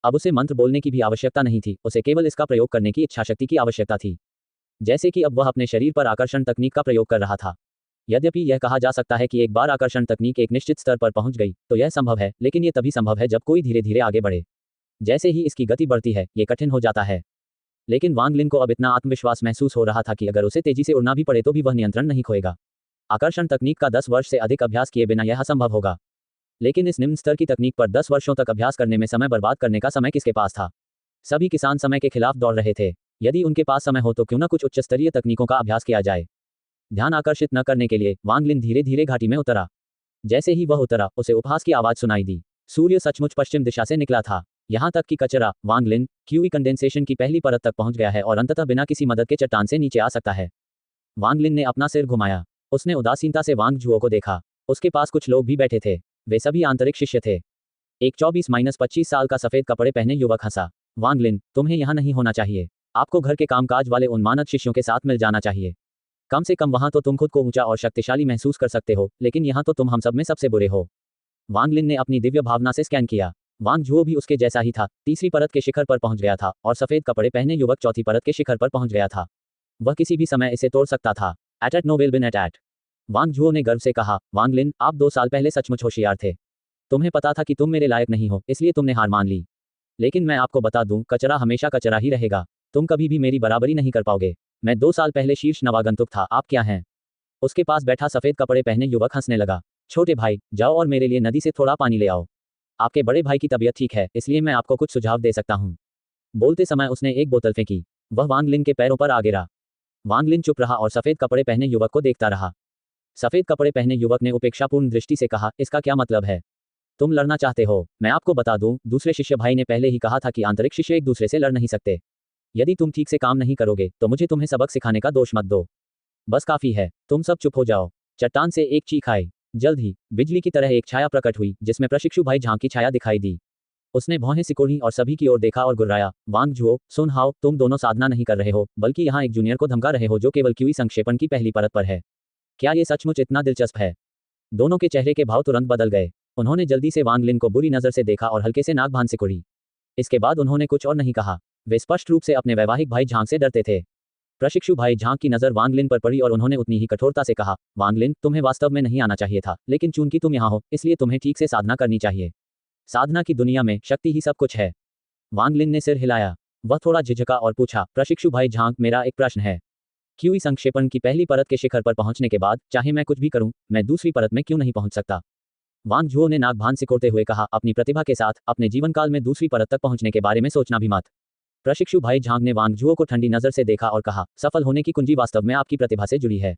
अब उसे मंत्र बोलने की भी आवश्यकता नहीं थी, उसे केवल इसका प्रयोग करने की इच्छाशक्ति की आवश्यकता थी। जैसे कि अब वह अपने शरीर पर आकर्षण तकनीक का प्रयोग कर रहा था। यद्यपि यह कहा जा सकता है कि एक बार आकर्षण तकनीक एक निश्चित स्तर पर पहुंच गई तो यह संभव है, लेकिन यह तभी संभव है जब कोई धीरे धीरे आगे बढ़े। जैसे ही इसकी गति बढ़ती है ये कठिन हो जाता है। लेकिन वांग लिन को अब इतना आत्मविश्वास महसूस हो रहा था कि अगर उसे तेजी से उड़ना भी पड़े तो भी वह नियंत्रण नहीं खोएगा। आकर्षण तकनीक का 10 वर्ष से अधिक अभ्यास किए बिना यह असंभव होगा। लेकिन इस निम्न स्तर की तकनीक पर 10 वर्षों तक अभ्यास करने में समय बर्बाद करने का समय किसके पास था? सभी किसान समय के खिलाफ दौड़ रहे थे। यदि उनके पास समय हो तो क्यों न कुछ उच्च स्तरीय तकनीकों का अभ्यास किया जाए। ध्यान आकर्षित न करने के लिए वांग लिन धीरे धीरे घाटी में उतरा। जैसे ही वह उतरा उसे उपहास की आवाज सुनाई दी। सूर्य सचमुच पश्चिम दिशा से निकला था। यहाँ तक कि कचरा वांग लिन क्यूई कंडेंसेशन की पहली परत तक पहुंच गया है और अंततः बिना किसी मदद के चट्टान से नीचे आ सकता है। वांग लिन ने अपना सिर घुमाया। उसने उदासीनता से वांग जुओ को देखा। उसके पास कुछ लोग भी बैठे थे। वे सभी आंतरिक शिष्य थे। एक 24-25 साल का सफेद कपड़े पहने युवक हंसा। वांग लिन, तुम्हें यहाँ नहीं होना चाहिए। आपको घर के कामकाज वाले उन मानद शिष्यों के साथ मिल जाना चाहिए। कम से कम वहां तो तुम खुद को ऊंचा और शक्तिशाली महसूस कर सकते हो, लेकिन यहाँ तो तुम हम सब में सबसे बुरे हो। वांग लिन ने अपनी दिव्य भावना से स्कैन किया। वांग जुओ भी उसके जैसा ही था। तीसरी परत के शिखर पर पहुंच गया था और सफेद कपड़े पहने युवक चौथी परत के शिखर पर पहुंच गया था। वह किसी भी समय इसे तोड़ सकता था। एट नो विल बिन एट। वांग जुओ ने गर्व से कहा, वांग लिन, आप 2 साल पहले सचमुच होशियार थे। तुम्हें पता था कि तुम मेरे लायक नहीं हो, इसलिए तुमने हार मान ली। लेकिन मैं आपको बता दूं, कचरा हमेशा कचरा ही रहेगा। तुम कभी भी मेरी बराबरी नहीं कर पाओगे। मैं 2 साल पहले शीर्ष नवागंतुक था, आप क्या हैं? उसके पास बैठा सफेद कपड़े पहने युवक हंसने लगा। छोटे भाई, जाओ और मेरे लिए नदी से थोड़ा पानी ले आओ। आपके बड़े भाई की तबीयत ठीक है, इसलिए मैं आपको कुछ सुझाव दे सकता हूँ। बोलते समय उसने एक बोतल फेंकी। वह वांग लिन के पैरों पर आ गिरा। वांग लिन चुप रहा और सफेद कपड़े पहने युवक को देखता रहा। सफेद कपड़े पहने युवक ने उपेक्षापूर्ण दृष्टि से कहा, इसका क्या मतलब है? तुम लड़ना चाहते हो? मैं आपको बता दूं, दूसरे शिष्य भाई ने पहले ही कहा था कि आंतरिक शिष्य एक दूसरे से लड़ नहीं सकते। यदि तुम ठीक से काम नहीं करोगे तो मुझे तुम्हें सबक सिखाने का दोष मत दो। बस काफी है, तुम सब चुप हो जाओ। चट्टान से एक चीख आई। जल्द ही बिजली की तरह एक छाया प्रकट हुई जिसमें प्रशिक्षु भाई झांग की छाया दिखाई दी। उसने भौहें सिकोड़ी और सभी की ओर देखा और गुर्राया, वांग जुओ, सुन हाओ, तुम दोनों साधना नहीं कर रहे हो, बल्कि यहाँ एक जूनियर को धमका रहे हो जो केवल क्यूई संक्षेपण की पहली परत पर है। क्या ये सचमुच इतना दिलचस्प है? दोनों के चेहरे के भाव तुरंत बदल गए। उन्होंने जल्दी से वांग लिन को बुरी नजर से देखा और हल्के से नाक बांध सिकोड़ी। इसके बाद उन्होंने कुछ और नहीं कहा। वे स्पष्ट रूप से अपने वैवाहिक भाई झांग से डरते थे। प्रशिक्षु भाई झांग की नजर वांग लिन पर पड़ी और उन्होंने उतनी ही कठोरता से कहा, वांग लिन, तुम्हें वास्तव में नहीं आना चाहिए था, लेकिन चूंकि तुम यहाँ हो इसलिए तुम्हें ठीक से साधना करनी चाहिए। साधना की दुनिया में शक्ति ही सब कुछ है। वांग लिन ने सिर हिलाया। वह थोड़ा झिझका और पूछा, प्रशिक्षु भाई झांग, मेरा एक प्रश्न है। क्यूई संक्षेपण की पहली परत के शिखर पर पहुंचने के बाद चाहे मैं कुछ भी करूं, मैं दूसरी परत में क्यों नहीं पहुंच सकता? वांग जुओ ने नाक भान सिकोड़ते हुए कहा, अपनी प्रतिभा के साथ अपने जीवन काल में दूसरी परत तक पहुंचने के बारे में सोचना भी मत। प्रशिक्षु भाई झांग ने वांग जुओ को ठंडी नजर से देखा और कहा, सफल होने की कुंजी वास्तव में आपकी प्रतिभा से जुड़ी है।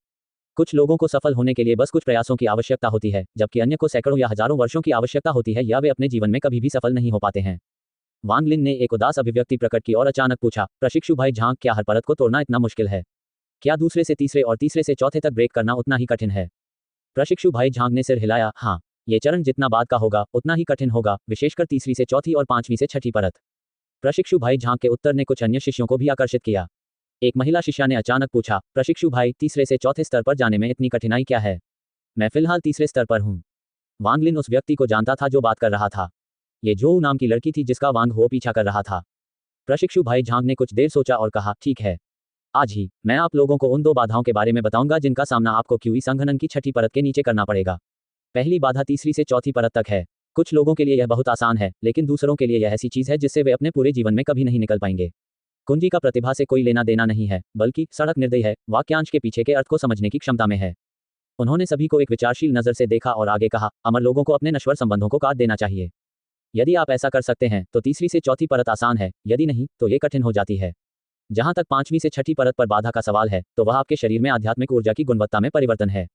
कुछ लोगों को सफल होने के लिए बस कुछ प्रयासों की आवश्यकता होती है, जबकि अन्य को सैकड़ों या हजारों वर्षों की आवश्यकता होती है या वे अपने जीवन में कभी भी सफल नहीं हो पाते हैं। वांग लिन ने एक उदास अभिव्यक्ति प्रकट की और अचानक पूछा, प्रशिक्षु भाई झांग, क्या हर परत को तोड़ना इतना मुश्किल है? क्या दूसरे से तीसरे और तीसरे से चौथे तक ब्रेक करना उतना ही कठिन है? प्रशिक्षु भाई झांग ने सिर हिलाया, हाँ, ये चरण जितना बाद का होगा उतना ही कठिन होगा, विशेषकर तीसरी से चौथी और पांचवीं से छठी परत। प्रशिक्षु भाई झांग के उत्तर ने कुछ अन्य शिष्यों को भी आकर्षित किया। एक महिला शिष्या ने अचानक पूछा, प्रशिक्षु भाई, तीसरे से चौथे स्तर पर जाने में इतनी कठिनाई क्या है? मैं फिलहाल तीसरे स्तर पर हूँ। वांग लिन उस व्यक्ति को जानता था जो बात कर रहा था। ये जो नाम की लड़की थी जिसका वांग हो पीछा कर रहा था। प्रशिक्षु भाई झांग ने कुछ देर सोचा और कहा, ठीक है, आज ही मैं आप लोगों को उन 2 बाधाओं के बारे में बताऊंगा जिनका सामना आपको क्यूई संघनन की छठी परत के नीचे करना पड़ेगा। पहली बाधा तीसरी से चौथी परत तक है। कुछ लोगों के लिए यह बहुत आसान है, लेकिन दूसरों के लिए यह ऐसी चीज है जिससे वे अपने पूरे जीवन में कभी नहीं निकल पाएंगे। कुंजी का प्रतिभा से कोई लेना देना नहीं है, बल्कि सड़क निर्दयी है, वाक्यांश के पीछे के अर्थ को समझने की क्षमता में है। उन्होंने सभी को एक विचारशील नजर से देखा और आगे कहा, अमर लोगों को अपने नश्वर संबंधों को काट देना चाहिए। यदि आप ऐसा कर सकते हैं तो तीसरी से चौथी परत आसान है, यदि नहीं तो ये कठिन हो जाती है। जहां तक 5वीं से 6ठी परत पर बाधा का सवाल है, तो वह आपके शरीर में आध्यात्मिक ऊर्जा की गुणवत्ता में परिवर्तन है।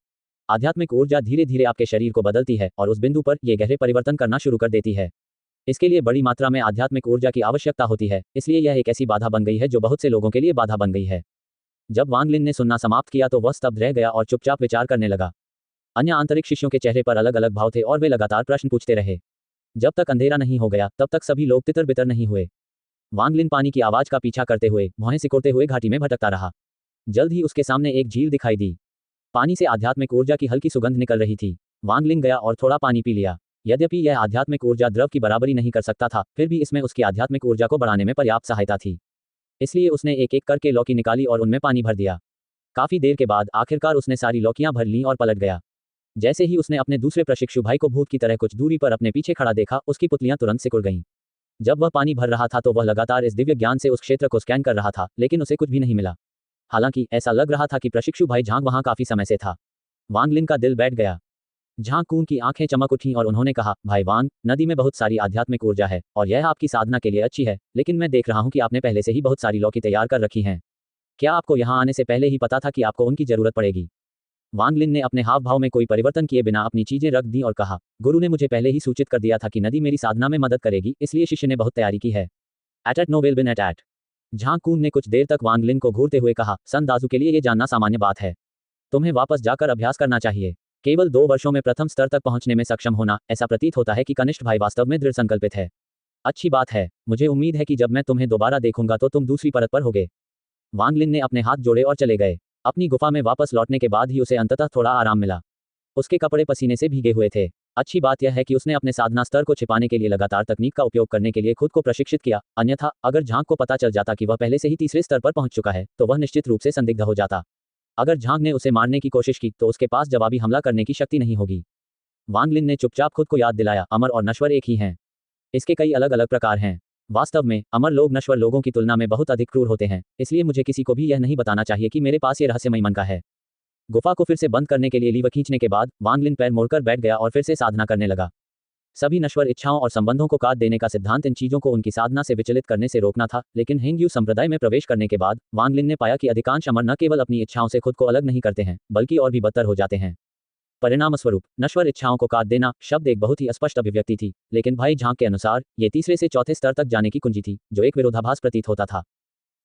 आध्यात्मिक ऊर्जा धीरे धीरे आपके शरीर को बदलती है और उस बिंदु पर यह गहरे परिवर्तन करना शुरू कर देती है। इसके लिए बड़ी मात्रा में आध्यात्मिक ऊर्जा की आवश्यकता होती है, इसलिए यह एक ऐसी बाधा बन गई है जो बहुत से लोगों के लिए बाधा बन गई है। जब वांग लिन ने सुनना समाप्त किया तो वह स्तब्ध रह गया और चुपचाप विचार करने लगा। अन्य आंतरिक शिष्यों के चेहरे पर अलग अलग भाव थे और वे लगातार प्रश्न पूछते रहे। जब तक अंधेरा नहीं हो गया तब तक सभी लोग तितर बितर नहीं हुए। वांग लिन पानी की आवाज का पीछा करते हुए भौहें सिकोड़ते हुए घाटी में भटकता रहा। जल्द ही उसके सामने एक झील दिखाई दी। पानी से आध्यात्मिक ऊर्जा की हल्की सुगंध निकल रही थी। वांग लिन गया और थोड़ा पानी पी लिया। यद्यपि यह आध्यात्मिक ऊर्जा द्रव की बराबरी नहीं कर सकता था, फिर भी इसमें उसकी आध्यात्मिक ऊर्जा को बढ़ाने में पर्याप्त सहायता थी। इसलिए उसने एक एक करके लौकी निकाली और उनमें पानी भर दिया। काफी देर के बाद आखिरकार उसने सारी लौकियां भर लीं और पलट गया। जैसे ही उसने अपने दूसरे प्रशिक्षु भाई को भूत की तरह कुछ दूरी पर अपने पीछे खड़ा देखा, उसकी पुतलियां तुरंत सिकुड़ गईं। जब वह पानी भर रहा था तो वह लगातार इस दिव्य ज्ञान से उस क्षेत्र को स्कैन कर रहा था, लेकिन उसे कुछ भी नहीं मिला। हालांकि ऐसा लग रहा था कि प्रशिक्षु भाई झांग वहां काफी समय से था। वांग लिन का दिल बैठ गया। झांग कून की आंखें चमक उठीं और उन्होंने कहा, भाई वांग, नदी में बहुत सारी आध्यात्मिक ऊर्जा है और यह आपकी साधना के लिए अच्छी है, लेकिन मैं देख रहा हूं कि आपने पहले से ही बहुत सारी लौकी तैयार कर रखी हैं। क्या आपको यहां आने से पहले ही पता था कि आपको उनकी जरूरत पड़ेगी? वांग लिन ने अपने हाव भाव में कोई परिवर्तन किए बिना अपनी चीजें रख दी और कहा, गुरु ने मुझे पहले ही सूचित कर दिया था कि नदी मेरी साधना में मदद करेगी, इसलिए शिष्य ने बहुत तैयारी की है। एट नो विल बिन एट। झांग कून ने कुछ देर तक वांग लिन को घूरते हुए कहा, सन दाजू के लिए यह जानना सामान्य बात है। तुम्हें वापस जाकर अभ्यास करना चाहिए। केवल 2 वर्षों में प्रथम स्तर तक पहुंचने में सक्षम होना, ऐसा प्रतीत होता है कि कनिष्ठ भाई वास्तव में दृढ़ संकल्पित है। अच्छी बात है, मुझे उम्मीद है कि जब मैं तुम्हें दोबारा देखूंगा तो तुम दूसरी परत पर होगे। वांग लिन ने अपने हाथ जोड़े और चले गए। अपनी गुफा में वापस लौटने के बाद ही उसे अंततः थोड़ा आराम मिला। उसके कपड़े पसीने से भीगे हुए थे। अच्छी बात यह है कि उसने अपने साधना स्तर को छिपाने के लिए लगातार तकनीक का उपयोग करने के लिए खुद को प्रशिक्षित किया, अन्यथा अगर झांग को पता चल जाता कि वह पहले से ही तीसरे स्तर पर पहुंच चुका है तो वह निश्चित रूप से संदिग्ध हो जाता। अगर झांग ने उसे मारने की कोशिश की तो उसके पास जवाबी हमला करने की शक्ति नहीं होगी। वांग लिन ने चुपचाप खुद को याद दिलाया, अमर और नश्वर एक ही हैं। इसके कई अलग अलग प्रकार हैं। वास्तव में अमर लोग नश्वर लोगों की तुलना में बहुत अधिक क्रूर होते हैं, इसलिए मुझे किसी को भी यह नहीं बताना चाहिए कि मेरे पास ये रहस्यमय मन का है। गुफा को फिर से बंद करने के लिए लीवर खींचने के बाद वांग लिन पैर मोड़कर बैठ गया और फिर से साधना करने लगा। सभी नश्वर इच्छाओं और संबंधों को काट देने का सिद्धांत इन चीजों को उनकी साधना से विचलित करने से रोकना था, लेकिन हेंग्यू संप्रदाय में प्रवेश करने के बाद वांग लिन ने पाया कि अधिकांश अमर न केवल अपनी इच्छाओं से खुद को अलग नहीं करते हैं, बल्कि और भी बदतर हो जाते हैं। परिणामस्वरूप नश्वर इच्छाओं को काट देना शब्द एक बहुत ही स्पष्ट अभिव्यक्ति थी, लेकिन भाई झांग के अनुसार ये तीसरे से चौथे स्तर तक जाने की कुंजी थी, जो एक विरोधाभास प्रतीत होता था।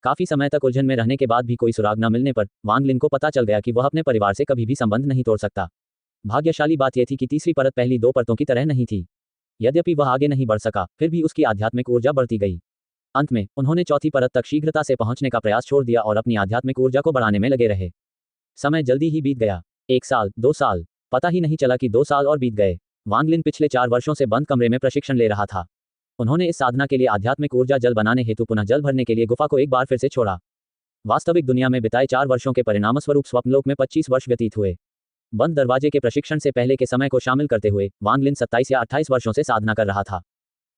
काफी समय तक उलझन में रहने के बाद भी कोई सुराग न मिलने पर वांग लिन को पता चल गया कि वह अपने परिवार से कभी भी संबंध नहीं तोड़ सकता। भाग्यशाली बात यह थी कि तीसरी परत पहली 2 परतों की तरह नहीं थी। यद्यपि वह आगे नहीं बढ़ सका, फिर भी उसकी आध्यात्मिक ऊर्जा बढ़ती गई। अंत में उन्होंने चौथी परत तक शीघ्रता से पहुंचने का प्रयास छोड़ दिया और अपनी आध्यात्मिक ऊर्जा को बढ़ाने में लगे रहे। समय जल्दी ही बीत गया। 1 साल, 2 साल, पता ही नहीं चला कि 2 साल और बीत गए। वांग लिन पिछले 4 वर्षों से बंद कमरे में प्रशिक्षण ले रहा था। उन्होंने इस साधना के लिए आध्यात्मिक ऊर्जा जल बनाने हेतु पुनः जल भरने के लिए गुफा को एक बार फिर से छोड़ा। वास्तविक दुनिया में बिताए 4 वर्षों के परिणामस्वरूप स्वप्नलोक में 25 वर्ष व्यतीत हुए। बंद दरवाजे के प्रशिक्षण से पहले के समय को शामिल करते हुए वांग लिन 27 या 28 वर्षों से साधना कर रहा था।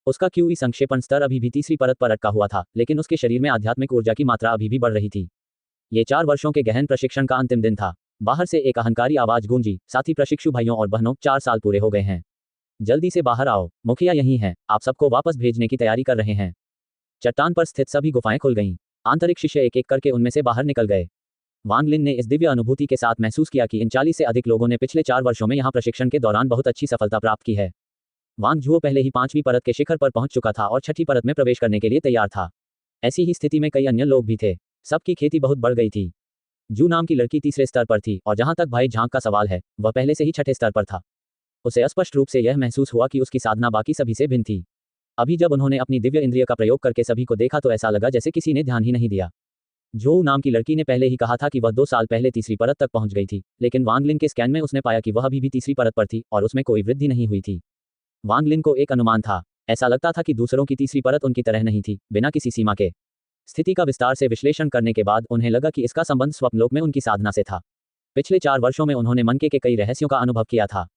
उसका क्यूई संक्षेपण स्तर अभी भी तीसरी परत पर अटका हुआ था, लेकिन उसके शरीर में आध्यात्मिक ऊर्जा की मात्रा अभी भी बढ़ रही थी। ये 4 वर्षों के गहन प्रशिक्षण का अंतिम दिन था। बाहर से एक अहंकारी आवाज गूंजी, साथी प्रशिक्षु भाइयों और बहनों, 4 साल पूरे हो गए हैं। जल्दी से बाहर आओ, मुखिया यही हैं, आप सबको वापस भेजने की तैयारी कर रहे हैं। चट्टान पर स्थित सभी गुफाएं खुल गईं। आंतरिक शिष्य एक एक करके उनमें से बाहर निकल गए। वांग लिन ने इस दिव्य अनुभूति के साथ महसूस किया कि इन 40 से अधिक लोगों ने पिछले 4 वर्षों में यहाँ प्रशिक्षण के दौरान बहुत अच्छी सफलता प्राप्त की है। वांग झुओ पहले ही 5वीं परत के शिखर पर पहुंच चुका था और 6ठी परत में प्रवेश करने के लिए तैयार था। ऐसी ही स्थिति में कई अन्य लोग भी थे। सबकी खेती बहुत बढ़ गई थी। जू नाम की लड़की तीसरे स्तर पर थी और जहां तक भाई झांग का सवाल है, वह पहले से ही 6ठे स्तर पर था। उसे स्पष्ट रूप से यह महसूस हुआ कि उसकी साधना बाकी सभी से भिन्न थी। अभी जब उन्होंने अपनी दिव्य इंद्रिय का प्रयोग करके सभी को देखा तो ऐसा लगा जैसे किसी ने ध्यान ही नहीं दिया। जो नाम की लड़की ने पहले ही कहा था कि वह 2 साल पहले तीसरी परत तक पहुंच गई थी, लेकिन वांग लिन के स्कैन में उसने पाया कि वह अभी भी तीसरी परत पर थी और उसमें कोई वृद्धि नहीं हुई थी। वांग लिन को एक अनुमान था। ऐसा लगता था कि दूसरों की तीसरी परत उनकी तरह नहीं थी, बिना किसी सीमा के। स्थिति का विस्तार से विश्लेषण करने के बाद उन्हें लगा कि इसका संबंध स्वप्नलोक में उनकी साधना से था। पिछले 4 वर्षों में उन्होंने मन के कई रहस्यों का अनुभव किया था।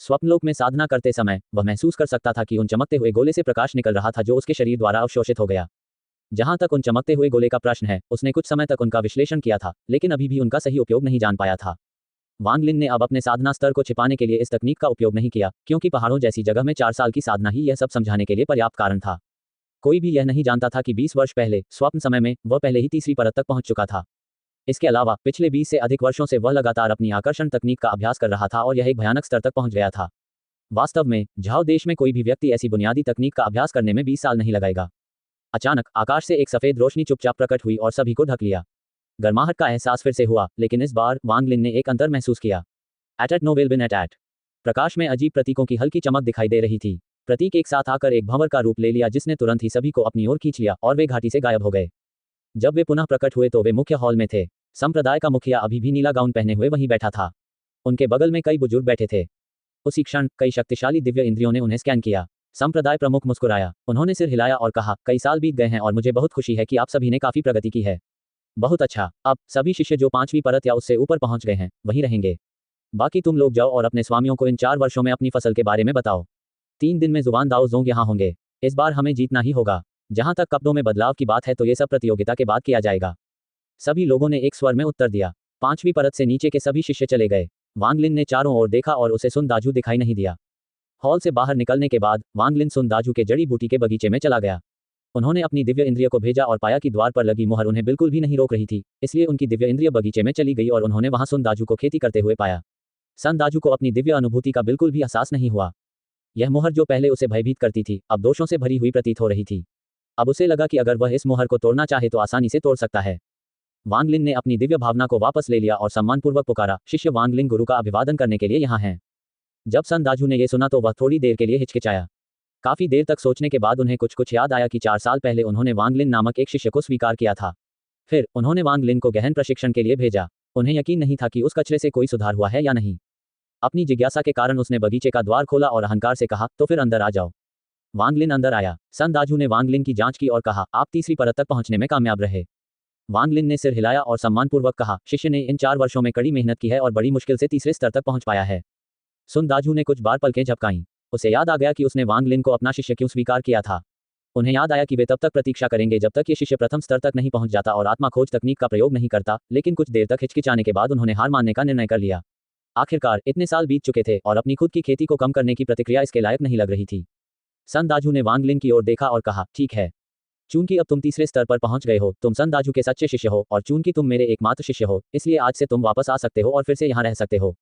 स्वप्नलोक में साधना करते समय वह महसूस कर सकता था कि उन चमकते हुए गोले से प्रकाश निकल रहा था जो उसके शरीर द्वारा अवशोषित हो गया। जहां तक उन चमकते हुए गोले का प्रश्न है, उसने कुछ समय तक उनका विश्लेषण किया था, लेकिन अभी भी उनका सही उपयोग नहीं जान पाया था। वांग लिन ने अब अपने साधना स्तर को छिपाने के लिए इस तकनीक का उपयोग नहीं किया, क्योंकि पहाड़ों जैसी जगह में 4 साल की साधना ही यह सब समझाने के लिए पर्याप्त कारण था। कोई भी यह नहीं जानता था कि 20 वर्ष पहले स्वप्न समय में वह पहले ही तीसरी परत तक पहुंच चुका था। इसके अलावा पिछले 20 से अधिक वर्षों से वह लगातार अपनी आकर्षण तकनीक का अभ्यास कर रहा था और यह एक भयानक स्तर तक पहुंच गया था। वास्तव में झाओ देश में कोई भी व्यक्ति ऐसी बुनियादी तकनीक का अभ्यास करने में 20 साल नहीं लगाएगा। अचानक आकाश से एक सफेद रोशनी चुपचाप प्रकट हुई और सभी को ढक लिया। गर्माहट का एहसास फिर से हुआ, लेकिन इस बार वांग लिन ने एक अंतर महसूस किया। एट नोवेल बिन एट। प्रकाश में अजीब प्रतीकों की हल्की चमक दिखाई दे रही थी। प्रतीक एक साथ आकर एक भंवर का रूप ले लिया जिसने तुरंत ही सभी को अपनी ओर खींच लिया और वे घाटी से गायब हो गए। जब वे पुनः प्रकट हुए तो वे मुख्य हॉल में थे। संप्रदाय का मुखिया अभी भी नीला गाउन पहने हुए वहीं बैठा था। उनके बगल में कई बुजुर्ग बैठे थे। उसी क्षण कई शक्तिशाली दिव्य इंद्रियों ने उन्हें स्कैन किया। संप्रदाय प्रमुख मुस्कुराया। उन्होंने सिर हिलाया और कहा, कई साल बीत गए हैं और मुझे बहुत खुशी है कि आप सभी ने काफी प्रगति की है। बहुत अच्छा। अब सभी शिष्य जो 5वीं परत या उससे ऊपर पहुंच गए हैं वहीं रहेंगे। बाकी तुम लोग जाओ और अपने स्वामियों को इन 4 वर्षों में अपनी फसल के बारे में बताओ। 3 दिन में जुबान दाओ जोंग यहाँ होंगे। इस बार हमें जीतना ही होगा। जहां तक कपड़ों में बदलाव की बात है तो ये सब प्रतियोगिता के बाद किया जाएगा। सभी लोगों ने एक स्वर में उत्तर दिया। 5वीं परत से नीचे के सभी शिष्य चले गए। वांग लिन ने चारों ओर देखा और उसे सुन दाजू दिखाई नहीं दिया। हॉल से बाहर निकलने के बाद वांग लिन सुन दाजू के जड़ी बूटी के बगीचे में चला गया। उन्होंने अपनी दिव्य इंद्रिय को भेजा और पाया कि द्वार पर लगी मुहर उन्हें बिल्कुल भी नहीं रोक रही थी, इसलिए उनकी दिव्य इंद्रिय बगीचे में चली गई और उन्होंने वहां सुन दाजू को खेती करते हुए पाया। सन दाजू को अपनी दिव्य अनुभूति का बिल्कुल भी एहसास नहीं हुआ। यह मुहर जो पहले उसे भयभीत करती थी अब दोषों से भरी हुई प्रतीत हो रही थी। अब उसे लगा कि अगर वह इस मुहर को तोड़ना चाहे तो आसानी से तोड़ सकता है। वांग लिन ने अपनी दिव्य भावना को वापस ले लिया और सम्मानपूर्वक पुकारा, शिष्य वांग लिन गुरु का अभिवादन करने के लिए यहाँ हैं। जब सन दाजू ने यह सुना तो वह थोड़ी देर के लिए हिचकिचाया। काफी देर तक सोचने के बाद उन्हें कुछ याद आया कि 4 साल पहले उन्होंने वांग लिन नामक एक शिष्य को स्वीकार किया था। फिर उन्होंने वांग लिन को गहन प्रशिक्षण के लिए भेजा। उन्हें यकीन नहीं था कि उस कचरे से कोई सुधार हुआ है या नहीं। अपनी जिज्ञासा के कारण उसने बगीचे का द्वार खोला और अहंकार से कहा, तो फिर अंदर आ जाओ। वांग लिन अंदर आया। सन दाजू ने वांग लिन की जांच की और कहा, आप तीसरी परत तक पहुंचने में कामयाब रहे। वांग लिन ने सिर हिलाया और सम्मानपूर्वक कहा, शिष्य ने इन 4 वर्षों में कड़ी मेहनत की है और बड़ी मुश्किल से तीसरे स्तर तक पहुंच पाया है। सुन दाजू ने कुछ बार पलकें झपकाईं। उसे याद आ गया कि उसने वांग लिन को अपना शिष्य क्यों स्वीकार किया था। उन्हें याद आया कि वे तब तक प्रतीक्षा करेंगे जब तक ये शिष्य प्रथम स्तर तक नहीं पहुंच जाता और आत्मा खोज तकनीक का प्रयोग नहीं करता, लेकिन कुछ देर तक हिचकिचाने के बाद उन्होंने हार मानने का निर्णय कर लिया। आखिरकार इतने साल बीत चुके थे और अपनी खुद की खेती को कम करने की प्रतिक्रिया इसके लायक नहीं लग रही थी। सन दाजू ने वांग लिन की ओर देखा और कहा, ठीक है, चूंकि अब तुम तीसरे स्तर पर पहुंच गए हो, तुम सन दाजू के सच्चे शिष्य हो और चूंकि तुम मेरे एकमात्र शिष्य हो, इसलिए आज से तुम वापस आ सकते हो और फिर से यहाँ रह सकते हो।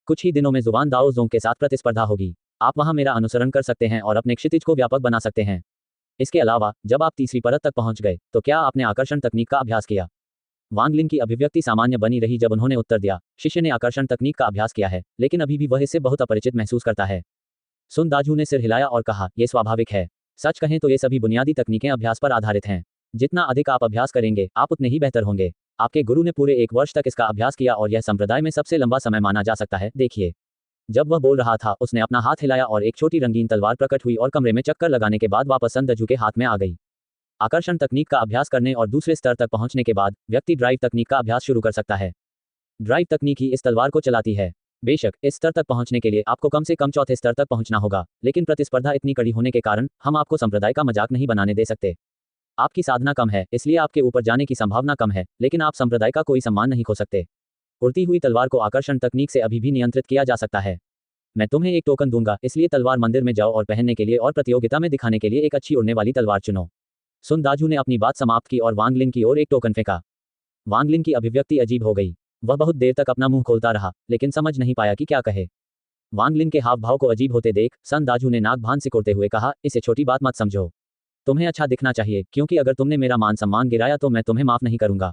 कुछ ही दिनों में जुबान दाओ जोंग के साथ प्रतिस्पर्धा होगी। आप वहां मेरा अनुसरण कर सकते हैं और अपने क्षितिज को व्यापक बना सकते हैं। इसके अलावा जब आप तीसरी परत तक पहुंच गए तो क्या आपने आकर्षण तकनीक का अभ्यास किया? वांग लिन की अभिव्यक्ति सामान्य बनी रही जब उन्होंने उत्तर दिया, शिष्य ने आकर्षण तकनीक का अभ्यास किया है, लेकिन अभी भी वह इससे बहुत अपरिचित महसूस करता है। सुन दाजू ने सिर हिलाया और कहा, यह स्वाभाविक है। सच कहें तो ये सभी बुनियादी तकनीकें अभ्यास पर आधारित हैं। जितना अधिक आप अभ्यास करेंगे आप उतने ही बेहतर होंगे। आपके गुरु ने पूरे 1 वर्ष तक इसका अभ्यास किया और यह संप्रदाय में सबसे लंबा समय माना जा सकता है। देखिए। जब वह बोल रहा था उसने अपना हाथ हिलाया और एक छोटी रंगीन तलवार प्रकट हुई और कमरे में चक्कर लगाने के बाद वापस सन दाजू के हाथ में आ गई। आकर्षण तकनीक का अभ्यास करने और दूसरे स्तर तक पहुंचने के बाद व्यक्ति ड्राइव तकनीक का अभ्यास शुरू कर सकता है। ड्राइव तकनीक ही इस तलवार को चलाती है। बेशक इस स्तर तक पहुंचने के लिए आपको कम से कम चौथे स्तर तक पहुंचना होगा, लेकिन प्रतिस्पर्धा इतनी कड़ी होने के कारण हम आपको संप्रदाय का मजाक नहीं बनाने दे सकते। आपकी साधना कम है, इसलिए आपके ऊपर जाने की संभावना कम है, लेकिन आप संप्रदाय का कोई सम्मान नहीं खो सकते। उड़ती हुई तलवार को आकर्षण तकनीक से अभी भी नियंत्रित किया जा सकता है। मैं तुम्हें एक टोकन दूंगा, इसलिए तलवार मंदिर में जाओ और पहनने के लिए और प्रतियोगिता में दिखाने के लिए एक अच्छी उड़ने वाली तलवार चुनो। सुन दाजू ने अपनी बात समाप्त की और वांग लिन की ओर एक टोकन फेंका। वांग लिन की अभिव्यक्ति अजीब हो गई। वह बहुत देर तक अपना मुंह खोलता रहा, लेकिन समझ नहीं पाया कि क्या कहे। वांग लिन के हाव भाव को अजीब होते देख सन दाजू ने नाक भान सिकोड़ते हुए कहा, इसे छोटी बात मत समझो। तुम्हें अच्छा दिखना चाहिए, क्योंकि अगर तुमने मेरा मान सम्मान गिराया तो मैं तुम्हें माफ नहीं करूंगा।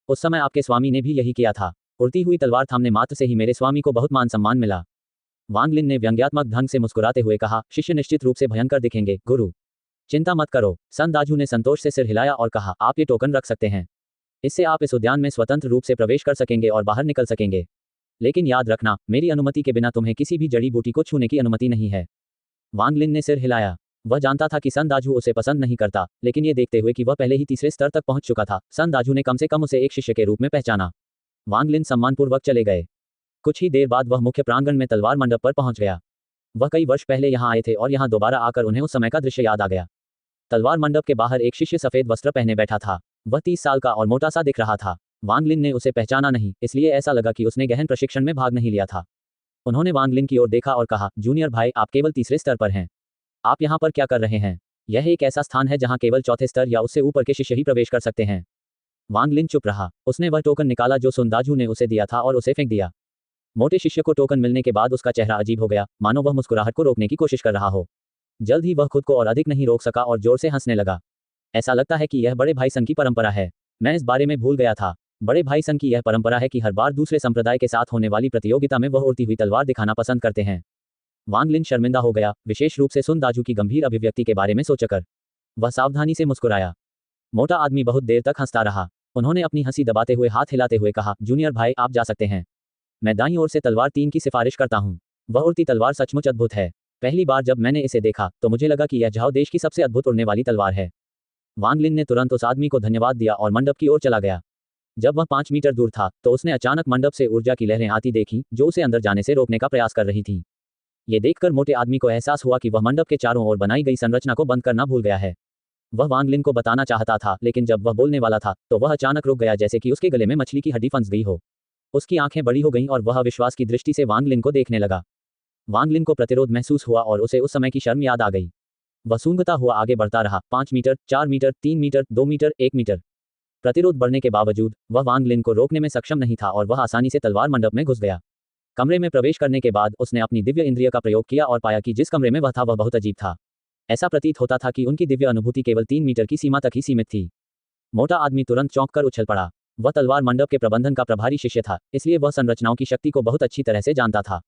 उस समय आपके स्वामी ने भी यही किया था। उड़ती हुई तलवार थामने मात्र से ही मेरे स्वामी को बहुत मान सम्मान मिला। वांग लिन ने व्यंग्यात्मक ढंग से मुस्कुराते हुए कहा, शिष्य निश्चित रूप से भयंकर दिखेंगे गुरु। चिंता मत करो। सन दाजू ने संतोष से सिर हिलाया और कहा, आप ये टोकन रख सकते हैं। इससे आप इस उद्यान में स्वतंत्र रूप से प्रवेश कर सकेंगे और बाहर निकल सकेंगे। लेकिन याद रखना, मेरी अनुमति के बिना तुम्हें किसी भी जड़ी बूटी को छूने की अनुमति नहीं है। वांग लिन ने सिर हिलाया। वह जानता था कि सन दाजू उसे पसंद नहीं करता, लेकिन ये देखते हुए कि वह पहले ही तीसरे स्तर तक पहुंच चुका था, सन दाजू ने कम से कम उसे एक शिष्य के रूप में पहचाना। वांग लिन सम्मानपूर्वक चले गए। कुछ ही देर बाद वह मुख्य प्रांगण में तलवार मंडप पर पहुंच गया। वह कई वर्ष पहले यहाँ आए थे और यहाँ दोबारा आकर उन्हें उस समय का दृश्य याद आ गया। तलवार मंडप के बाहर एक शिष्य सफेद वस्त्र पहने बैठा था। वह 30 साल का और मोटा सा दिख रहा था। वांग लिन ने उसे पहचाना नहीं, इसलिए ऐसा लगा कि उसने गहन प्रशिक्षण में भाग नहीं लिया था। उन्होंने वांग लिन की ओर देखा और कहा, जूनियर भाई, आप केवल तीसरे स्तर पर हैं। आप यहाँ पर क्या कर रहे हैं? यह एक ऐसा स्थान है जहां केवल चौथे स्तर या उससे ऊपर के शिष्य ही प्रवेश कर सकते हैं। वांग लिन चुप रहा। उसने वह टोकन निकाला जो सुन दाजू ने उसे दिया था और उसे फेंक दिया। मोटे शिष्य को टोकन मिलने के बाद उसका चेहरा अजीब हो गया, मानो वह मुस्कुराहट को रोकने की कोशिश कर रहा हो। जल्द ही वह खुद को और अधिक नहीं रोक सका और जोर से हंसने लगा। ऐसा लगता है कि यह बड़े भाई सन की परंपरा है। मैं इस बारे में भूल गया था। बड़े भाई सन की यह परंपरा है कि हर बार दूसरे संप्रदाय के साथ होने वाली प्रतियोगिता में वह उड़ती हुई तलवार दिखाना पसंद करते हैं। वांग लिन शर्मिंदा हो गया, विशेष रूप से सुन दाजू की गंभीर अभिव्यक्ति के बारे में सोचकर। वह सावधानी से मुस्कुराया। मोटा आदमी बहुत देर तक हंसता रहा। उन्होंने अपनी हंसी दबाते हुए हाथ हिलाते हुए कहा, जूनियर भाई आप जा सकते हैं। मैं दाईं ओर से तलवार 3 की सिफारिश करता हूँ। वह उड़ती तलवार सचमुच अद्भुत है। पहली बार जब मैंने इसे देखा तो मुझे लगा कि यह झाओ देश की सबसे अद्भुत उड़ने वाली तलवार है। वांग लिन ने तुरंत उस आदमी को धन्यवाद दिया और मंडप की ओर चला गया। जब वह 5 मीटर दूर था तो उसने अचानक मंडप से ऊर्जा की लहरें आती देखी जो उसे अंदर जाने से रोकने का प्रयास कर रही थी। ये देखकर मोटे आदमी को एहसास हुआ कि वह मंडप के चारों ओर बनाई गई संरचना को बंद करना भूल गया है। वह वांग लिन को बताना चाहता था, लेकिन जब वह बोलने वाला था तो वह अचानक रुक गया, जैसे कि उसके गले में मछली की हड्डी फंस गई हो। उसकी आंखें बड़ी हो गईं और वह अविश्वास की दृष्टि से वांग लिन को देखने लगा। वांग लिन को प्रतिरोध महसूस हुआ और उसे उस समय की शर्म याद आ गई। वह सूंघता हुआ आगे बढ़ता रहा। 5 metre, 4 metre, 3 metre, 2 metre, 1 metre. प्रतिरोध बढ़ने के बावजूद वह वांग लिन को रोकने में सक्षम नहीं था और वह आसानी से तलवार मंडप में घुस गया। कमरे में प्रवेश करने के बाद उसने अपनी दिव्य इंद्रिय का प्रयोग किया और पाया कि जिस कमरे में वह था वह बहुत अजीब था। ऐसा प्रतीत होता था कि उनकी दिव्य अनुभूति केवल 3 मीटर की सीमा तक ही सीमित थी। मोटा आदमी तुरंत चौंककर उछल पड़ा। वह तलवार मंडप के प्रबंधन का प्रभारी शिष्य था, इसलिए वह संरचनाओं की शक्ति को बहुत अच्छी तरह से जानता था।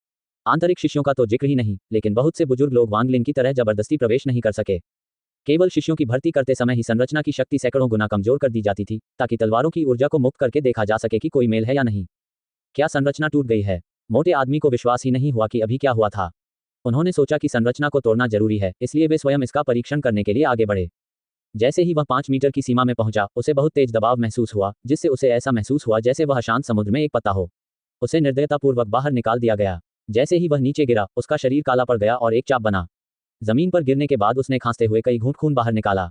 आंतरिक शिष्यों का तो जिक्र ही नहीं, लेकिन बहुत से बुजुर्ग लोग वांग लिन की तरह जबरदस्ती प्रवेश नहीं कर सके। केवल शिष्यों की भर्ती करते समय ही संरचना की शक्ति सैकड़ों गुना कमजोर कर दी जाती थी, ताकि तलवारों की ऊर्जा को मुक्त करके देखा जा सके कि कोई मेल है या नहीं। क्या संरचना टूट गई है? मोटे आदमी को विश्वास ही नहीं हुआ कि अभी क्या हुआ था। उन्होंने सोचा कि संरचना को तोड़ना जरूरी है, इसलिए वे स्वयं इसका परीक्षण करने के लिए आगे बढ़े। जैसे ही वह 5 मीटर की सीमा में पहुंचा, उसे बहुत तेज दबाव महसूस हुआ, जिससे उसे ऐसा महसूस हुआ जैसे वह अशांत समुद्र में एक पत्ता हो। उसे निर्दयतापूर्वक बाहर निकाल दिया गया। जैसे ही वह नीचे गिरा, उसका शरीर काला पड़ गया और एक चाप बना। जमीन पर गिरने के बाद उसने खांसते हुए कई घूंट खून बाहर निकाला।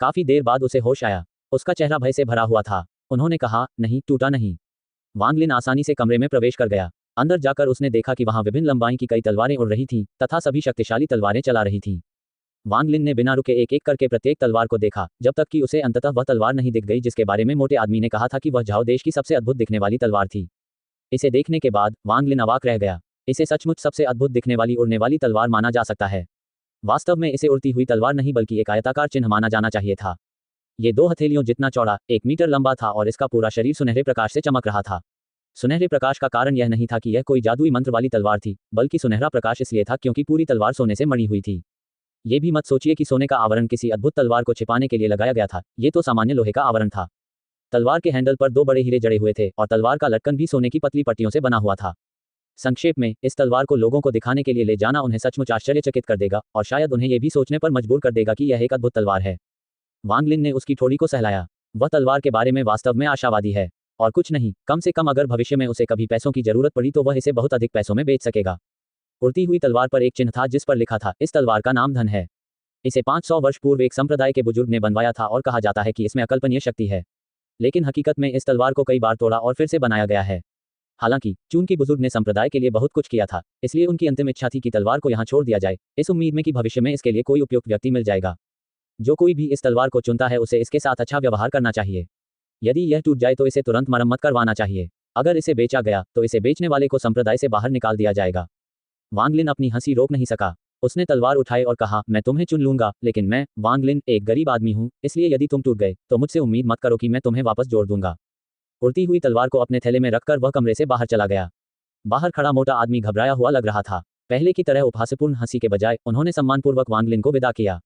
काफी देर बाद उसे होश आया। उसका चेहरा भय से भरा हुआ था। उन्होंने कहा, नहीं, टूटा नहीं। वांग लिन आसानी से कमरे में प्रवेश कर गया। अंदर जाकर उसने देखा कि वहां विभिन्न लंबाई की कई तलवारें उड़ रही थीं तथा सभी शक्तिशाली तलवारें चला रही थीं। वांग लिन ने बिना रुके एक एक करके प्रत्येक तलवार को देखा, जब तक कि उसे अंततः वह तलवार नहीं दिख गई जिसके बारे में मोटे आदमी ने कहा था कि वह झाओ देश की सबसे अद्भुत दिखने वाली तलवार थी। इसे देखने के बाद वांग लिन अवाक रह गया। इसे सचमुच सबसे अद्भुत दिखने वाली उड़ने वाली तलवार माना जा सकता है। वास्तव में इसे उड़ती हुई तलवार नहीं बल्कि एक आयताकार चिन्ह माना जाना चाहिए था। ये 2 हथेलियों जितना चौड़ा, 1 मीटर लंबा था और इसका पूरा शरीर सुनहरे प्रकाश से चमक रहा था। सुनहरे प्रकाश का कारण यह नहीं था कि यह कोई जादुई मंत्र वाली तलवार थी, बल्कि सुनहरा प्रकाश इसलिए था क्योंकि पूरी तलवार सोने से मढ़ी हुई थी। ये भी मत सोचिए कि सोने का आवरण किसी अद्भुत तलवार को छिपाने के लिए लगाया गया था। ये तो सामान्य लोहे का आवरण था। तलवार के हैंडल पर 2 बड़े हीरे जड़े हुए थे और तलवार का लटकन भी सोने की पतली पट्टियों से बना हुआ था। संक्षेप में, इस तलवार को लोगों को दिखाने के लिए ले जाना उन्हें सचमुच आश्चर्यचकित कर देगा और शायद उन्हें यह भी सोचने पर मजबूर कर देगा कि यह एक अद्भुत तलवार है। वांग लिन ने उसकी ठोड़ी को सहलाया। वह तलवार के बारे में वास्तव में आशावादी है। और कुछ नहीं, कम से कम अगर भविष्य में उसे कभी पैसों की जरूरत पड़ी तो वह इसे बहुत अधिक पैसों में बेच सकेगा। उड़ती हुई तलवार पर एक चिन्ह था जिस पर लिखा था, इस तलवार का नाम धन है। इसे 500 वर्ष पूर्व एक संप्रदाय के बुजुर्ग ने बनवाया था और कहा जाता है कि इसमें अकल्पनीय शक्ति है। लेकिन हकीकत में इस तलवार को कई बार तोड़ा और फिर से बनाया गया है। हालांकि चूंकि बुजुर्ग ने संप्रदाय के लिए बहुत कुछ किया था, इसलिए उनकी अंतिम इच्छा थी कि तलवार को यहाँ छोड़ दिया जाए, इस उम्मीद में कि भविष्य में इसके लिए कोई उपयुक्त व्यक्ति मिल जाएगा। जो कोई भी इस तलवार को चुनता है उसे इसके साथ अच्छा व्यवहार करना चाहिए। यदि यह टूट जाए तो इसे तुरंत मरम्मत करवाना चाहिए। अगर इसे बेचा गया तो इसे बेचने वाले को संप्रदाय से बाहर निकाल दिया जाएगा। वांग लिन अपनी हंसी रोक नहीं सका। उसने तलवार उठाई और कहा, मैं तुम्हें चुन लूंगा, लेकिन मैं, वांग लिन, एक गरीब आदमी हूं, इसलिए यदि तुम टूट गए तो मुझसे उम्मीद मत करो कि मैं तुम्हें वापस जोड़ दूंगा। उड़ती हुई तलवार को अपने थैले में रखकर वह कमरे से बाहर चला गया। बाहर खड़ा मोटा आदमी घबराया हुआ लग रहा था। पहले की तरह उपहासपूर्ण हंसी के बजाय उन्होंने सम्मानपूर्वक वांग लिन को विदा किया।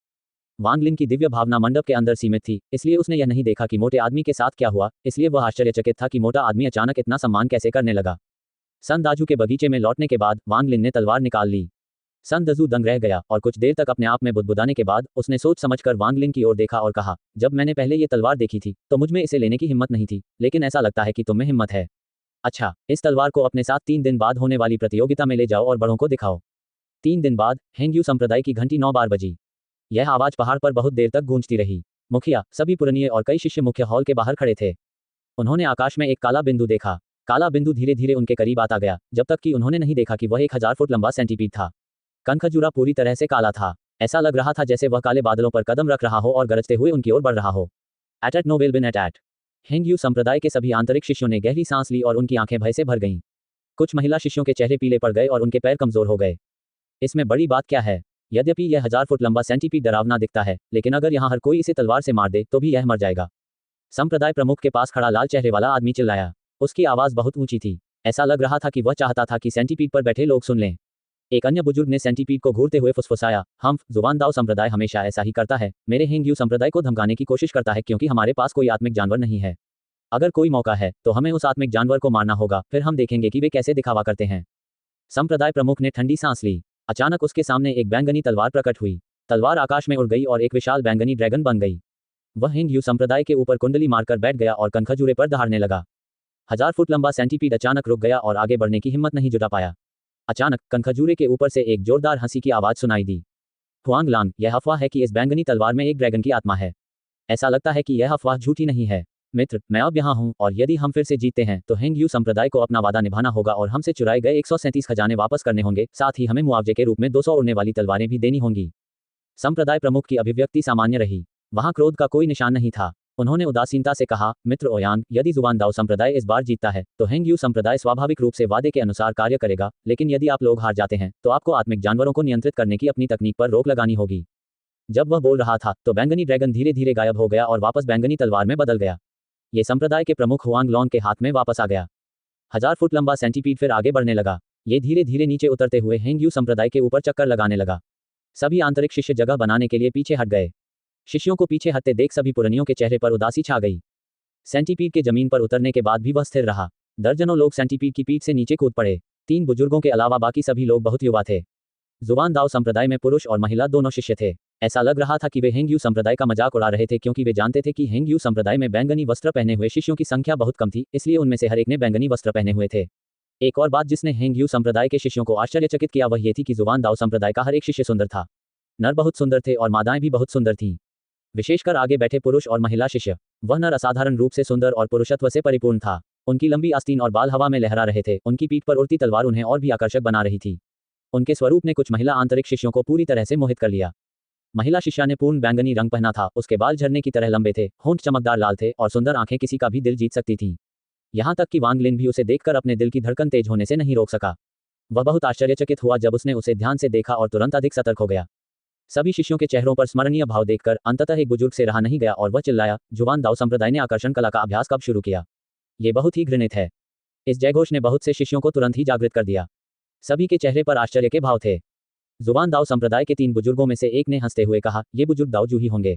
वांग लिन की दिव्य भावना मंडप के अंदर सीमित थी, इसलिए उसने यह नहीं देखा कि मोटे आदमी के साथ क्या हुआ, इसलिए वह आश्चर्यचकित था कि मोटा आदमी अचानक इतना सम्मान कैसे करने लगा। सन दाजू के बगीचे में लौटने के बाद वांग लिन ने तलवार निकाल ली। सन दाजू दंग रह गया और कुछ देर तक अपने आप में बुदबुदाने के बाद उसने सोच समझकर वांग लिन की ओर देखा और कहा, जब मैंने पहले ये तलवार देखी थी तो मुझ में इसे लेने की हिम्मत नहीं थी, लेकिन ऐसा लगता है कि तुम में हिम्मत है। अच्छा, इस तलवार को अपने साथ 3 दिन बाद होने वाली प्रतियोगिता में ले जाओ और बड़ों को दिखाओ। 3 दिन बाद हेंग्यू संप्रदाय की घंटी 9 बार बजी। यह आवाज पहाड़ पर बहुत देर तक गूंजती रही। मुखिया, सभी पुरनिये और कई शिष्य मुख्य हॉल के बाहर खड़े थे। उन्होंने आकाश में एक काला बिंदु देखा। काला बिंदु धीरे धीरे उनके करीब आता गया, जब तक कि उन्होंने नहीं देखा कि वह 1000 फुट लंबा सेंटीपीड था। कनखजूरा पूरी तरह से काला था। ऐसा लग रहा था जैसे वह काले बादलों पर कदम रख रहा हो और गरजते हुए उनकी ओर बढ़ रहा हो। एट नोवेल बिन एट। हेंगयू संप्रदाय के सभी आंतरिक शिष्यों ने गहरी सांस ली और उनकी आंखें भय से भर गईं। कुछ महिला शिष्यों के चेहरे पीले पड़ गए और उनके पैर कमजोर हो गए। इसमें बड़ी बात क्या है? यद्यपि यह 1000 फुट लंबा सेंटीपीड डरावना दिखता है, लेकिन अगर यहाँ हर कोई इसे तलवार से मार दे तो भी यह मर जाएगा। संप्रदाय प्रमुख के पास खड़ा लाल चेहरे वाला आदमी चिल्लाया। उसकी आवाज बहुत ऊंची थी। ऐसा लग रहा था कि वह चाहता था कि सेंटीपीड पर बैठे लोग सुन लें। एक अन्य बुजुर्ग ने सेंटीपीड को घूरते हुए फुसफुसाया, जुबान दाओ संप्रदाय हमेशा ऐसा ही करता है, मेरे हेंगयू संप्रदाय को धमकाने की कोशिश करता है क्योंकि हमारे पास कोई आत्मिक जानवर नहीं है। अगर कोई मौका है तो हमें उस आत्मिक जानवर को मारना होगा, फिर हम देखेंगे कि वे कैसे दिखावा करते हैं। संप्रदाय प्रमुख ने ठंडी सांस ली। अचानक उसके सामने एक बैंगनी तलवार प्रकट हुई। तलवार आकाश में उड़ गई और एक विशाल बैंगनी ड्रैगन बन गई। वह हेंगयू संप्रदाय के ऊपर कुंडली मारकर बैठ गया और कनखजूरे पर दहाड़ने लगा। 1000 फुट लंबा सेंटीपीड अचानक रुक गया और आगे बढ़ने की हिम्मत नहीं जुटा पाया। अचानक कनखजूरे के ऊपर से एक जोरदार हंसी की आवाज सुनाई दी। हुआंगलांग, यह अफवाह है कि इस बैंगनी तलवार में एक ड्रैगन की आत्मा है। ऐसा लगता है कि यह अफवाह झूठी नहीं है। मित्र, मैं अब यहाँ हूँ और यदि हम फिर से जीतते हैं तो हेंगयू संप्रदाय को अपना वादा निभाना होगा और हमसे चुराए गए 137 खजाने वापस करने होंगे, साथ ही हमें मुआवजे के रूप में 200 उड़ने वाली तलवारें भी देनी होंगी। संप्रदाय प्रमुख की अभिव्यक्ति सामान्य रही। वहां क्रोध का कोई निशान नहीं था। उन्होंने उदासीनता से कहा, मित्र ओयांग, यदि जुबान दाओ संप्रदाय इस बार जीतता है तो हेंगयू संप्रदाय स्वाभाविक रूप से वादे के अनुसार कार्य करेगा, लेकिन यदि आप लोग हार जाते हैं तो आपको आत्मिक जानवरों को नियंत्रित करने की अपनी तकनीक पर रोक लगानी होगी। जब वह बोल रहा था तो बैंगनी ड्रैगन धीरे धीरे गायब हो गया और वापस बैंगनी तलवार में बदल गया। ये संप्रदाय के प्रमुख हुआंगलॉन्ग के हाथ में वापस आ गया। 1000 फुट लंबा सेंटीपीड फिर आगे बढ़ने लगा। ये धीरे धीरे नीचे उतरते हुए हेंगयू संप्रदाय के ऊपर चक्कर लगाने लगा। सभी आंतरिक शिष्य जगह बनाने के लिए पीछे हट गए। शिष्यों को पीछे हटते देख सभी पुरनियों के चेहरे पर उदासी छा गई। सेंटीपीड के जमीन पर उतरने के बाद भी वह स्थिर रहा। दर्जनों लोग सेंटीपीड की पीठ से नीचे कूद पड़े। 3 बुजुर्गों के अलावा बाकी सभी लोग बहुत युवा थे। जुबान दाओ संप्रदाय में पुरुष और महिला दोनों शिष्य थे। ऐसा लग रहा था कि वे हेंगयू संप्रदाय का मजाक उड़ा रहे थे क्योंकि वे जानते थे कि हेंगयू संप्रदाय में बैंगनी वस्त्र पहने हुए शिष्यों की संख्या बहुत कम थी, इसलिए उनमें से हर एक ने बैंगनी वस्त्र पहने हुए थे। एक और बात जिसने हेंगयू संप्रदाय के शिष्यों को आश्चर्यचकित किया वह ये थी कि जुबान दाओ संप्रदाय का हर एक शिष्य सुंदर था। नर बहुत सुंदर थे और मादाएं भी बहुत सुंदर थीं। विशेषकर आगे बैठे पुरुष और महिला शिष्य। वह नर असाधारण रूप से सुंदर और पुरुषत्व से परिपूर्ण था। उनकी लंबी आस्तीन और बाल हवा में लहरा रहे थे। उनकी पीठ पर उड़ती तलवार उन्हें और भी आकर्षक बना रही थी। उनके स्वरूप ने कुछ महिला आंतरिक शिष्यों को पूरी तरह से मोहित कर लिया। महिला शिष्या ने पूर्ण बैंगनी रंग पहना था। उसके बाल झरने की तरह लंबे थे, होंठ चमकदार लाल थे और सुंदर आंखें किसी का भी दिल जीत सकती थीं। यहाँ तक कि वांग लिन भी उसे देखकर अपने दिल की धड़कन तेज होने से नहीं रोक सका। वह बहुत आश्चर्यचकित हुआ जब उसने उसे ध्यान से देखा और तुरंत अधिक सतर्क हो गया। सभी शिष्यों के चेहरों पर स्मरणीय भाव देखकर अंततः एक बुजुर्ग से रहा नहीं गया और वह चिल्लाया, जुबान दाओ संप्रदाय ने आकर्षण कला का अभ्यास कब शुरू किया? ये बहुत ही घृणित है। इस जयघोष ने बहुत से शिष्यों को तुरंत ही जागृत कर दिया। सभी के चेहरे पर आश्चर्य के भाव थे। जुबान दाओ संप्रदाय के 3 बुजुर्गों में से एक ने हंसते हुए कहा, ये बुजुर्ग दाओ जू ही होंगे।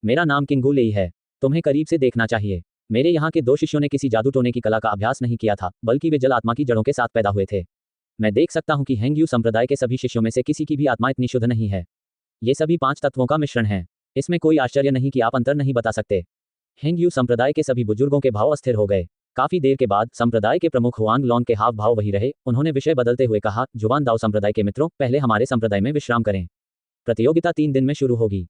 मेरा नाम किंगू लेई है। तुम्हें करीब से देखना चाहिए। मेरे यहाँ के 2 शिष्यों ने किसी जादू टोने की कला का अभ्यास नहीं किया था, बल्कि वे जल आत्मा की जड़ों के साथ पैदा हुए थे। मैं देख सकता हूँ कि हेंगयू संप्रदाय के सभी शिष्यों में से किसी की भी आत्मा इतनी शुद्ध नहीं है। ये सभी 5 तत्वों का मिश्रण है। इसमें कोई आश्चर्य नहीं कि आप अंतर नहीं बता सकते। हेंगयू संप्रदाय के सभी बुजुर्गों के भाव अस्थिर हो गए। काफी देर के बाद संप्रदाय के प्रमुख हुआंगलॉन्ग के हाव भाव वही रहे। उन्होंने विषय बदलते हुए कहा, जुबान दाओ संप्रदाय के मित्रों, पहले हमारे संप्रदाय में विश्राम करें। प्रतियोगिता 3 दिन में शुरू होगी।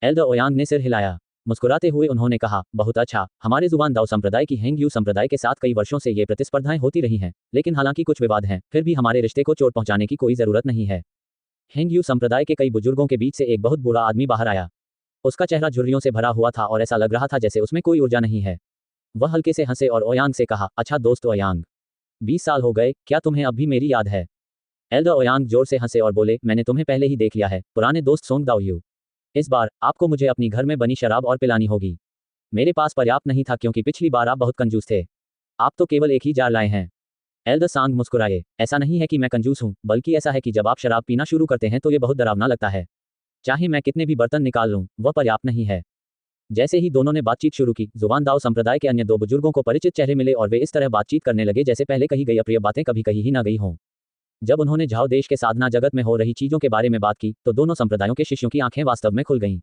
एल्डर ओयांग ने सिर हिलाया। मुस्कुराते हुए उन्होंने कहा, बहुत अच्छा। हमारे जुबान दाओ संप्रदाय की हेंगयू संप्रदाय के साथ कई वर्षों से ये प्रतिस्पर्धाएं होती रही हैं, लेकिन हालांकि कुछ विवाद हैं, फिर भी हमारे रिश्ते को चोट पहुंचाने की कोई जरूरत नहीं है। हेंगयू संप्रदाय के कई बुजुर्गों के बीच से एक बहुत बूढ़ा आदमी बाहर आया। उसका चेहरा झुर्रियों से भरा हुआ था और ऐसा लग रहा था जैसे उसमें कोई ऊर्जा नहीं है। वह हल्के से हंसे और ओयांग से कहा, अच्छा दोस्त ओयांग, 20 साल हो गए, क्या तुम्हें अब भी मेरी याद है? एल्डर ओयांग जोर से हंसे और बोले, मैंने तुम्हें पहले ही देख लिया है, पुराने दोस्त सोंग दाओ यू। इस बार आपको मुझे अपनी घर में बनी शराब और पिलानी होगी। मेरे पास पर्याप्त नहीं था क्योंकि पिछली बार आप बहुत कंजूस थे। आप तो केवल एक ही जार लाए हैं। एल्डर सांग मुस्कुराए। ऐसा नहीं है कि मैं कंजूस हूँ, बल्कि ऐसा है कि जब आप शराब पीना शुरू करते हैं तो ये बहुत डरावना लगता है। चाहे मैं कितने भी बर्तन निकाल लूँ, वह पर्याप्त नहीं है। जैसे ही दोनों ने बातचीत शुरू की, जुबान दाओ संप्रदाय के अन्य 2 बुजुर्गों को परिचित चेहरे मिले और वे इस तरह बातचीत करने लगे जैसे पहले कही गई अप्रिय बातें कभी कही ही न गई हों। जब उन्होंने झाओ देश के साधना जगत में हो रही चीजों के बारे में बात की तो दोनों संप्रदायों के शिष्यों की आंखें वास्तव में खुल गईं।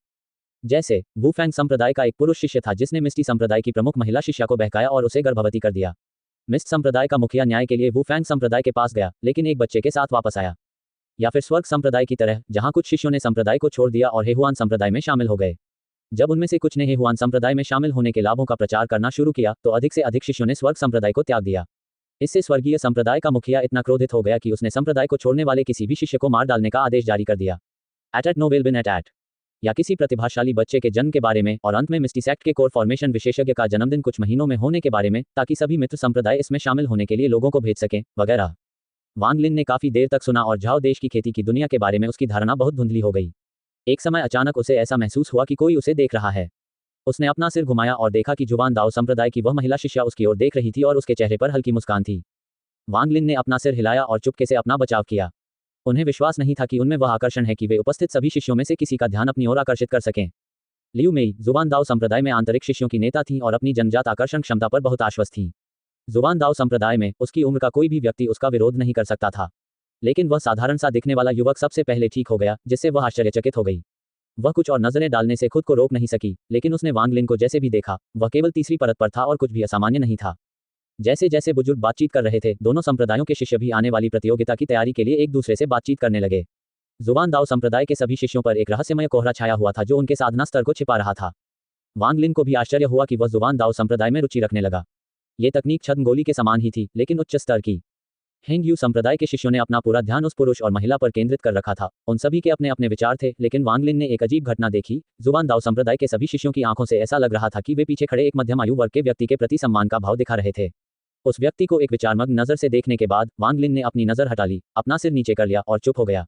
जैसे वुफैंग संप्रदाय का एक पुरुष शिष्य था जिसने मिस्टी संप्रदाय की प्रमुख महिला शिष्या को बहकाया और उसे गर्भवती कर दिया। मिस्ट संप्रदाय का मुखिया न्याय के लिए वुफैंग संप्रदाय के पास गया, लेकिन एक बच्चे के साथ वापस आया। या फिर स्वर्ग संप्रदाय की तरह, जहां कुछ शिष्यों ने संप्रदाय को छोड़ दिया और हेहुआन संप्रदाय में शामिल हो गए। जब उनमें से कुछ ने हेहुआन संप्रदाय में शामिल होने के लाभों का प्रचार करना शुरू किया तो अधिक से अधिक शिष्यों ने स्वर्ग संप्रदाय को त्याग दिया। इससे स्वर्गीय संप्रदाय का मुखिया इतना क्रोधित हो गया कि उसने संप्रदाय को छोड़ने वाले किसी भी शिष्य को मार डालने का आदेश जारी कर दिया। एट नोवेल बिन एट या किसी प्रतिभाशाली बच्चे के जन्म के बारे में, और अंत में मिस्टीसेक्ट के कोर फॉर्मेशन विशेषज्ञ का जन्मदिन कुछ महीनों में होने के बारे में, ताकि सभी मित्र संप्रदाय इसमें शामिल होने के लिए लोगों को भेज सकें, वगैरह। वांग लिन ने काफी देर तक सुना और झाओ देश की खेती की दुनिया के बारे में उसकी धारणा बहुत धुंधली हो गई। एक समय अचानक उसे ऐसा महसूस हुआ कि कोई उसे देख रहा है। उसने अपना सिर घुमाया और देखा कि जुबान दाओ संप्रदाय की वह महिला शिष्या उसकी ओर देख रही थी और उसके चेहरे पर हल्की मुस्कान थी। वांग लिन ने अपना सिर हिलाया और चुपके से अपना बचाव किया। उन्हें विश्वास नहीं था कि उनमें वह आकर्षण है कि वे उपस्थित सभी शिष्यों में से किसी का ध्यान अपनी ओर आकर्षित कर सकें। लियू मेई जुबान दाओ संप्रदाय में आंतरिक शिष्यों की नेता थी और अपनी जन्मजात आकर्षण क्षमता पर बहुत आश्वस्त थी। जुबान दाओ संप्रदाय में उसकी उम्र का कोई भी व्यक्ति उसका विरोध नहीं कर सकता था। लेकिन वह साधारण सा दिखने वाला युवक सबसे पहले ठीक हो गया, जिससे वह आश्चर्यचकित हो गई। वह कुछ और नजरें डालने से खुद को रोक नहीं सकी, लेकिन उसने वांग लिन को जैसे भी देखा, वह केवल तीसरी परत पर था और कुछ भी असामान्य नहीं था। जैसे जैसे बुजुर्ग बातचीत कर रहे थे, दोनों संप्रदायों के शिष्य भी आने वाली प्रतियोगिता की तैयारी के लिए एक दूसरे से बातचीत करने लगे। जुबान दाओ संप्रदाय के सभी शिष्यों पर एक रहस्यमय कोहरा छाया हुआ था जो उनके साधना स्तर को छिपा रहा था। वांग लिन को भी आश्चर्य हुआ कि वह जुबान दाओ संप्रदाय में रुचि रखने लगा। ये तकनीक छद्मगोली के समान ही थी, लेकिन उच्च स्तर की। हेंग यू संप्रदाय के शिष्यों ने अपना पूरा ध्यान उस पुरुष और महिला पर केंद्रित कर रखा था। उन सभी के अपने अपने विचार थे, लेकिन वांग लिन ने एक अजीब घटना देखी। जुबान दाओ संप्रदाय के सभी शिष्यों की आंखों से ऐसा लग रहा था कि वे पीछे खड़े एक मध्यम आयु वर्ग के व्यक्ति के प्रति सम्मान का भाव दिखा रहे थे। उस व्यक्ति को एक विचारमग्न नजर से देखने के बाद वांग लिन ने अपनी नजर हटा ली, अपना सिर नीचे कर लिया और चुप हो गया।